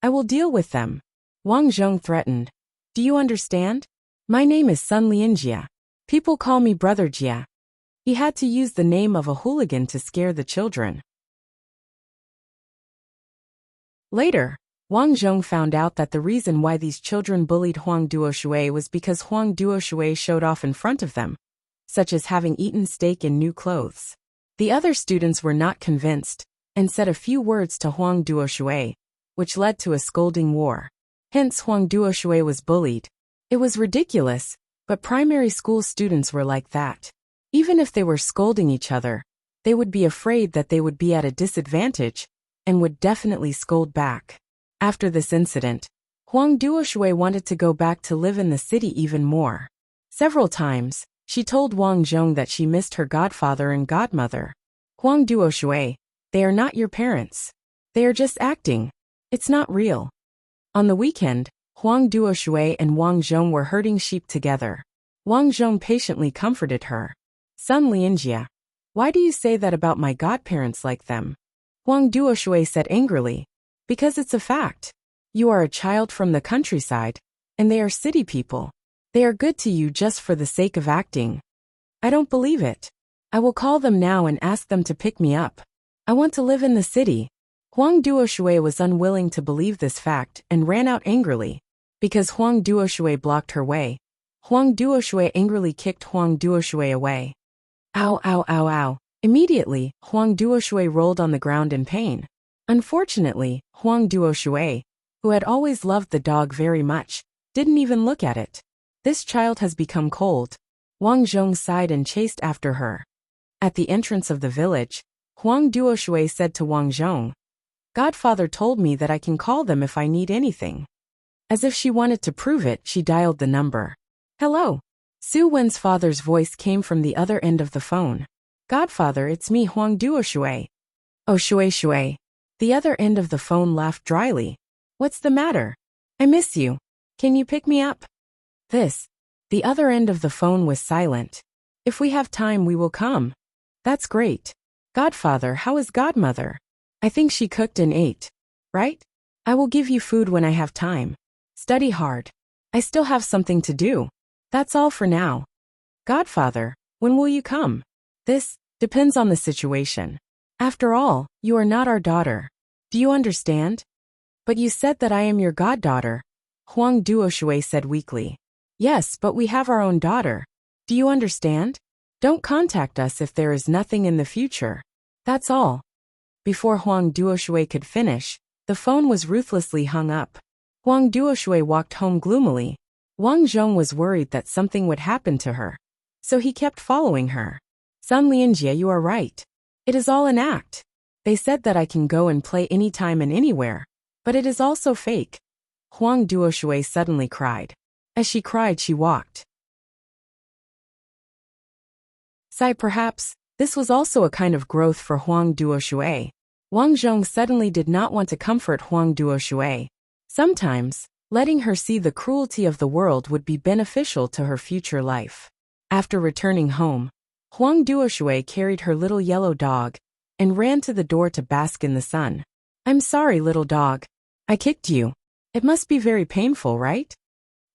I will deal with them. Wang Zhong threatened. Do you understand? My name is Sun Lianjia. People call me Brother Jia. He had to use the name of a hooligan to scare the children. Later, Wang Zhong found out that the reason why these children bullied Huang Duoshui was because Huang Duoshui showed off in front of them, such as having eaten steak and new clothes. The other students were not convinced, and said a few words to Huang Duoshui, which led to a scolding war. Hence Huang Duoshui was bullied. It was ridiculous, but primary school students were like that. Even if they were scolding each other, They would be afraid that they would be at a disadvantage and would definitely scold back. After this incident, Huang Duoshui wanted to go back to live in the city even more. Several times, she told Wang Zhong that she missed her godfather and godmother. Huang Duoshui, they are not your parents. They are just acting. It's not real. On the weekend, Huang Duoshui and Wang Zhong were herding sheep together. Wang Zhong patiently comforted her. Sun Lianjia, why do you say that about my godparents like them? Huang Duoshui said angrily. Because it's a fact. You are a child from the countryside, and they are city people. They are good to you just for the sake of acting. I don't believe it. I will call them now and ask them to pick me up. I want to live in the city. Huang Duoshui was unwilling to believe this fact and ran out angrily. Because Huang Duoshui blocked her way, Huang Duoshui angrily kicked Huang Duoshui away. Ow, ow, ow, ow. Immediately, Huang Duoshui rolled on the ground in pain. Unfortunately, Huang Duoshui, who had always loved the dog very much, didn't even look at it. This child has become cold. Wang Zhong sighed and chased after her. At the entrance of the village, Huang Duoshui said to Wang Zhong, Godfather told me that I can call them if I need anything. As if she wanted to prove it, she dialed the number. Hello. Su Wen's father's voice came from the other end of the phone. Godfather, it's me, Huang Duoshui. Oh, Shui. The other end of the phone laughed dryly. What's the matter? I miss you. Can you pick me up? The other end of the phone was silent. If we have time, we will come. That's great. Godfather, how is godmother? I think she cooked and ate. Right? I will give you food when I have time. Study hard. I still have something to do. That's all for now. Godfather, when will you come? This depends on the situation. After all, you are not our daughter. Do you understand? But you said that I am your goddaughter. Huang Duoshui said weakly. Yes, but we have our own daughter. Do you understand? Don't contact us if there is nothing in the future. That's all. Before Huang Duoshui could finish, the phone was ruthlessly hung up. Huang Duoshui walked home gloomily. Wang Zhong was worried that something would happen to her, so he kept following her. Sun Lianjie, you are right. It is all an act. They said that I can go and play anytime and anywhere, but it is also fake. Huang Duoshui suddenly cried. As she cried, she walked. Perhaps, this was also a kind of growth for Huang Duoshui. Wang Zhong suddenly did not want to comfort Huang Duoshui. Sometimes, letting her see the cruelty of the world would be beneficial to her future life. After returning home, Huang Duoshui carried her little yellow dog and ran to the door to bask in the sun. I'm sorry, little dog. I kicked you. It must be very painful, right?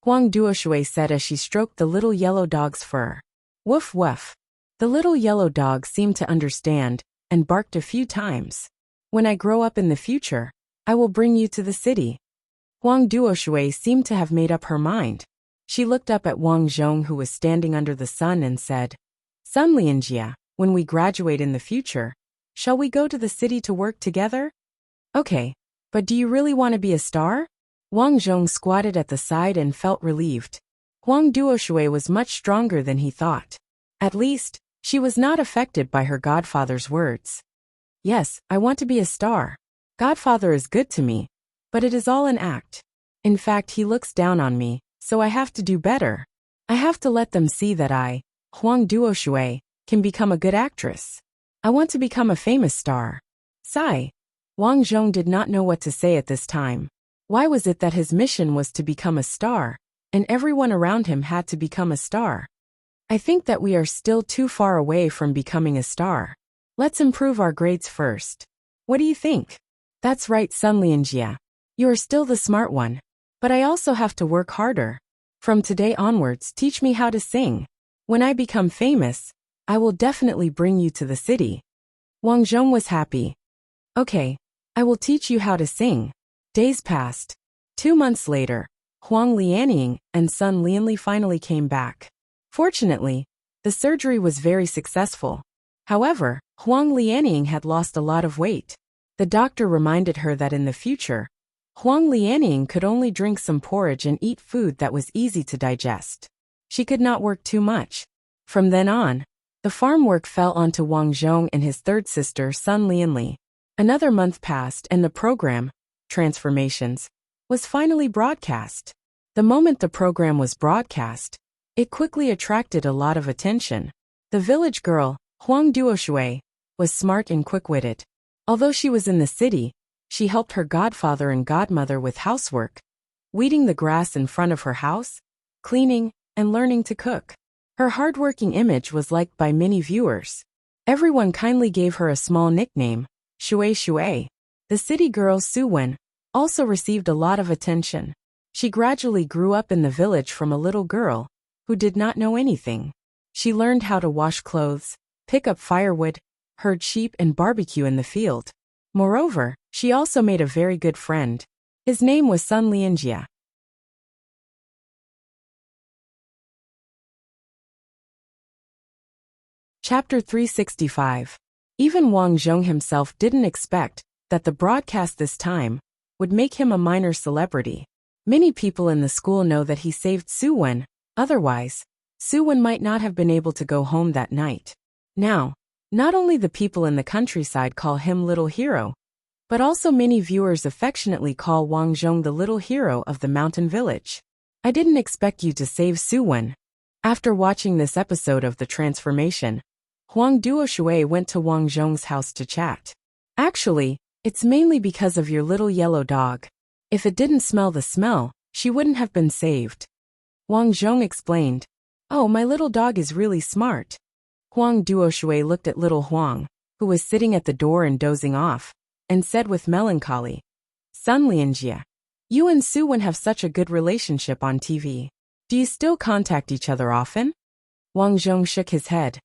Huang Duoshui said as she stroked the little yellow dog's fur. Woof woof. The little yellow dog seemed to understand and barked a few times. When I grow up in the future, I will bring you to the city. Huang Duoshui seemed to have made up her mind. She looked up at Wang Zhong, who was standing under the sun, and said, Sun Lianjia, when we graduate in the future, shall we go to the city to work together? Okay, but do you really want to be a star? Wang Zhong squatted at the side and felt relieved. Huang Duoshui was much stronger than he thought. At least, she was not affected by her godfather's words. Yes, I want to be a star. Godfather is good to me, but it is all an act. In fact, he looks down on me, so I have to do better. I have to let them see that I, Huang Duoshui, can become a good actress. I want to become a famous star. Sigh. Wang Zhong did not know what to say at this time. Why was it that his mission was to become a star, and everyone around him had to become a star? I think that we are still too far away from becoming a star. Let's improve our grades first. What do you think? That's right, Sun Lianjia. You are still the smart one. But I also have to work harder. From today onwards, teach me how to sing. When I become famous, I will definitely bring you to the city. Wang Zhong was happy. Okay, I will teach you how to sing. Days passed. 2 months later, Huang Lianying and Sun Lianli finally came back. Fortunately, the surgery was very successful. However, Huang Lianying had lost a lot of weight. The doctor reminded her that in the future, Huang Lianying could only drink some porridge and eat food that was easy to digest. She could not work too much. From then on, The farm work fell onto Wang Zhong and his third sister, Sun Lianli. Another month passed and the program, Transformations, was finally broadcast. The moment the program was broadcast, it quickly attracted a lot of attention. The village girl, Huang Duoshui, was smart and quick-witted. Although she was in the city, she helped her godfather and godmother with housework, weeding the grass in front of her house, cleaning, and learning to cook. Her hardworking image was liked by many viewers. Everyone kindly gave her a small nickname, Shui Shui. The city girl Su Wen also received a lot of attention. She gradually grew up in the village from a little girl who did not know anything. She learned how to wash clothes, pick up firewood, herd sheep and barbecue in the field. Moreover, she also made a very good friend. His name was Sun Lianjia. Chapter 365. Even Wang Zhong himself didn't expect that the broadcast this time would make him a minor celebrity. Many people in the school know that he saved Su Wen, otherwise, Su Wen might not have been able to go home that night. Now, not only the people in the countryside call him Little Hero, but also many viewers affectionately call Wang Zhong the little hero of the mountain village. I didn't expect you to save Su Wen. After watching this episode of The Transformation, Huang Duoshui went to Wang Zhong's house to chat. Actually, it's mainly because of your little yellow dog. If it didn't smell the smell, she wouldn't have been saved. Wang Zhong explained. Oh, my little dog is really smart. Huang Duoshui looked at little Huang, who was sitting at the door and dozing off, and said with melancholy, Sun Lianjia, you and Su Wen have such a good relationship on TV. Do you still contact each other often? Wang Zhong shook his head.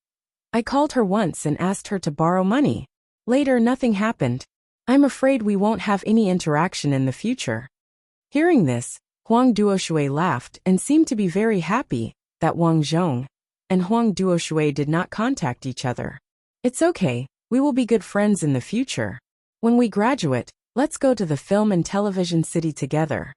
I called her once and asked her to borrow money. Later, nothing happened. I'm afraid we won't have any interaction in the future. Hearing this, Huang Duoshui laughed and seemed to be very happy that Wang Zhong and Huang Duoshui did not contact each other. It's okay, we will be good friends in the future. When we graduate, let's go to the film and television city together.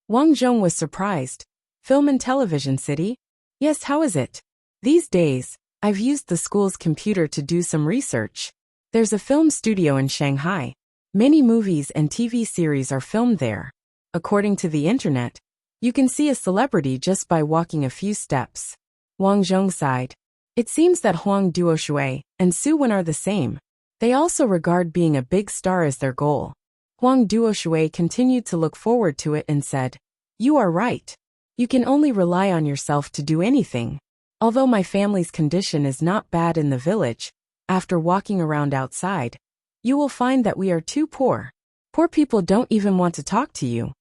Wang Zhong was surprised. Film and television city? Yes, how is it? These days, I've used the school's computer to do some research. There's a film studio in Shanghai. Many movies and TV series are filmed there. According to the internet, you can see a celebrity just by walking a few steps. Wang Zhong sighed. It seems that Huang Duoshui and Su Wen are the same. They also regard being a big star as their goal. Huang Duoshui continued to look forward to it and said, You are right. You can only rely on yourself to do anything. Although my family's condition is not bad in the village, after walking around outside, you will find that we are too poor. Poor people don't even want to talk to you.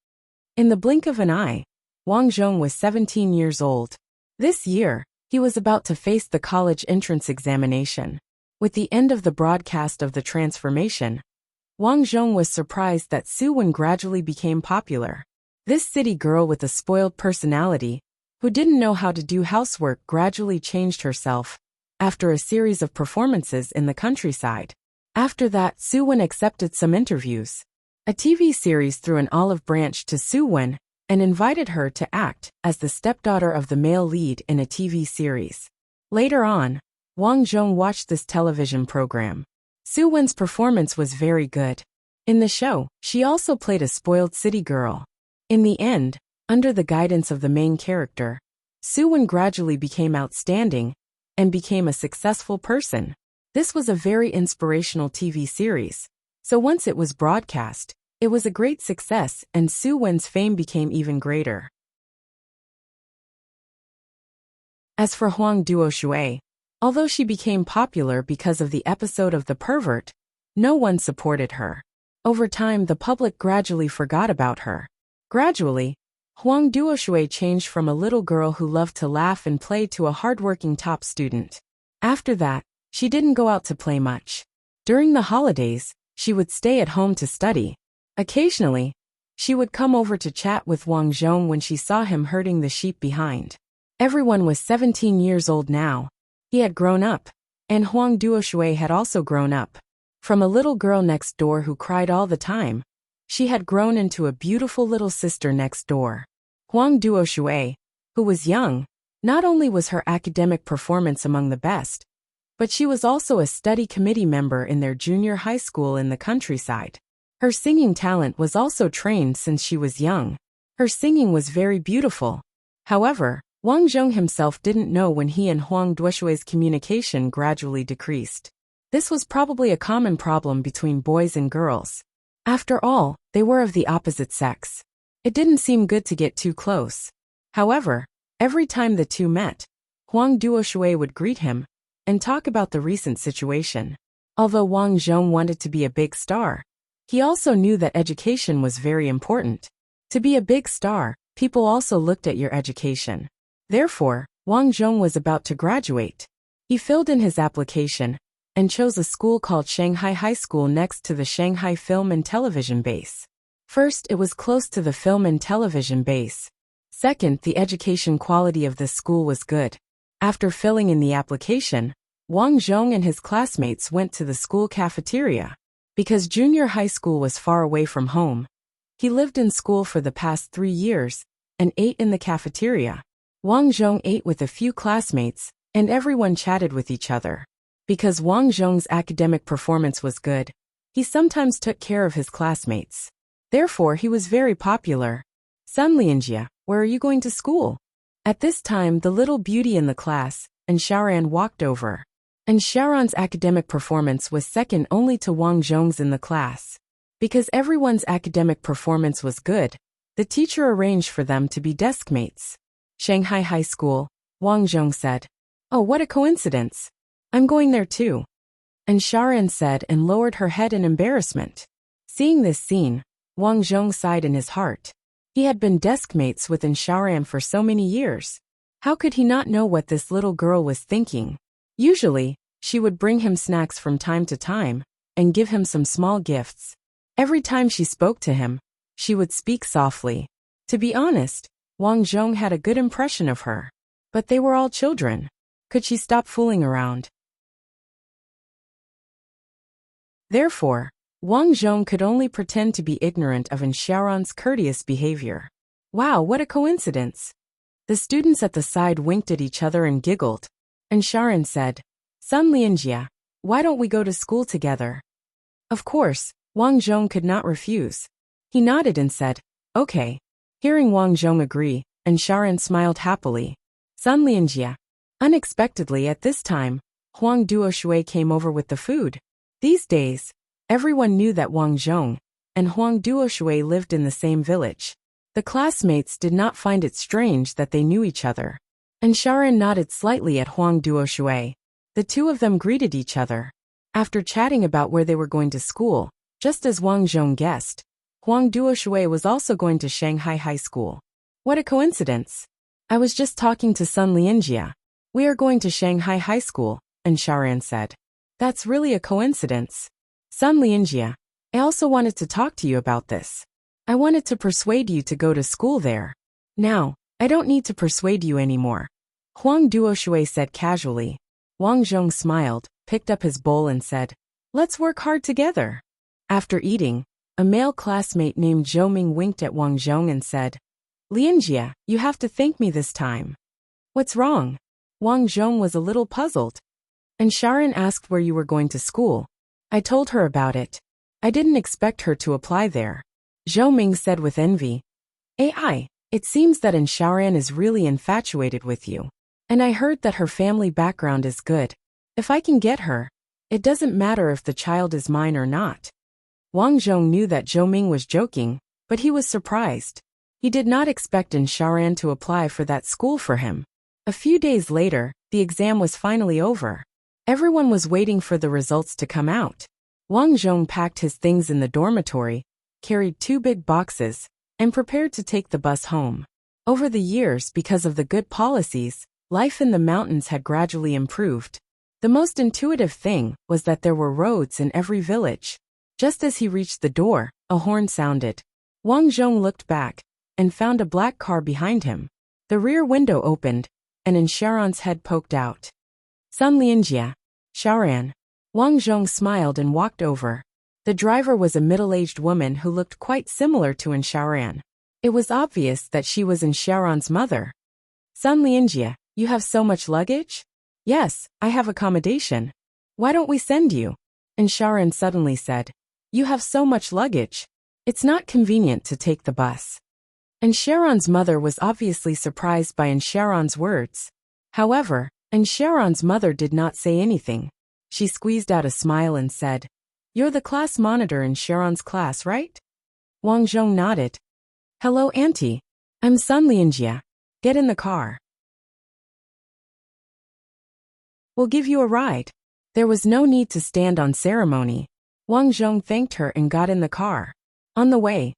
In the blink of an eye, Wang Zhong was 17 years old. This year, he was about to face the college entrance examination. With the end of the broadcast of The Transformation, Wang Zhong was surprised that Su Wen gradually became popular. This city girl with a spoiled personality, who didn't know how to do housework, gradually changed herself after a series of performances in the countryside. After that, Su Wen accepted some interviews. A TV series threw an olive branch to Su Wen and invited her to act as the stepdaughter of the male lead in a TV series. Later on, Wang Zhong watched this television program. Su Wen's performance was very good. In the show, she also played a spoiled city girl. In the end, under the guidance of the main character, Su Wen gradually became outstanding and became a successful person. This was a very inspirational TV series, so once it was broadcast, it was a great success and Su Wen's fame became even greater. As for Huang Duoshui, although she became popular because of the episode of The Pervert, no one supported her. Over time, the public gradually forgot about her. Gradually, Huang Duoshui changed from a little girl who loved to laugh and play to a hardworking top student. After that, she didn't go out to play much. During the holidays, she would stay at home to study. Occasionally, she would come over to chat with Wang Zhong when she saw him herding the sheep behind. Everyone was 17 years old now. He had grown up, and Huang Duoshui had also grown up. From a little girl next door who cried all the time, she had grown into a beautiful little sister next door. Huang Duoshui, who was young, not only was her academic performance among the best, but she was also a study committee member in their junior high school in the countryside. Her singing talent was also trained since she was young. Her singing was very beautiful. However, Wang Zhong himself didn't know when he and Huang Duoshui's communication gradually decreased. This was probably a common problem between boys and girls. After all, they were of the opposite sex. It didn't seem good to get too close. However, every time the two met, Huang Duoshui would greet him and talk about the recent situation. Although Wang Zhong wanted to be a big star, he also knew that education was very important. To be a big star, people also looked at your education. Therefore, Wang Zhong was about to graduate. He filled in his application and chose a school called Shanghai High School next to the Shanghai Film and Television Base. First, it was close to the film and television base. Second, the education quality of this school was good. After filling in the application, Wang Zhong and his classmates went to the school cafeteria. Because junior high school was far away from home, he lived in school for the past 3 years and ate in the cafeteria. Wang Zhong ate with a few classmates, and everyone chatted with each other. Because Wang Zhong's academic performance was good, he sometimes took care of his classmates. Therefore, he was very popular. Sun Lianjia, where are you going to school? At this time, the little beauty in the class, and Xiaoran walked over. And Xiaoran's academic performance was second only to Wang Zhong's in the class. Because everyone's academic performance was good, the teacher arranged for them to be desk mates. Shanghai High School, Wang Zhong said. Oh, what a coincidence. I'm going there too. And Xiaoran said and lowered her head in embarrassment. Seeing this scene, Wang Zhong sighed in his heart. He had been desk mates with Xiaoran for so many years. How could he not know what this little girl was thinking? Usually, she would bring him snacks from time to time and give him some small gifts. Every time she spoke to him, she would speak softly. To be honest, Wang Zhong had a good impression of her. But they were all children. Could she stop fooling around? Therefore, Wang Zhong could only pretend to be ignorant of Xiaoran's courteous behavior. Wow, what a coincidence! The students at the side winked at each other and giggled. And Xiaoran said, Sun Lianjia, why don't we go to school together? Of course, Wang Zhong could not refuse. He nodded and said, okay. Hearing Wang Zhong agree, and Xiaoran smiled happily. Sun Lianjia. Unexpectedly at this time, Huang Duoshui came over with the food. These days, everyone knew that Wang Zhong and Huang Duoshui lived in the same village. The classmates did not find it strange that they knew each other. And Xiaoran nodded slightly at Huang Duoshui. The two of them greeted each other. After chatting about where they were going to school, just as Wang Zhong guessed, Huang Duoshui was also going to Shanghai High School. What a coincidence! I was just talking to Sun Lianjia. We are going to Shanghai High School, and Xiaoran said. That's really a coincidence. Sun Lianjia, I also wanted to talk to you about this. I wanted to persuade you to go to school there. Now, I don't need to persuade you anymore. Huang Duoshui said casually. Wang Zhong smiled, picked up his bowl and said, let's work hard together. After eating, a male classmate named Zhou Ming winked at Wang Zhong and said, Lianjia, you have to thank me this time. What's wrong? Wang Zhong was a little puzzled. And Xiaoran asked where you were going to school. I told her about it. I didn't expect her to apply there. Zhou Ming said with envy. AI, it seems that Xiaoran is really infatuated with you. And I heard that her family background is good. If I can get her, it doesn't matter if the child is mine or not. Wang Zhong knew that Zhou Ming was joking, but he was surprised. He did not expect Xiaoran to apply for that school for him. A few days later, the exam was finally over. Everyone was waiting for the results to come out. Wang Zhong packed his things in the dormitory, carried 2 big boxes, and prepared to take the bus home. Over the years, because of the good policies, life in the mountains had gradually improved. The most intuitive thing was that there were roads in every village. Just as he reached the door, a horn sounded. Wang Zhong looked back and found a black car behind him. The rear window opened, and Xiaoran's head poked out. Sun Lianjia, Xiaoran. Wang Zhong smiled and walked over. The driver was a middle-aged woman who looked quite similar to Xiaoran. It was obvious that she was Xiaoran's mother. Sun Lianjia, you have so much luggage? Yes, I have accommodation. Why don't we send you? And Sharon suddenly said, You have so much luggage. It's not convenient to take the bus. And Sharon's mother was obviously surprised by Sharon's words. However, Sharon's mother did not say anything. She squeezed out a smile and said, You're the class monitor in Sharon's class, right? Wang Zhong nodded. Hello, Auntie. I'm Sun Lianjia. Get in the car. We'll give you a ride. There was no need to stand on ceremony. Wang Zhong thanked her and got in the car. On the way,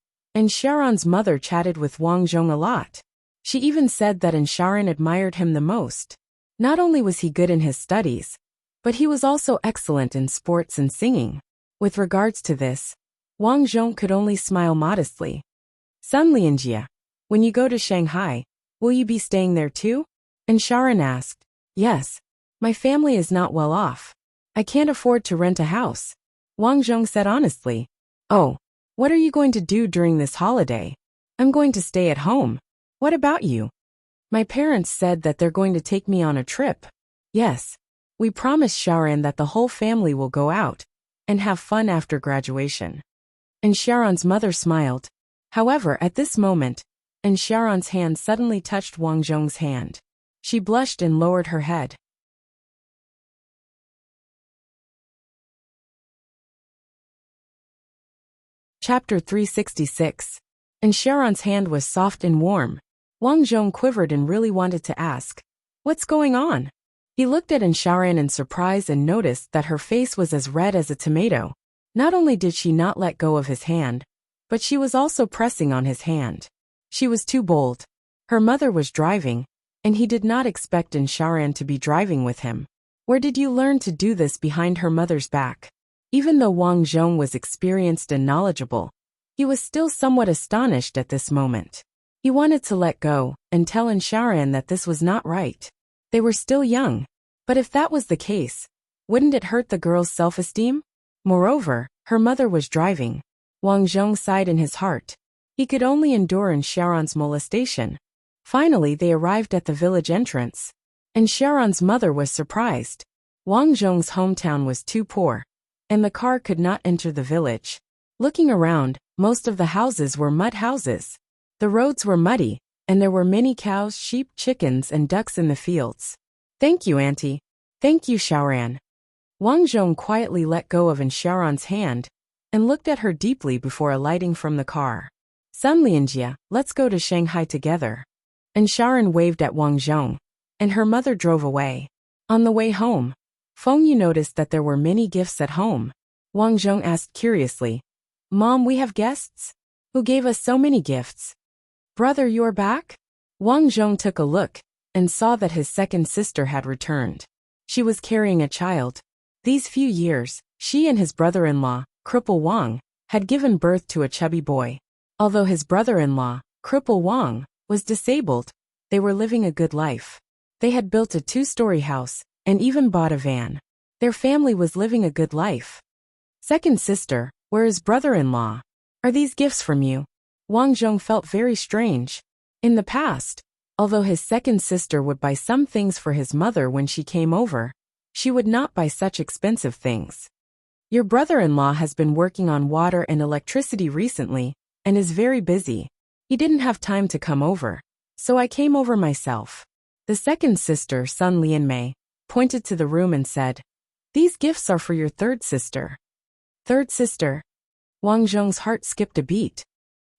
Sharon's mother chatted with Wang Zhong a lot. She even said that Sharon admired him the most. Not only was he good in his studies, but he was also excellent in sports and singing. With regards to this, Wang Zhong could only smile modestly. Sun Lianjia, when you go to Shanghai, will you be staying there too? Sharon asked. Yes. My family is not well off. I can't afford to rent a house. Wang Zhong said honestly. Oh, what are you going to do during this holiday? I'm going to stay at home. What about you? My parents said that they're going to take me on a trip. Yes. We promised Sharon that the whole family will go out and have fun after graduation. Sharon's mother smiled. However, at this moment, Sharon's hand suddenly touched Wang Zhong's hand. She blushed and lowered her head. Chapter 366. Sharon's hand was soft and warm. Wang Zhong quivered and really wanted to ask, What's going on? He looked at Sharon in surprise and noticed that her face was as red as a tomato. Not only did she not let go of his hand, but she was also pressing on his hand. She was too bold. Her mother was driving, and he did not expect Sharon to be driving with him. Where did you learn to do this behind her mother's back? Even though Wang Zhong was experienced and knowledgeable, he was still somewhat astonished at this moment. He wanted to let go and tell Sharon that this was not right. They were still young, but if that was the case, wouldn't it hurt the girl's self-esteem? Moreover, her mother was driving. Wang Zhong sighed in his heart. He could only endure Sharon's molestation. Finally, they arrived at the village entrance. Sharon's mother was surprised. Wang Zhong's hometown was too poor, and the car could not enter the village. Looking around, most of the houses were mud houses. The roads were muddy, and there were many cows, sheep, chickens, and ducks in the fields. Thank you, Auntie. Thank you, Shaoran. Wang Zhong quietly let go of Sharon's hand and looked at her deeply before alighting from the car. Sun Lianjia, let's go to Shanghai together. Sharon waved at Wang Zhong, and her mother drove away. On the way home, Feng Yu noticed that there were many gifts at home. Wang Zhong asked curiously, Mom, we have guests? Who gave us so many gifts? Brother, you're back? Wang Zhong took a look and saw that his second sister had returned. She was carrying a child. These few years, she and his brother-in-law, Cripple Wang, had given birth to a chubby boy. Although his brother-in-law, Cripple Wang, was disabled, they were living a good life. They had built a 2-story house and even bought a van. Their family was living a good life. Second sister, where is brother-in-law? Are these gifts from you? Wang Zhong felt very strange. In the past, although his second sister would buy some things for his mother when she came over, she would not buy such expensive things. Your brother-in-law has been working on water and electricity recently and is very busy. He didn't have time to come over, so I came over myself. The second sister, Sun Lianmei, pointed to the room and said, These gifts are for your third sister. Third sister? Wang Zhong's heart skipped a beat.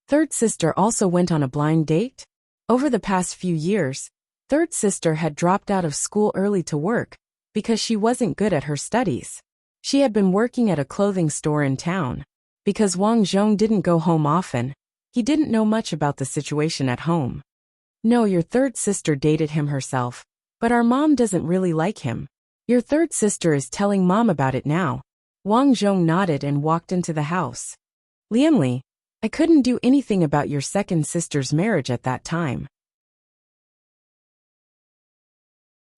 Third sister also went on a blind date? Over the past few years, third sister had dropped out of school early to work because she wasn't good at her studies. She had been working at a clothing store in town. Because Wang Zhong didn't go home often, he didn't know much about the situation at home. No, your third sister dated him herself, but our mom doesn't really like him. Your third sister is telling mom about it now. Wang Zhong nodded and walked into the house. Lianli, I couldn't do anything about your second sister's marriage at that time.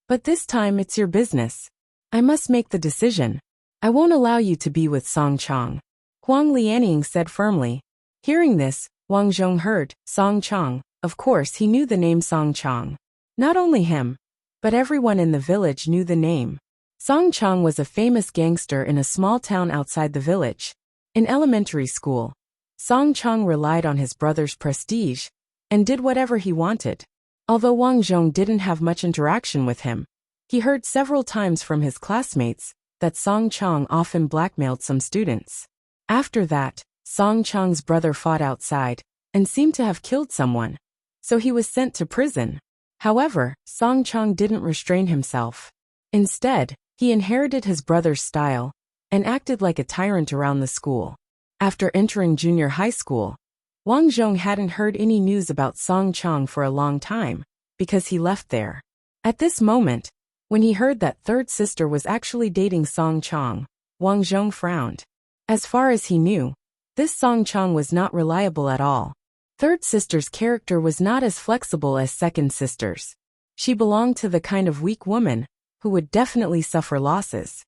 But this time it's your business. I must make the decision. I won't allow you to be with Song Chong. Huang Lianying said firmly. Hearing this, Wang Zhong heard, Song Chong. Of course he knew the name Song Chong. Not only him, but everyone in the village knew the name. Song Chang was a famous gangster in a small town outside the village. In elementary school, Song Chang relied on his brother's prestige and did whatever he wanted. Although Wang Zhong didn't have much interaction with him, he heard several times from his classmates that Song Chang often blackmailed some students. After that, Song Chang's brother fought outside and seemed to have killed someone, so he was sent to prison. However, Song Chang didn't restrain himself. Instead, he inherited his brother's style and acted like a tyrant around the school. After entering junior high school, Wang Zhong hadn't heard any news about Song Chang for a long time, because he left there. At this moment, when he heard that third sister was actually dating Song Chang, Wang Zhong frowned. As far as he knew, this Song Chang was not reliable at all. Third sister's character was not as flexible as second sister's. She belonged to the kind of weak woman who would definitely suffer losses.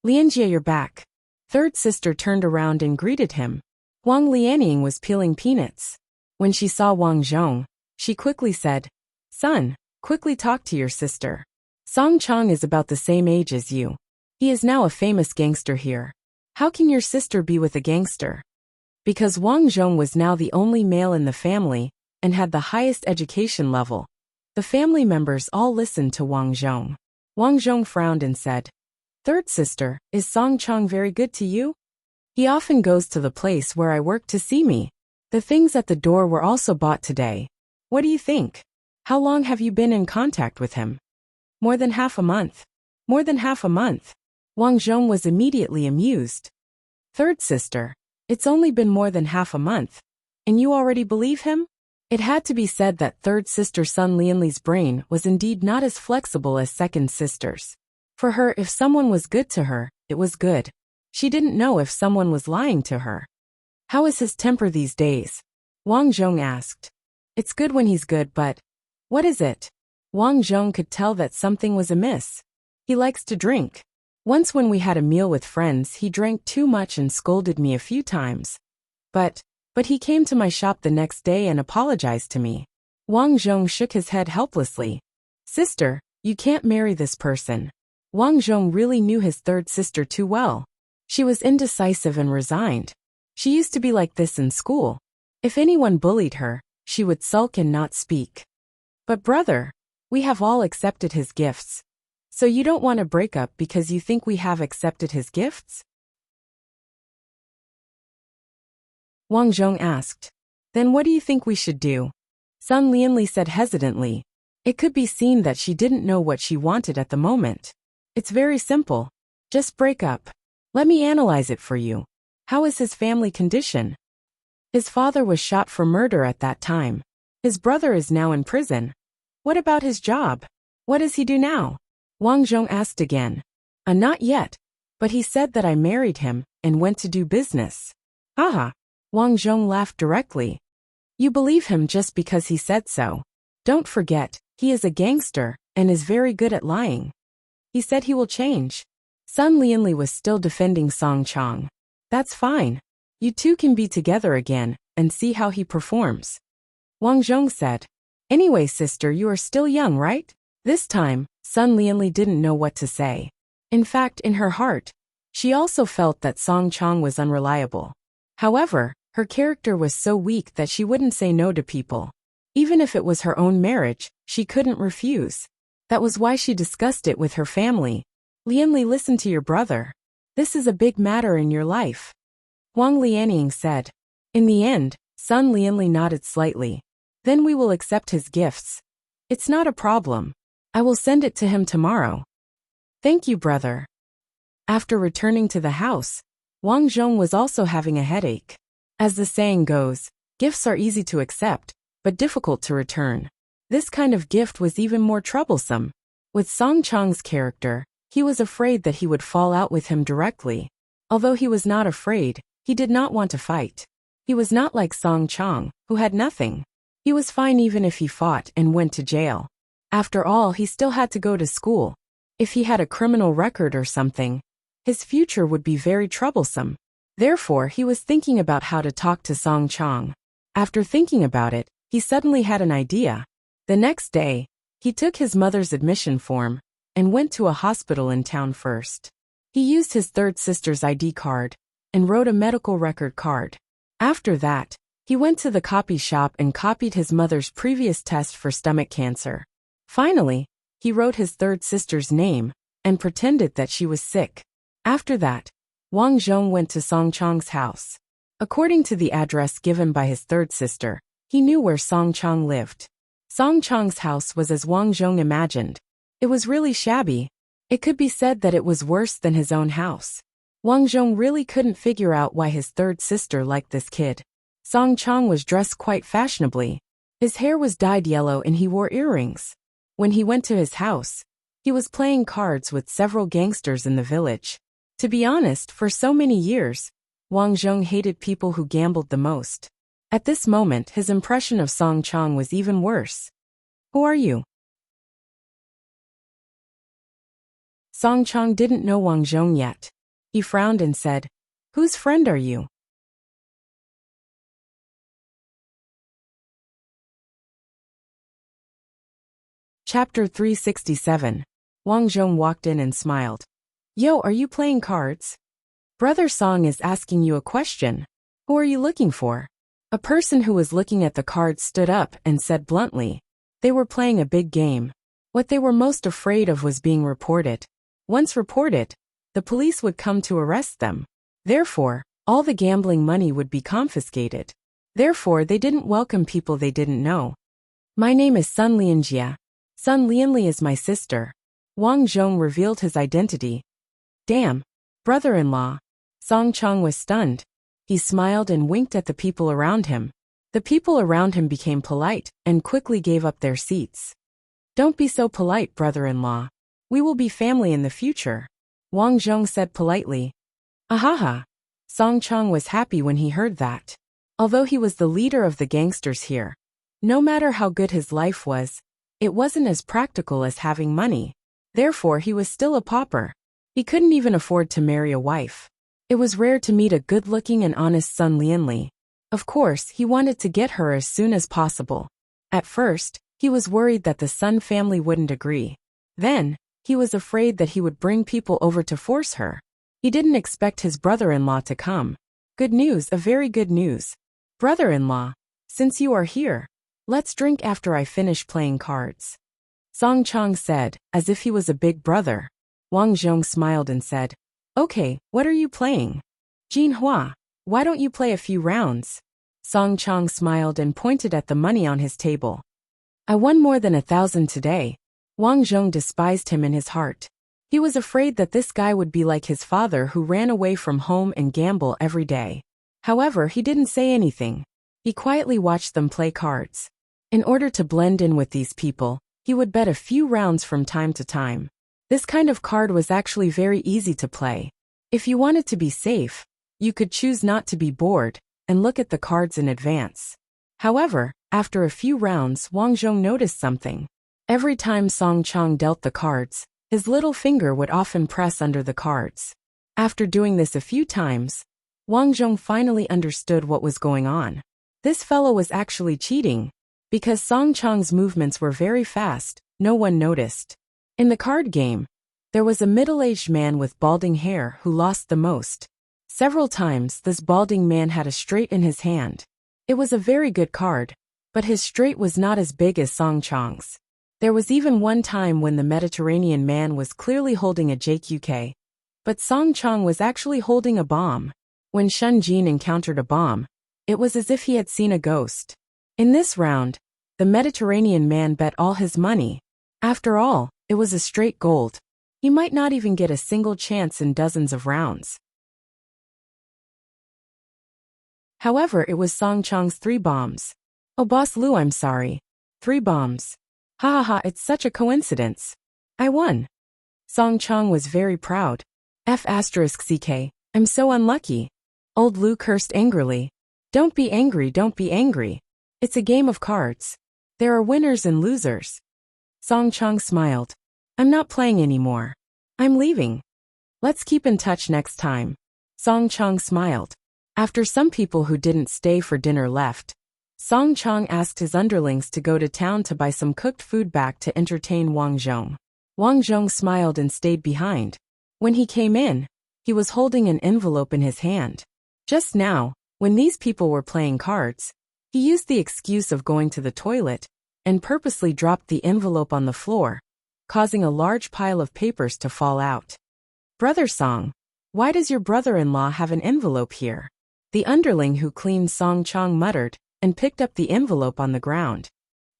Lianjie, you're back. Third sister turned around and greeted him. Wang Lianying was peeling peanuts. When she saw Wang Zhong, she quickly said, "Son, quickly talk to your sister. Song Chang is about the same age as you. He is now a famous gangster here. How can your sister be with a gangster?" Because Wang Zhong was now the only male in the family and had the highest education level, the family members all listened to Wang Zhong. Wang Zhong frowned and said, "Third sister, is Song Chang very good to you? He often goes to the place where I work to see me. The things at the door were also bought today. What do you think? How long have you been in contact with him?" "More than half a month." "More than half a month?" Wang Zhong was immediately amused. "Third sister, it's only been more than half a month, and you already believe him?" It had to be said that third sister Sun Lianli's brain was indeed not as flexible as second sister's. For her, if someone was good to her, it was good. She didn't know if someone was lying to her. "How is his temper these days?" Wang Zhong asked. "It's good when he's good, but..." "What is it?" Wang Zhong could tell that something was amiss. "He likes to drink. Once when we had a meal with friends, he drank too much and scolded me a few times. But he came to my shop the next day and apologized to me." Wang Zhong shook his head helplessly. "Sister, you can't marry this person." Wang Zhong really knew his third sister too well. She was indecisive and resigned. She used to be like this in school. If anyone bullied her, she would sulk and not speak. "But brother, we have all accepted his gifts. So you don't want to break up because you think we have accepted his gifts?" Wang Zhong asked. "Then what do you think we should do?" Sun Lianli said hesitantly. It could be seen that she didn't know what she wanted at the moment. "It's very simple. Just break up. Let me analyze it for you. How is his family condition?" His father was shot for murder at that time. His brother is now in prison. What about his job? What does he do now? Wang Zhong asked again. Not yet, but he said that I married him and went to do business." "Haha." Wang Zhong laughed directly. "You believe him just because he said so. Don't forget, he is a gangster and is very good at lying. He said he will change." Sun Lianli was still defending Song Chang. "That's fine. You two can be together again and see how he performs." Wang Zhong said. "Anyway, sister, you are still young, right?" This time, Sun Lianli didn't know what to say. In fact, in her heart, she also felt that Song Chang was unreliable. However, her character was so weak that she wouldn't say no to people. Even if it was her own marriage, she couldn't refuse. That was why she discussed it with her family. "Lianli, listen to your brother. This is a big matter in your life," Wang Lianying said. In the end, Sun Lianli nodded slightly. "Then we will accept his gifts. It's not a problem. I will send it to him tomorrow." "Thank you, brother." After returning to the house, Wang Zhong was also having a headache. As the saying goes, gifts are easy to accept, but difficult to return. This kind of gift was even more troublesome. With Song Chang's character, he was afraid that he would fall out with him directly. Although he was not afraid, he did not want to fight. He was not like Song Chang, who had nothing. He was fine even if he fought and went to jail. After all, he still had to go to school. If he had a criminal record or something, his future would be very troublesome. Therefore, he was thinking about how to talk to Song Chang. After thinking about it, he suddenly had an idea. The next day, He took his mother's admission form and went to a hospital in town first. He used his third sister's ID card and wrote a medical record card. After that, he went to the copy shop and copied his mother's previous test for stomach cancer. Finally, he wrote his third sister's name and pretended that she was sick. After that, Wang Zhong went to Song Chang's house. According to the address given by his third sister, he knew where Song Chang lived. Song Chang's house was as Wang Zhong imagined. It was really shabby. It could be said that it was worse than his own house. Wang Zhong really couldn't figure out why his third sister liked this kid. Song Chang was dressed quite fashionably. His hair was dyed yellow and he wore earrings. When he went to his house, he was playing cards with several gangsters in the village. To be honest, for so many years, Wang Zhong hated people who gambled the most. At this moment, his impression of Song Chang was even worse. Who are you? Song Chang didn't know Wang Zhong yet. He frowned and said, "Whose friend are you?" Chapter 367. Wang Zhong walked in and smiled. "Yo, are you playing cards? Brother Song is asking you a question. Who are you looking for?" A person who was looking at the cards stood up and said bluntly. They were playing a big game. What they were most afraid of was being reported. Once reported, the police would come to arrest them. Therefore, all the gambling money would be confiscated. Therefore, they didn't welcome people they didn't know. "My name is Sun Lianjia. Sun Lianli is my sister." Wang Zhong revealed his identity. "Damn, brother-in-law." Song Chang was stunned. He smiled and winked at the people around him. The people around him became polite and quickly gave up their seats. "Don't be so polite, brother-in-law. We will be family in the future," Wang Zhong said politely. Ahaha. Song Chang was happy when he heard that. Although he was the leader of the gangsters here, no matter how good his life was, it wasn't as practical as having money. Therefore, he was still a pauper. He couldn't even afford to marry a wife. It was rare to meet a good-looking and honest Sun Lianli. Of course, he wanted to get her as soon as possible. At first, he was worried that the Sun family wouldn't agree. Then, he was afraid that he would bring people over to force her. He didn't expect his brother-in-law to come. Good news, a very good news. "Brother-in-law, since you are here, let's drink after I finish playing cards," Song Chang said, as if he was a big brother. Wang Zhong smiled and said, "Okay, what are you playing?" "Jinhua, why don't you play a few rounds?" Song Chang smiled and pointed at the money on his table. "I won more than 1,000 today." Wang Zhong despised him in his heart. He was afraid that this guy would be like his father who ran away from home and gamble every day. However, he didn't say anything. He quietly watched them play cards. In order to blend in with these people, he would bet a few rounds from time to time. This kind of card was actually very easy to play. If you wanted to be safe, you could choose not to be bored and look at the cards in advance. However, after a few rounds, Wang Zhong noticed something. Every time Song Chang dealt the cards, his little finger would often press under the cards. After doing this a few times, Wang Zhong finally understood what was going on. This fellow was actually cheating. Because Song Chang's movements were very fast, no one noticed. In the card game, there was a middle-aged man with balding hair who lost the most. Several times, this balding man had a straight in his hand. It was a very good card, but his straight was not as big as Song Chang's. There was even one time when the Mediterranean man was clearly holding a JQK, but Song Chang was actually holding a bomb. When Shun Jin encountered a bomb, it was as if he had seen a ghost. In this round, the Mediterranean man bet all his money. After all, it was a straight gold. He might not even get a single chance in dozens of rounds. However, it was Song Chang's 3 bombs. "Oh, Boss Lu, I'm sorry. 3 bombs. Ha ha ha, it's such a coincidence. I won." Song Chang was very proud. F***ck, I'm so unlucky. Old Lu cursed angrily. Don't be angry, don't be angry. It's a game of cards. There are winners and losers." Song Chang smiled. "I'm not playing anymore. I'm leaving. Let's keep in touch next time." Song Chang smiled. After some people who didn't stay for dinner left, Song Chang asked his underlings to go to town to buy some cooked food back to entertain Wang Zhong. Wang Zhong smiled and stayed behind. When he came in, he was holding an envelope in his hand. Just now, when these people were playing cards, he used the excuse of going to the toilet and purposely dropped the envelope on the floor, causing a large pile of papers to fall out. Brother Song, why does your brother-in-law have an envelope here? The underling who cleaned Song Chang muttered and picked up the envelope on the ground.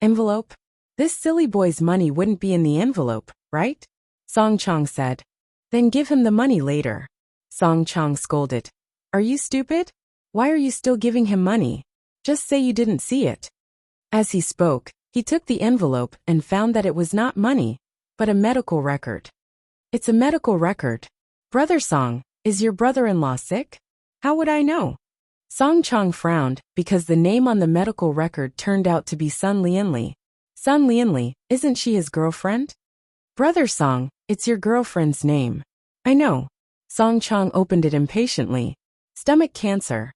Envelope? This silly boy's money wouldn't be in the envelope, right? Song Chang said. Then give him the money later. Song Chang scolded. Are you stupid? Why are you still giving him money? Just say you didn't see it. As he spoke, he took the envelope and found that it was not money, but a medical record. It's a medical record. Brother Song, is your brother-in-law sick? How would I know? Song Chang frowned because the name on the medical record turned out to be Sun Lianli. Sun Lianli, isn't she his girlfriend? Brother Song, it's your girlfriend's name. I know. Song Chang opened it impatiently. Stomach cancer.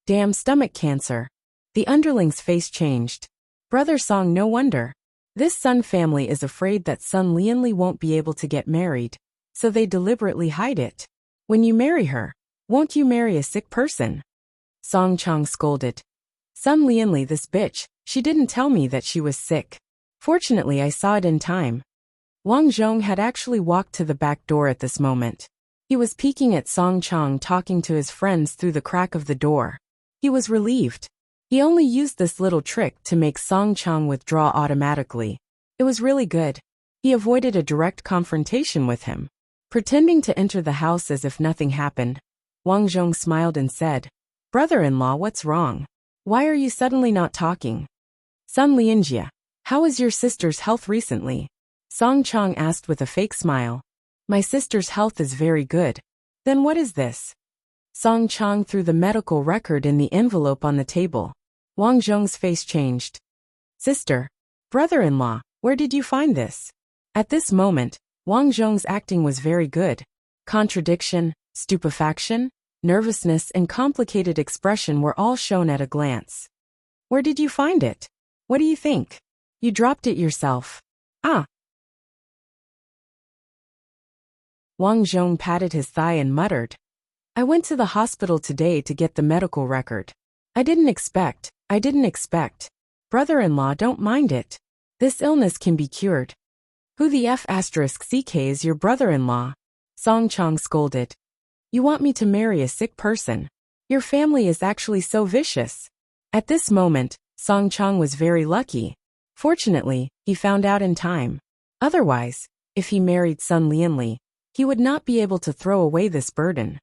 Damn stomach cancer. The underling's face changed. Brother Song, no wonder. This Sun family is afraid that Sun Lianli won't be able to get married, so they deliberately hide it. When you marry her, won't you marry a sick person? Song Chang scolded. Sun Lianli, this bitch, she didn't tell me that she was sick. Fortunately, I saw it in time. Wang Zhong had actually walked to the back door at this moment. He was peeking at Song Chang talking to his friends through the crack of the door. He was relieved. He only used this little trick to make Song Chang withdraw automatically. It was really good. He avoided a direct confrontation with him. Pretending to enter the house as if nothing happened, Wang Zhong smiled and said, Brother-in-law, what's wrong? Why are you suddenly not talking? Sun Lianjia, how is your sister's health recently? Song Chang asked with a fake smile. My sister's health is very good. Then what is this? Song Chang threw the medical record in the envelope on the table. Wang Zhong's face changed. Sister, brother-in-law, where did you find this? At this moment, Wang Zhong's acting was very good. Contradiction, stupefaction, nervousness and complicated expression were all shown at a glance. Where did you find it? What do you think? You dropped it yourself. Ah. Wang Zhong patted his thigh and muttered. I went to the hospital today to get the medical record. I didn't expect. Brother-in-law, don't mind it. This illness can be cured. Who the F***ck is your brother-in-law? Song Chang scolded. You want me to marry a sick person? Your family is actually so vicious. At this moment, Song Chang was very lucky. Fortunately, he found out in time. Otherwise, if he married Sun Lianli, he would not be able to throw away this burden.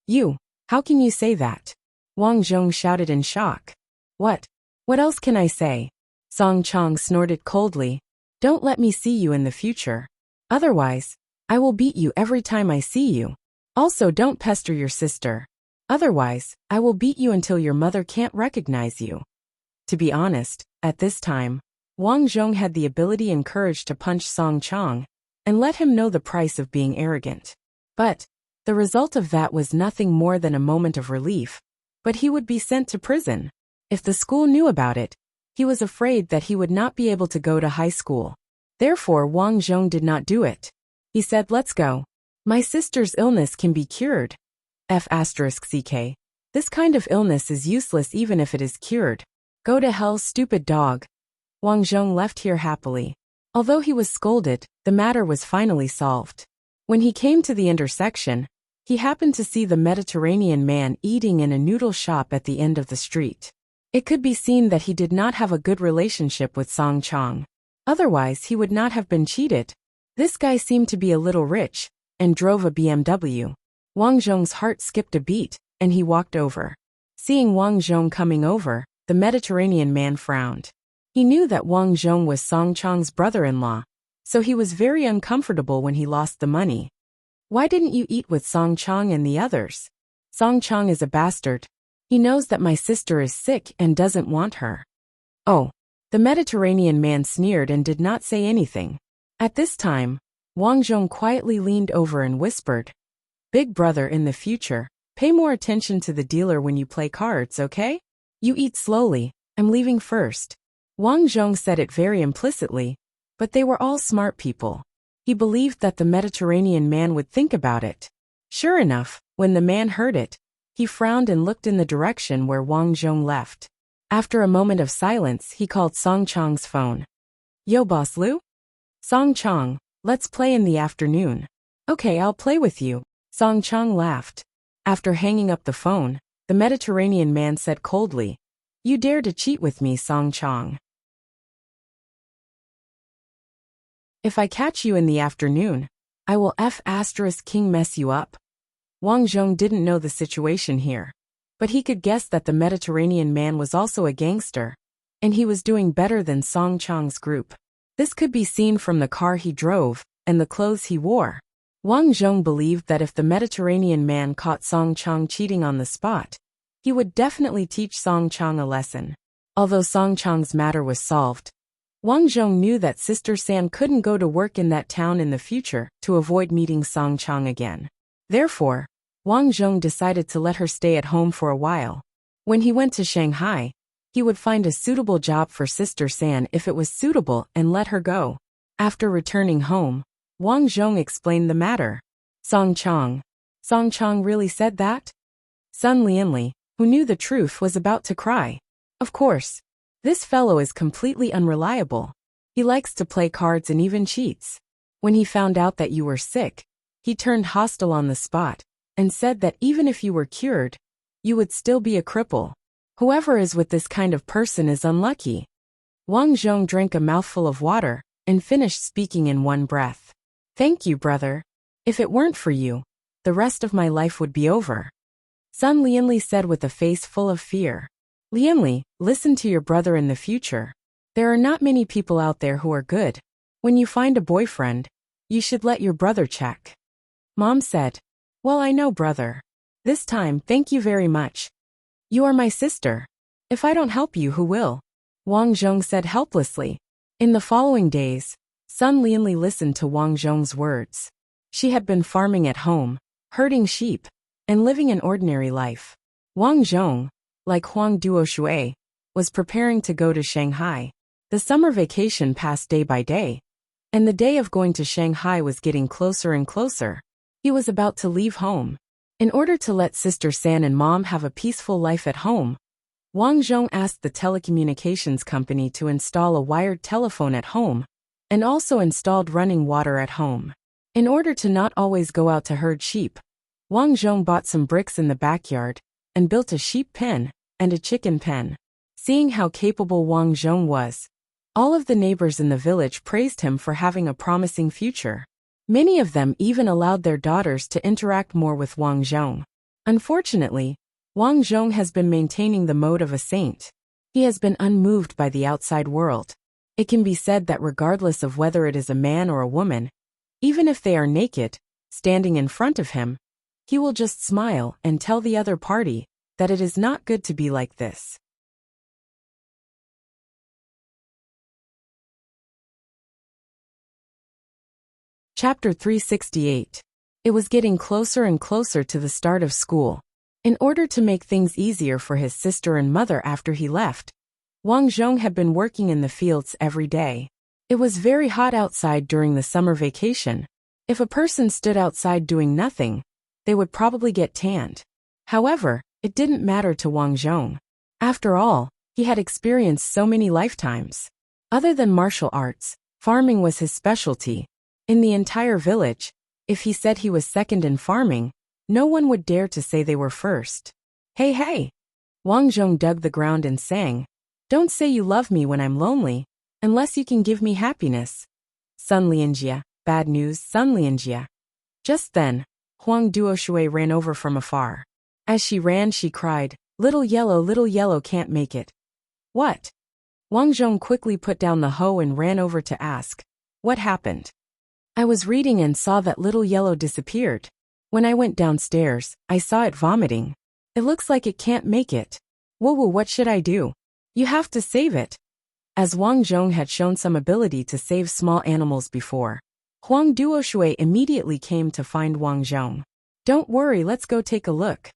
You, how can you say that? Wang Zhong shouted in shock. What? What else can I say? Song Chang snorted coldly. Don't let me see you in the future. Otherwise, I will beat you every time I see you. Also, don't pester your sister. Otherwise, I will beat you until your mother can't recognize you. To be honest, at this time, Wang Zhong had the ability and courage to punch Song Chang and let him know the price of being arrogant. But the result of that was nothing more than a moment of relief. But he would be sent to prison. If the school knew about it, he was afraid that he would not be able to go to high school. Therefore, Wang Zhong did not do it. He said, let's go. My sister's illness can be cured. F***ck. This kind of illness is useless even if it is cured. Go to hell, stupid dog. Wang Zhong left here happily. Although he was scolded, the matter was finally solved. When he came to the intersection, he happened to see the Mediterranean man eating in a noodle shop at the end of the street. It could be seen that he did not have a good relationship with Song Chang. Otherwise, he would not have been cheated. This guy seemed to be a little rich and drove a BMW. Wang Zhong's heart skipped a beat, and he walked over. Seeing Wang Zhong coming over, the Mediterranean man frowned. He knew that Wang Zhong was Song Chang's brother-in-law, so he was very uncomfortable when he lost the money. Why didn't you eat with Song Chang and the others? Song Chang is a bastard. He knows that my sister is sick and doesn't want her. Oh. The Mediterranean man sneered and did not say anything. At this time, Wang Zhong quietly leaned over and whispered, Big brother, in the future, pay more attention to the dealer when you play cards, okay? You eat slowly, I'm leaving first. Wang Zhong said it very implicitly, but they were all smart people. He believed that the Mediterranean man would think about it. Sure enough, when the man heard it, he frowned and looked in the direction where Wang Zhong left. After a moment of silence, he called Song Chang's phone. Yo, Boss Lu? Song Chang, let's play in the afternoon. Okay, I'll play with you. Song Chang laughed. After hanging up the phone, the Mediterranean man said coldly, You dare to cheat with me, Song Chang. If I catch you in the afternoon, I will King mess you up. Wang Zhong didn't know the situation here, but he could guess that the Mediterranean man was also a gangster, and he was doing better than Song Chang's group. This could be seen from the car he drove and the clothes he wore. Wang Zhong believed that if the Mediterranean man caught Song Chang cheating on the spot, he would definitely teach Song Chang a lesson. Although Song Chang's matter was solved, Wang Zhong knew that Sister San couldn't go to work in that town in the future to avoid meeting Song Chang again. Therefore, Wang Zhong decided to let her stay at home for a while. When he went to Shanghai, he would find a suitable job for Sister San if it was suitable and let her go. After returning home, Wang Zhong explained the matter. Song Chang really said that? Sun Lianli, who knew the truth, was about to cry. Of course. This fellow is completely unreliable. He likes to play cards and even cheats. When he found out that you were sick, he turned hostile on the spot and said that even if you were cured, you would still be a cripple. Whoever is with this kind of person is unlucky. Wang Zhong drank a mouthful of water and finished speaking in one breath. Thank you, brother. If it weren't for you, the rest of my life would be over. Sun Lianli said with a face full of fear. Lianli, listen to your brother in the future. There are not many people out there who are good. When you find a boyfriend, you should let your brother check. Mom said, Well, I know, brother. This time, thank you very much. You are my sister. If I don't help you, who will? Wang Zhong said helplessly. In the following days, Sun Lianli listened to Wang Zhong's words. She had been farming at home, herding sheep, and living an ordinary life. Wang Zhong, like Huang Duoshui, was preparing to go to Shanghai. The summer vacation passed day by day, and the day of going to Shanghai was getting closer and closer. He was about to leave home. In order to let Sister San and Mom have a peaceful life at home, Wang Zhong asked the telecommunications company to install a wired telephone at home, and also installed running water at home. In order to not always go out to herd sheep, Wang Zhong bought some bricks in the backyard and built a sheep pen and a chicken pen. Seeing how capable Wang Zhong was, all of the neighbors in the village praised him for having a promising future. Many of them even allowed their daughters to interact more with Wang Zhong. Unfortunately, Wang Zhong has been maintaining the mode of a saint. He has been unmoved by the outside world. It can be said that regardless of whether it is a man or a woman, even if they are naked, standing in front of him, he will just smile and tell the other party that it is not good to be like this. Chapter 368. It was getting closer and closer to the start of school. In order to make things easier for his sister and mother after he left, Wang Zhong had been working in the fields every day. It was very hot outside during the summer vacation. If a person stood outside doing nothing, they would probably get tanned. However, it didn't matter to Wang Zhong. After all, he had experienced so many lifetimes. Other than martial arts, farming was his specialty. In the entire village, if he said he was second in farming, no one would dare to say they were first. Hey, hey! Wang Zhong dug the ground and sang, Don't say you love me when I'm lonely, unless you can give me happiness. Sun Lianjia, bad news, Sun Lianjia. Just then, Huang Duoshui ran over from afar. As she ran, she cried, little yellow can't make it. What? Wang Zhong quickly put down the hoe and ran over to ask, What happened? I was reading and saw that little yellow disappeared. When I went downstairs, I saw it vomiting. It looks like it can't make it. Whoa, what should I do? You have to save it. As Wang Zhong had shown some ability to save small animals before, Huang Duoshui immediately came to find Wang Zhong. Don't worry, let's go take a look.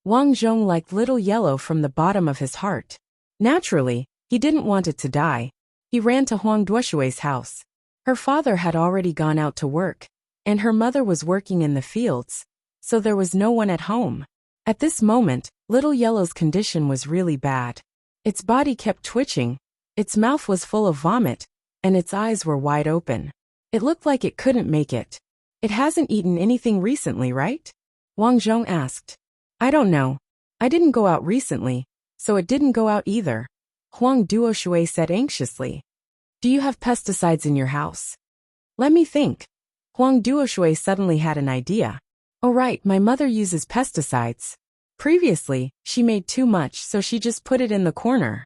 Wang Zhong liked little yellow from the bottom of his heart. Naturally, he didn't want it to die. He ran to Huang Duoshui's house. Her father had already gone out to work, and her mother was working in the fields, so there was no one at home. At this moment, Little Yellow's condition was really bad. Its body kept twitching, its mouth was full of vomit, and its eyes were wide open. It looked like it couldn't make it. It hasn't eaten anything recently, right? Wang Zhong asked. I don't know. I didn't go out recently, so it didn't go out either, Huang Duoshui said anxiously. Do you have pesticides in your house? Let me think. Huang Duoshui suddenly had an idea. Oh right, my mother uses pesticides. Previously, she made too much, so she just put it in the corner.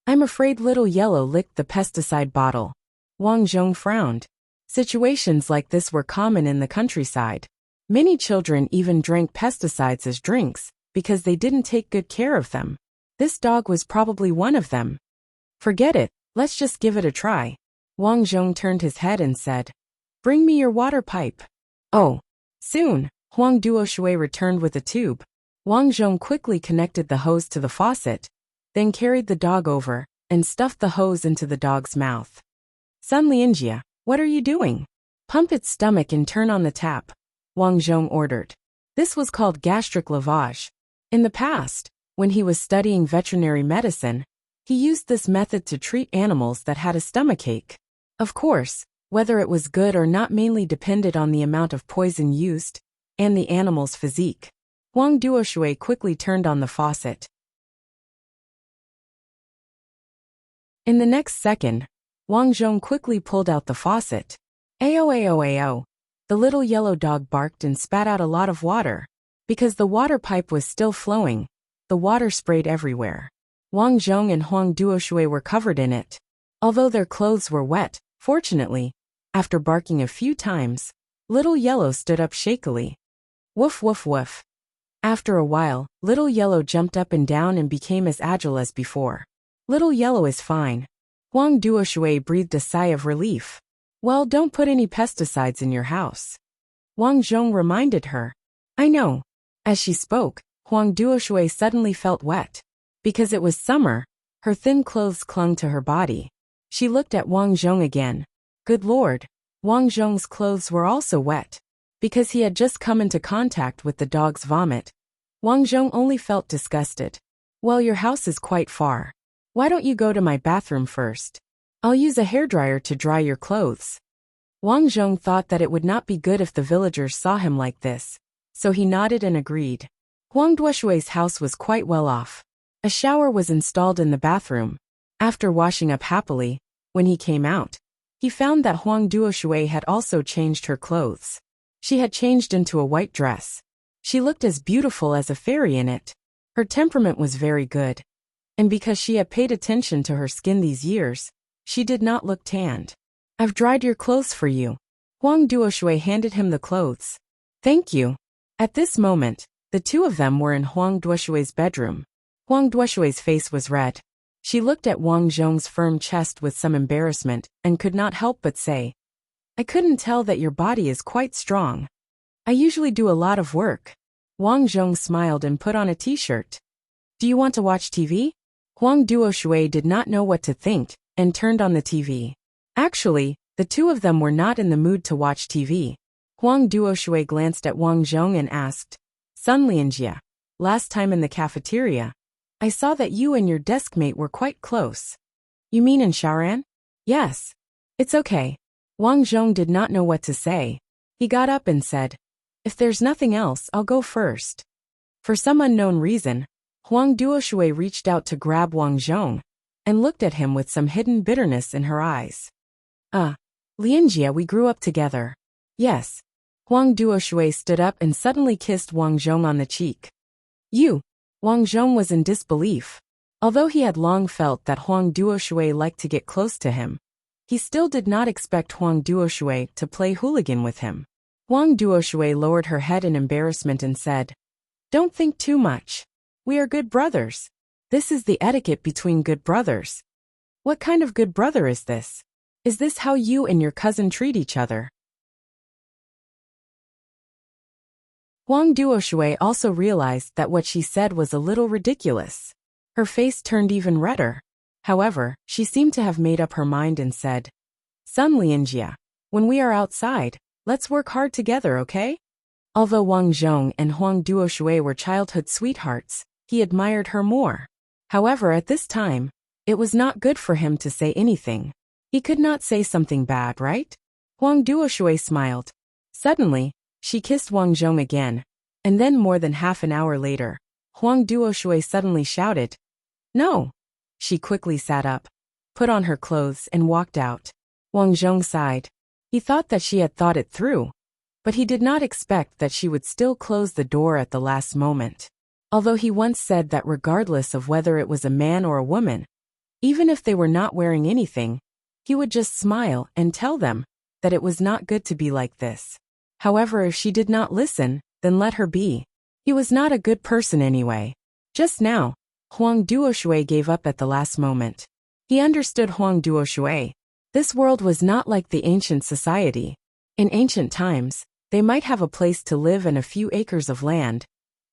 I'm afraid Little Yellow licked the pesticide bottle. Wang Zhong frowned. Situations like this were common in the countryside. Many children even drank pesticides as drinks, because they didn't take good care of them. This dog was probably one of them. Forget it, let's just give it a try. Wang Zhong turned his head and said, Bring me your water pipe. Oh. Soon, Huang Duoshui returned with a tube. Wang Zhong quickly connected the hose to the faucet, then carried the dog over, and stuffed the hose into the dog's mouth. Sun Lianjia, what are you doing? Pump its stomach and turn on the tap, Wang Zhong ordered. This was called gastric lavage. In the past, when he was studying veterinary medicine, he used this method to treat animals that had a stomachache. Of course, whether it was good or not mainly depended on the amount of poison used and the animal's physique. Huang Duoshui quickly turned on the faucet. In the next second, Wang Zhong quickly pulled out the faucet. Ayo ayo ayo. The little yellow dog barked and spat out a lot of water. Because the water pipe was still flowing, the water sprayed everywhere. Wang Zhong and Huang Duoshui were covered in it. Although their clothes were wet, fortunately, after barking a few times, Little Yellow stood up shakily. Woof woof woof. After a while, Little Yellow jumped up and down and became as agile as before. Little Yellow is fine. Huang Duoshui breathed a sigh of relief. Well, don't put any pesticides in your house. Wang Zhong reminded her. I know. As she spoke, Huang Duoshui suddenly felt wet. Because it was summer, her thin clothes clung to her body. She looked at Wang Zhong again. Good Lord, Wang Zhong's clothes were also wet. Because he had just come into contact with the dog's vomit. Wang Zhong only felt disgusted. Well, your house is quite far. Why don't you go to my bathroom first? I'll use a hairdryer to dry your clothes. Wang Zhong thought that it would not be good if the villagers saw him like this, so he nodded and agreed. Huang Duoshui's house was quite well off. A shower was installed in the bathroom. After washing up happily, when he came out, he found that Huang Duoshui had also changed her clothes. She had changed into a white dress. She looked as beautiful as a fairy in it. Her temperament was very good. And because she had paid attention to her skin these years, she did not look tanned. I've dried your clothes for you. Huang Duoshui handed him the clothes. Thank you. At this moment, the two of them were in Huang Duoshui's bedroom. Huang Duoshui's face was red. She looked at Wang Zhong's firm chest with some embarrassment and could not help but say, I couldn't tell that your body is quite strong. I usually do a lot of work. Wang Zhong smiled and put on a t-shirt. Do you want to watch TV? Huang Duoshui did not know what to think and turned on the TV. Actually, the two of them were not in the mood to watch TV. Huang Duoshui glanced at Wang Zhong and asked, Sun Lianjia, last time in the cafeteria, I saw that you and your desk mate were quite close. You mean in Shaoran? Yes. It's okay. Wang Zhong did not know what to say. He got up and said, If there's nothing else, I'll go first. For some unknown reason, Huang Duoshui reached out to grab Wang Zhong and looked at him with some hidden bitterness in her eyes. Lianjia, we grew up together. Yes. Huang Duoshui stood up and suddenly kissed Wang Zhong on the cheek. You. Wang Zhong was in disbelief. Although he had long felt that Huang Duoshui liked to get close to him, he still did not expect Huang Duoshui to play hooligan with him. Huang Duoshui lowered her head in embarrassment and said, Don't think too much. We are good brothers. This is the etiquette between good brothers. What kind of good brother is this? Is this how you and your cousin treat each other? Huang Duoshui also realized that what she said was a little ridiculous. Her face turned even redder. However, she seemed to have made up her mind and said, Sun Lianjia, when we are outside, let's work hard together, okay? Although Wang Zhong and Huang Duoshui were childhood sweethearts, he admired her more. However, at this time, it was not good for him to say anything. He could not say something bad, right? Huang Duoshui smiled. Suddenly, she kissed Wang Zhong again, and then more than half an hour later, Huang Duoshui suddenly shouted, No! She quickly sat up, put on her clothes and walked out. Wang Zhong sighed. He thought that she had thought it through, but he did not expect that she would still close the door at the last moment. Although he once said that regardless of whether it was a man or a woman, even if they were not wearing anything, he would just smile and tell them that it was not good to be like this. However, if she did not listen, then let her be. He was not a good person anyway. Just now, Huang Duoshui gave up at the last moment. He understood Huang Duoshui. This world was not like the ancient society. In ancient times, they might have a place to live and a few acres of land,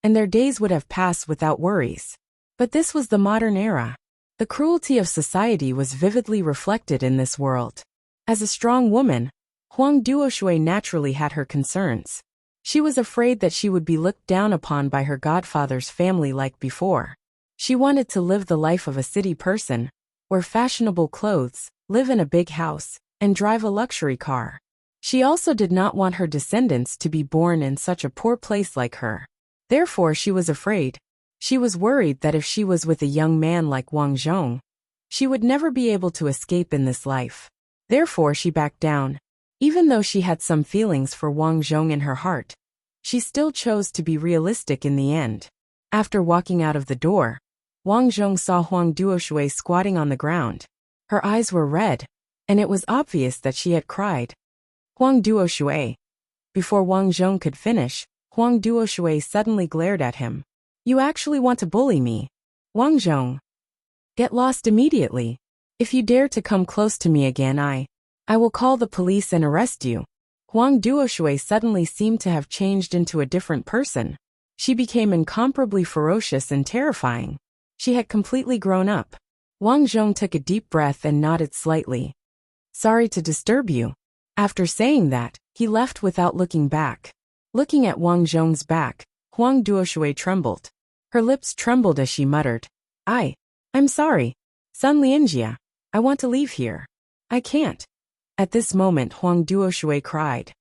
and their days would have passed without worries. But this was the modern era. The cruelty of society was vividly reflected in this world. As a strong woman, Huang Duoshui naturally had her concerns. She was afraid that she would be looked down upon by her godfather's family like before. She wanted to live the life of a city person, wear fashionable clothes, live in a big house, and drive a luxury car. She also did not want her descendants to be born in such a poor place like her. Therefore, she was afraid. She was worried that if she was with a young man like Wang Zhong, she would never be able to escape in this life. Therefore, she backed down. Even though she had some feelings for Wang Zhong in her heart, she still chose to be realistic in the end. After walking out of the door, Wang Zhong saw Huang Duoshui squatting on the ground. Her eyes were red, and it was obvious that she had cried. Huang Duoshui. Before Wang Zhong could finish, Huang Duoshui suddenly glared at him. You actually want to bully me? Wang Zhong. Get lost immediately. If you dare to come close to me again, I will call the police and arrest you. Huang Duoshui suddenly seemed to have changed into a different person. She became incomparably ferocious and terrifying. She had completely grown up. Wang Zhong took a deep breath and nodded slightly. Sorry to disturb you. After saying that, he left without looking back. Looking at Wang Zhong's back, Huang Duoshui trembled. Her lips trembled as she muttered, I'm sorry. Sun Lianjia, I want to leave here. I can't. At this moment, Huang Duoshui cried.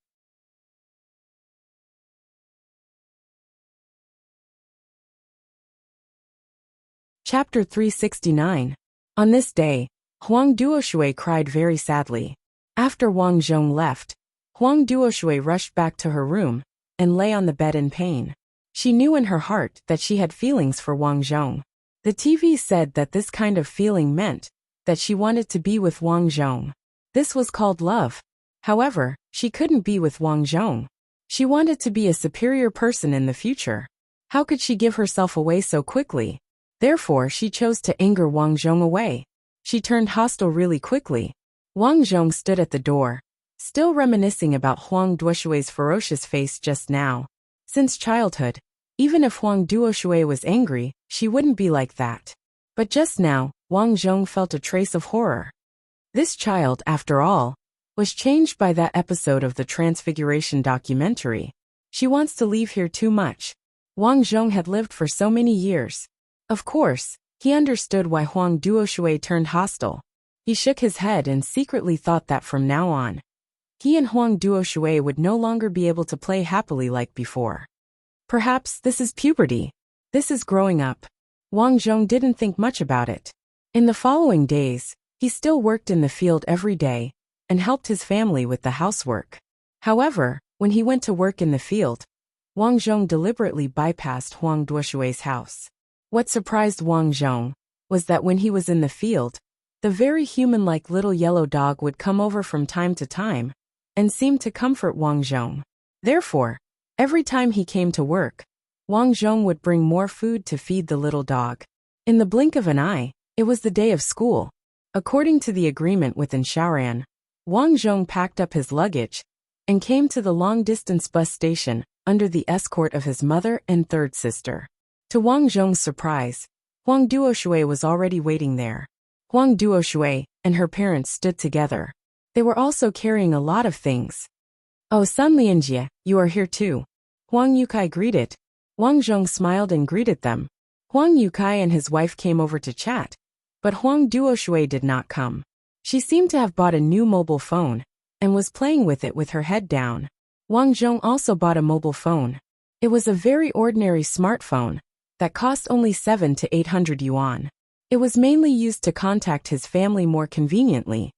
Chapter 369. On this day, Huang Duoshui cried very sadly. After Wang Zhong left, Huang Duoshui rushed back to her room and lay on the bed in pain. She knew in her heart that she had feelings for Wang Zhong. The TV said that this kind of feeling meant that she wanted to be with Wang Zhong. This was called love. However, she couldn't be with Wang Zhong. She wanted to be a superior person in the future. How could she give herself away so quickly? Therefore, she chose to anger Wang Zhong away. She turned hostile really quickly. Wang Zhong stood at the door, still reminiscing about Huang Duoshui's ferocious face just now. Since childhood, even if Huang Duoshui was angry, she wouldn't be like that. But just now, Wang Zhong felt a trace of horror. This child, after all, was changed by that episode of the Transfiguration documentary. She wants to leave here too much. Wang Zhong had lived for so many years. Of course, he understood why Huang Duoshui turned hostile. He shook his head and secretly thought that from now on, he and Huang Duoshui would no longer be able to play happily like before. Perhaps this is puberty. This is growing up. Wang Zhong didn't think much about it. In the following days, he still worked in the field every day and helped his family with the housework. However, when he went to work in the field, Wang Zhong deliberately bypassed Huang Duoshui's house. What surprised Wang Zhong was that when he was in the field, the very human-like little yellow dog would come over from time to time and seem to comfort Wang Zhong. Therefore, every time he came to work, Wang Zhong would bring more food to feed the little dog. In the blink of an eye, it was the day of school. According to the agreement within Shaoran, Wang Zhong packed up his luggage and came to the long-distance bus station under the escort of his mother and third sister. To Wang Zhong's surprise, Huang Duoshui was already waiting there. Huang Duoshui and her parents stood together. They were also carrying a lot of things. Oh, Sun Lianjie, you are here too. Huang Yukai greeted. Wang Zhong smiled and greeted them. Huang Yukai and his wife came over to chat, but Huang Duoshui did not come. She seemed to have bought a new mobile phone and was playing with it with her head down. Wang Zhong also bought a mobile phone. It was a very ordinary smartphone that cost only 700 to 800 yuan. It was mainly used to contact his family more conveniently.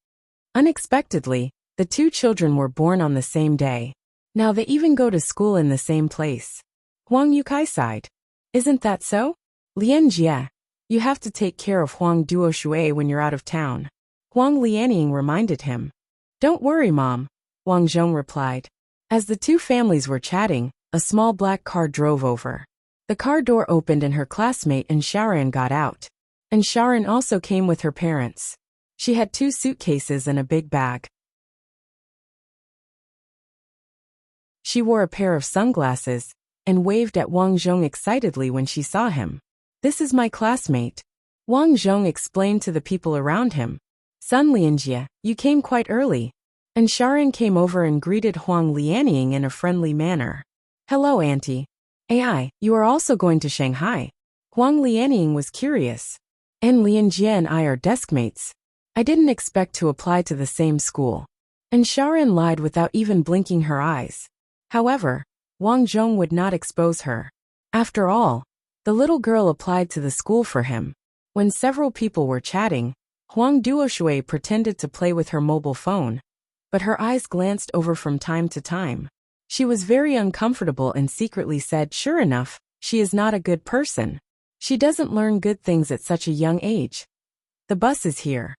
Unexpectedly, the two children were born on the same day. Now they even go to school in the same place. Huang Yukai sighed. Isn't that so? Lian Jie, you have to take care of Huang Duoshui when you're out of town. Huang Lianying reminded him. Don't worry, Mom, Wang Zhong replied. As the two families were chatting, a small black car drove over. The car door opened and her classmate and Sharon got out. And Sharon also came with her parents. She had 2 suitcases and a big bag. She wore a pair of sunglasses and waved at Wang Zhong excitedly when she saw him. This is my classmate. Wang Zhong explained to the people around him. Sun Lianjie, you came quite early. And Sharon came over and greeted Huang Lianying in a friendly manner. Hello, Auntie. AI, you are also going to Shanghai. Huang Lianying was curious. And Lianjie and I are deskmates. I didn't expect to apply to the same school. And Sharon lied without even blinking her eyes. However, Wang Zhong would not expose her. After all, the little girl applied to the school for him. When several people were chatting, Huang Duoshui pretended to play with her mobile phone, but her eyes glanced over from time to time. She was very uncomfortable and secretly said, sure enough, she is not a good person. She doesn't learn good things at such a young age. The bus is here.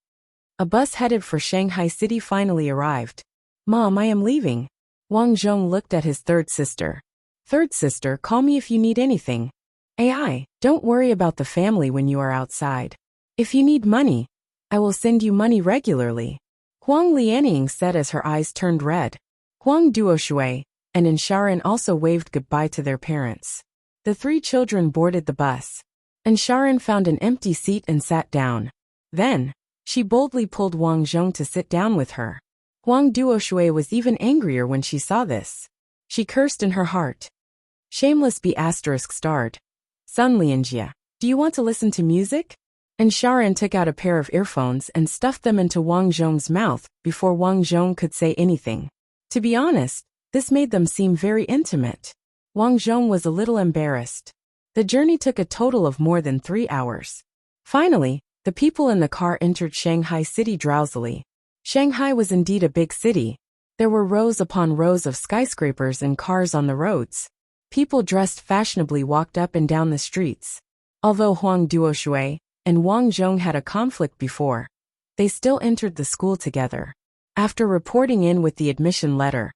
A bus headed for Shanghai City finally arrived. Mom, I am leaving. Wang Zhong looked at his third sister. Third sister, call me if you need anything. AI, don't worry about the family when you are outside. If you need money, I will send you money regularly. Huang Lianying said as her eyes turned red. Huang Duoshui and Sharon also waved goodbye to their parents. The 3 children boarded the bus. And Sharon found an empty seat and sat down. Then, she boldly pulled Wang Zhong to sit down with her. Huang Duoshui was even angrier when she saw this. She cursed in her heart. Shameless be asterisk starred. Sun Lianjie, do you want to listen to music? And Sharon took out a pair of earphones and stuffed them into Wang Zhong's mouth before Wang Zhong could say anything. To be honest, this made them seem very intimate. Wang Zhong was a little embarrassed. The journey took a total of more than 3 hours. Finally, the people in the car entered Shanghai City drowsily. Shanghai was indeed a big city. There were rows upon rows of skyscrapers and cars on the roads. People dressed fashionably walked up and down the streets. Although Huang Duoshui and Wang Zhong had a conflict before, they still entered the school together. After reporting in with the admission letter,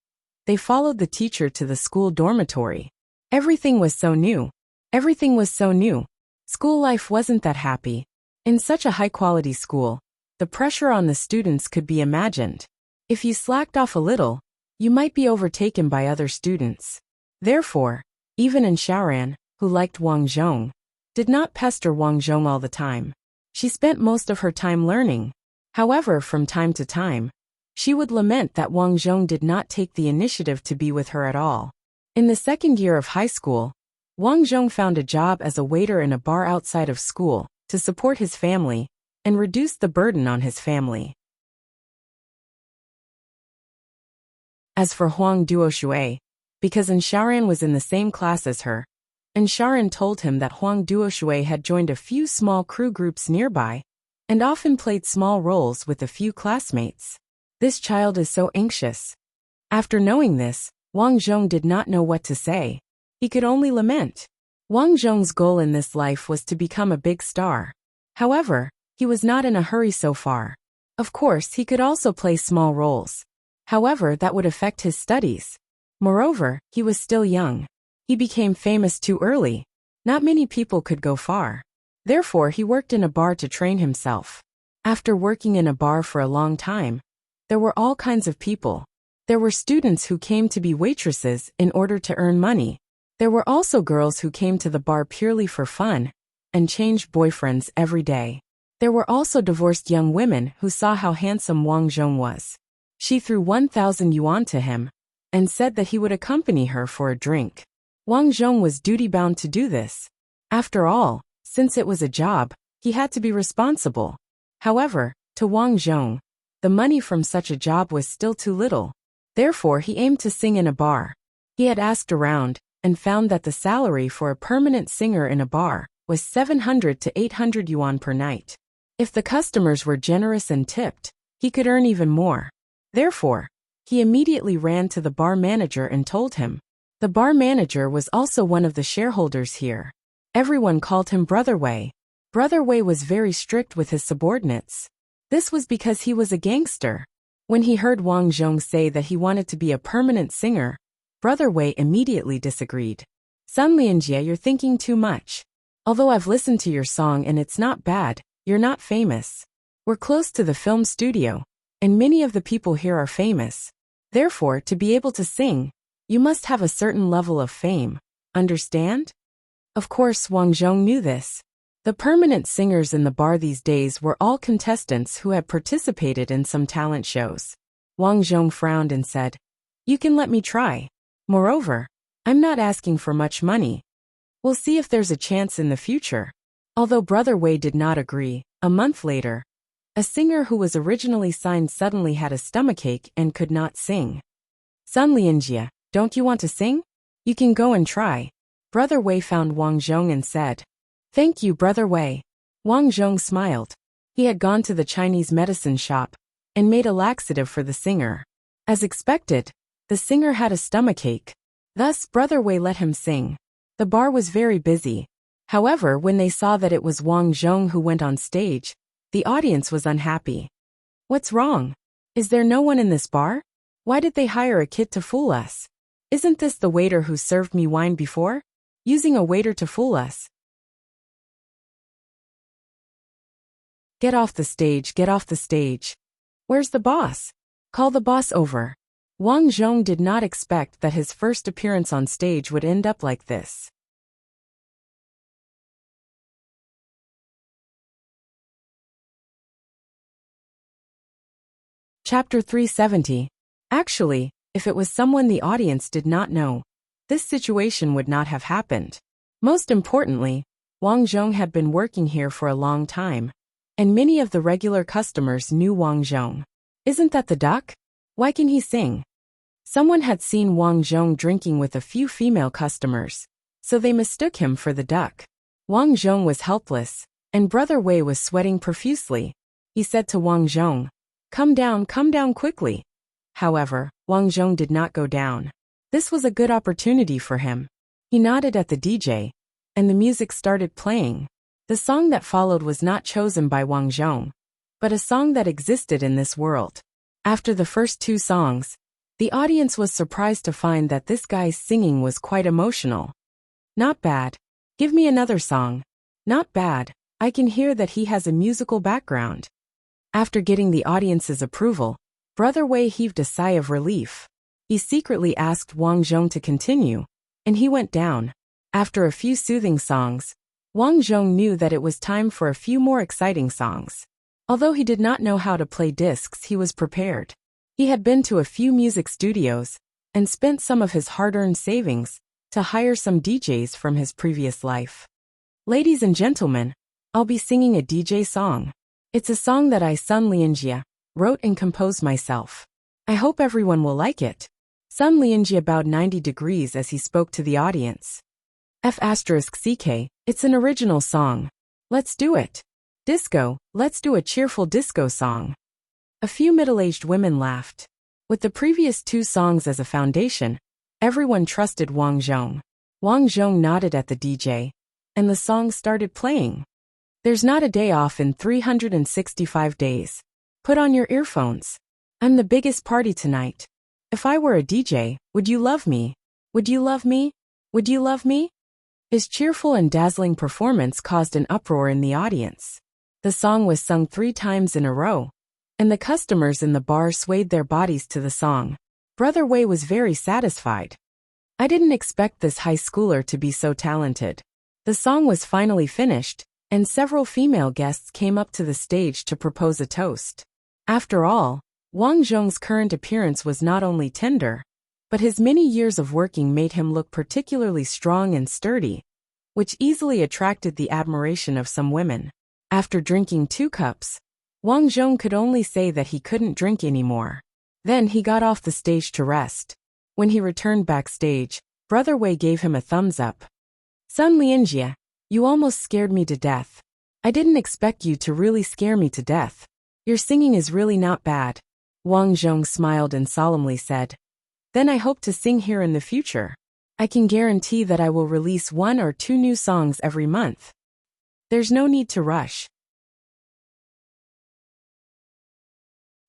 they followed the teacher to the school dormitory. Everything was so new. Everything was so new. School life wasn't that happy. In such a high-quality school, the pressure on the students could be imagined. If you slacked off a little, you might be overtaken by other students. Therefore, even Sharon, who liked Wang Zhong, did not pester Wang Zhong all the time. She spent most of her time learning. However, from time to time, she would lament that Wang Zhong did not take the initiative to be with her at all. In the 2nd year of high school, Wang Zhong found a job as a waiter in a bar outside of school to support his family and reduce the burden on his family. As for Huang Duoshui, because Sharon was in the same class as her, Sharon told him that Huang Duoshui had joined a few small crew groups nearby and often played small roles with a few classmates. This child is so anxious. After knowing this, Wang Zhong did not know what to say. He could only lament. Wang Zhong's goal in this life was to become a big star. However, he was not in a hurry so far. Of course, he could also play small roles. However, that would affect his studies. Moreover, he was still young. He became famous too early. Not many people could go far. Therefore, he worked in a bar to train himself. After working in a bar for a long time, there were all kinds of people. There were students who came to be waitresses in order to earn money. There were also girls who came to the bar purely for fun, and changed boyfriends every day. There were also divorced young women who saw how handsome Wang Zhong was. She threw 1,000 yuan to him and said that he would accompany her for a drink. Wang Zhong was duty-bound to do this. After all, since it was a job, he had to be responsible. However, to Wang Zhong, the money from such a job was still too little. Therefore, he aimed to sing in a bar. He had asked around and found that the salary for a permanent singer in a bar was 700 to 800 yuan per night. If the customers were generous and tipped, he could earn even more. Therefore, he immediately ran to the bar manager and told him. The bar manager was also one of the shareholders here. Everyone called him Brother Wei. Brother Wei was very strict with his subordinates. This was because he was a gangster. When he heard Wang Zhong say that he wanted to be a permanent singer, Brother Wei immediately disagreed. Sun Lianjie, you're thinking too much. Although I've listened to your song and it's not bad, you're not famous. We're close to the film studio, and many of the people here are famous. Therefore, to be able to sing, you must have a certain level of fame. Understand? Of course, Wang Zhong knew this. The permanent singers in the bar these days were all contestants who had participated in some talent shows. Wang Zhong frowned and said, "You can let me try. Moreover, I'm not asking for much money. We'll see if there's a chance in the future." Although Brother Wei did not agree, a month later, a singer who was originally signed suddenly had a stomachache and could not sing. "Sun Lianjie, don't you want to sing? You can go and try." Brother Wei found Wang Zhong and said, "Thank you, Brother Wei." Wang Zhong smiled. He had gone to the Chinese medicine shop and made a laxative for the singer. As expected, the singer had a stomachache. Thus, Brother Wei let him sing. The bar was very busy. However, when they saw that it was Wang Zhong who went on stage, the audience was unhappy. "What's wrong? Is there no one in this bar? Why did they hire a kid to fool us? Isn't this the waiter who served me wine before? Using a waiter to fool us. Get off the stage, get off the stage. Where's the boss? Call the boss over." Wang Zhong did not expect that his first appearance on stage would end up like this. Chapter 370. Actually, if it was someone the audience did not know, this situation would not have happened. Most importantly, Wang Zhong had been working here for a long time, and many of the regular customers knew Wang Zhong. "Isn't that the duck? Why can he sing?" Someone had seen Wang Zhong drinking with a few female customers, so they mistook him for the duck. Wang Zhong was helpless, and Brother Wei was sweating profusely. He said to Wang Zhong, come down quickly." However, Wang Zhong did not go down. This was a good opportunity for him. He nodded at the DJ, and the music started playing. The song that followed was not chosen by Wang Zhong, but a song that existed in this world. After the first two songs, the audience was surprised to find that this guy's singing was quite emotional. "Not bad. Give me another song." "Not bad. I can hear that he has a musical background." After getting the audience's approval, Brother Wei heaved a sigh of relief. He secretly asked Wang Zhong to continue, and he went down. After a few soothing songs, Wang Zhong knew that it was time for a few more exciting songs. Although he did not know how to play discs, he was prepared. He had been to a few music studios and spent some of his hard-earned savings to hire some DJs from his previous life. "Ladies and gentlemen, I'll be singing a DJ song. It's a song that I, Sun Lianjie, wrote and composed myself. I hope everyone will like it." Sun Lianjie bowed 90 degrees as he spoke to the audience. F***CK, it's an original song. Let's do it. Disco, let's do a cheerful disco song. A few middle-aged women laughed. With the previous two songs as a foundation, everyone trusted Wang Zhong. Wang Zhong nodded at the DJ, and the song started playing. There's not a day off in 365 days. Put on your earphones. I'm the biggest party tonight. If I were a DJ, would you love me? Would you love me? Would you love me? His cheerful and dazzling performance caused an uproar in the audience. The song was sung 3 times in a row, and the customers in the bar swayed their bodies to the song. Brother Wei was very satisfied. "I didn't expect this high schooler to be so talented." The song was finally finished, and several female guests came up to the stage to propose a toast. After all, Wang Zhong's current appearance was not only tender, but his many years of working made him look particularly strong and sturdy, which easily attracted the admiration of some women. After drinking 2 cups, Wang Zhong could only say that he couldn't drink anymore. Then he got off the stage to rest. When he returned backstage, Brother Wei gave him a thumbs up. Sun Lianjie, you almost scared me to death. I didn't expect you to really scare me to death. Your singing is really not bad. Wang Zhong smiled and solemnly said. Then I hope to sing here in the future. I can guarantee that I will release 1 or 2 new songs every month. There's no need to rush.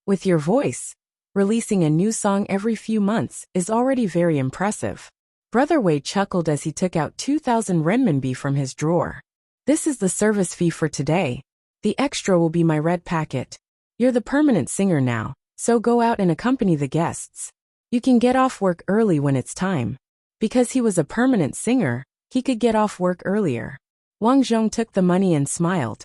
With your voice, releasing a new song every few months is already very impressive. Brother Wei chuckled as he took out 2,000 renminbi from his drawer. This is the service fee for today. The extra will be my red packet. You're the permanent singer now, so go out and accompany the guests. You can get off work early when it's time. Because he was a permanent singer, he could get off work earlier. Wang Zhong took the money and smiled.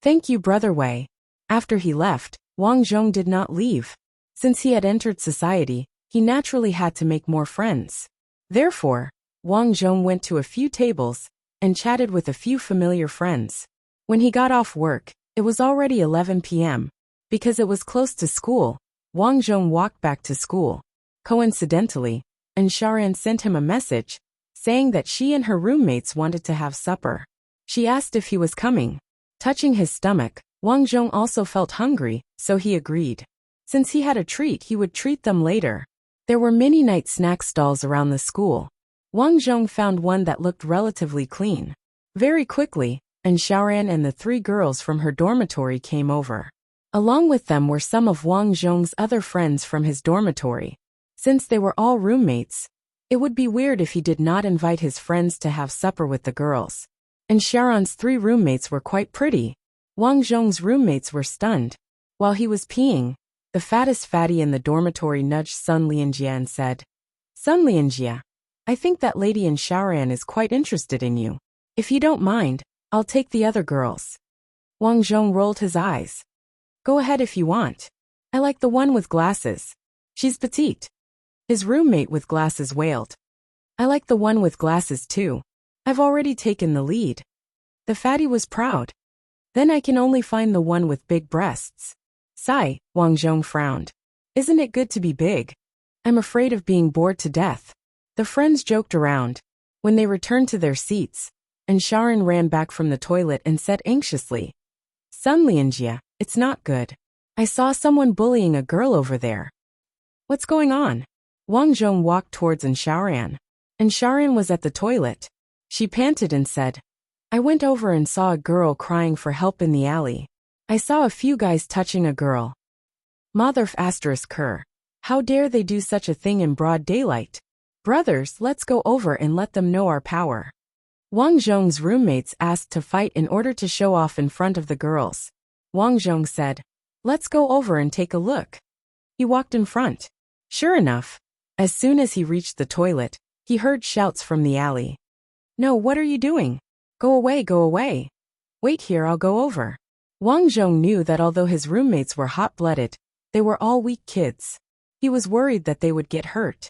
Thank you, Brother Wei. After he left, Wang Zhong did not leave. Since he had entered society, he naturally had to make more friends. Therefore, Wang Zhong went to a few tables and chatted with a few familiar friends. When he got off work, it was already 11 p.m. Because it was close to school, Wang Zhong walked back to school. Coincidentally, Sharan sent him a message, saying that she and her roommates wanted to have supper. She asked if he was coming. Touching his stomach, Wang Zhong also felt hungry, so he agreed. Since he had a treat, he would treat them later. There were many night snack stalls around the school. Wang Zhong found one that looked relatively clean. Very quickly, Sharan and the 3 girls from her dormitory came over. Along with them were some of Wang Zhong's other friends from his dormitory. Since they were all roommates, it would be weird if he did not invite his friends to have supper with the girls. Sharon's 3 roommates were quite pretty. Wang Zhong's roommates were stunned. While he was peeing, the fattest fatty in the dormitory nudged Sun Lianjie and said, Sun Lianjie, I think that lady in Shaoran is quite interested in you. If you don't mind, I'll take the other girls. Wang Zhong rolled his eyes. Go ahead if you want. I like the one with glasses. She's petite. His roommate with glasses wailed. I like the one with glasses too. I've already taken the lead. The fatty was proud. Then I can only find the one with big breasts. Sigh, Wang Zhong frowned. Isn't it good to be big? I'm afraid of being bored to death. The friends joked around. When they returned to their seats, Sharon ran back from the toilet and said anxiously, Sun Lianjie, it's not good. I saw someone bullying a girl over there. What's going on? Wang Zhong walked towards Shaoran. Shaoran was at the toilet. She panted and said, I went over and saw a girl crying for help in the alley. I saw a few guys touching a girl. Motherf ***. How dare they do such a thing in broad daylight? Brothers, let's go over and let them know our power. Wang Zhong's roommates asked to fight in order to show off in front of the girls. Wang Zhong said, Let's go over and take a look. He walked in front. Sure enough, as soon as he reached the toilet, he heard shouts from the alley. No, what are you doing? Go away, go away. Wait here, I'll go over. Wang Zhong knew that although his roommates were hot-blooded, they were all weak kids. He was worried that they would get hurt.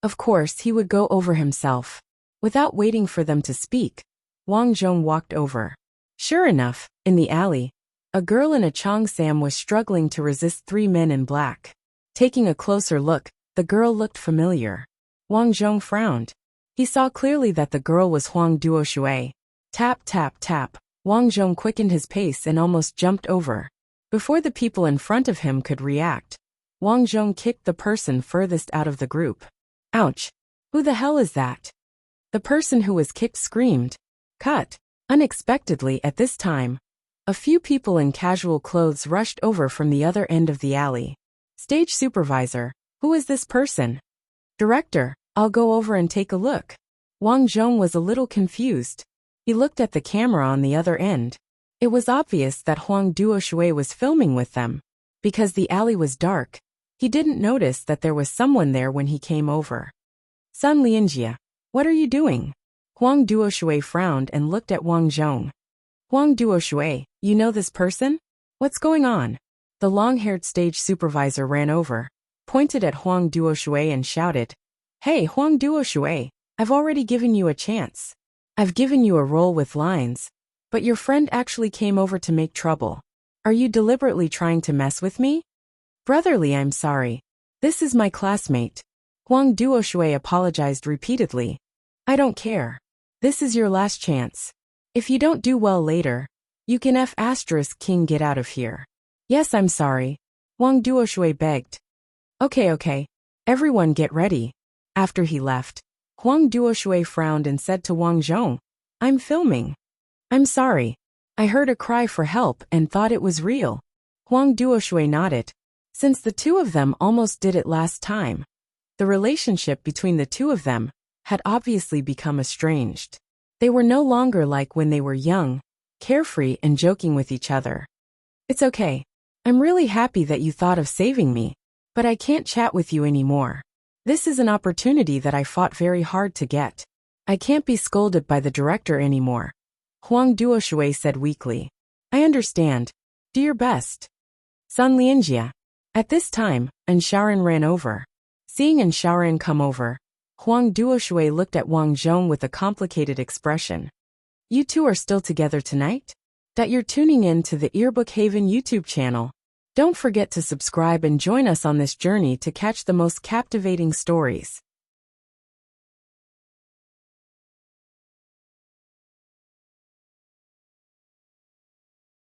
Of course, he would go over himself. Without waiting for them to speak, Wang Zhong walked over. Sure enough, in the alley, a girl in a cheongsam was struggling to resist 3 men in black. Taking a closer look, the girl looked familiar. Wang Zhong frowned. He saw clearly that the girl was Huang Duoshui. Tap, tap, tap. Wang Zhong quickened his pace and almost jumped over. Before the people in front of him could react, Wang Zhong kicked the person furthest out of the group. Ouch! Who the hell is that? The person who was kicked screamed. Cut! Unexpectedly at this time, a few people in casual clothes rushed over from the other end of the alley. Stage supervisor, who is this person? Director, I'll go over and take a look. Wang Zhong was a little confused. He looked at the camera on the other end. It was obvious that Huang Duoshui was filming with them. Because the alley was dark, he didn't notice that there was someone there when he came over. Sun Lianjie, What are you doing? Huang Duoshui frowned and looked at Wang Zhong. Huang Duoshui, you know this person? What's going on? The long-haired stage supervisor ran over, pointed at Huang Duoshui and shouted, Hey Huang Duoshui, I've already given you a chance. I've given you a role with lines, but your friend actually came over to make trouble. Are you deliberately trying to mess with me? Brotherly, I'm sorry. This is my classmate. Huang Duoshui apologized repeatedly. I don't care. This is your last chance. If you don't do well later, you can King get out of here. Yes, I'm sorry. Huang Duoshui begged. Okay. Everyone get ready. After he left, Huang Duoshui frowned and said to Wang Zhong, I'm filming. I'm sorry. I heard a cry for help and thought it was real. Huang Duoshui nodded. Since the two of them almost did it last time, the relationship between the two of them had obviously become estranged. They were no longer like when they were young, carefree and joking with each other. It's okay. I'm really happy that you thought of saving me, but I can't chat with you anymore. This is an opportunity that I fought very hard to get. I can't be scolded by the director anymore. Huang Duoshui said weakly. I understand. Do your best. Sun Lianjia. At this time, Ansharan ran over. Seeing Ansharan come over, Huang Duoshui looked at Wang Zhong with a complicated expression. You two are still together tonight? That you're tuning in to the Earbook Haven YouTube channel. Don't forget to subscribe and join us on this journey to catch the most captivating stories.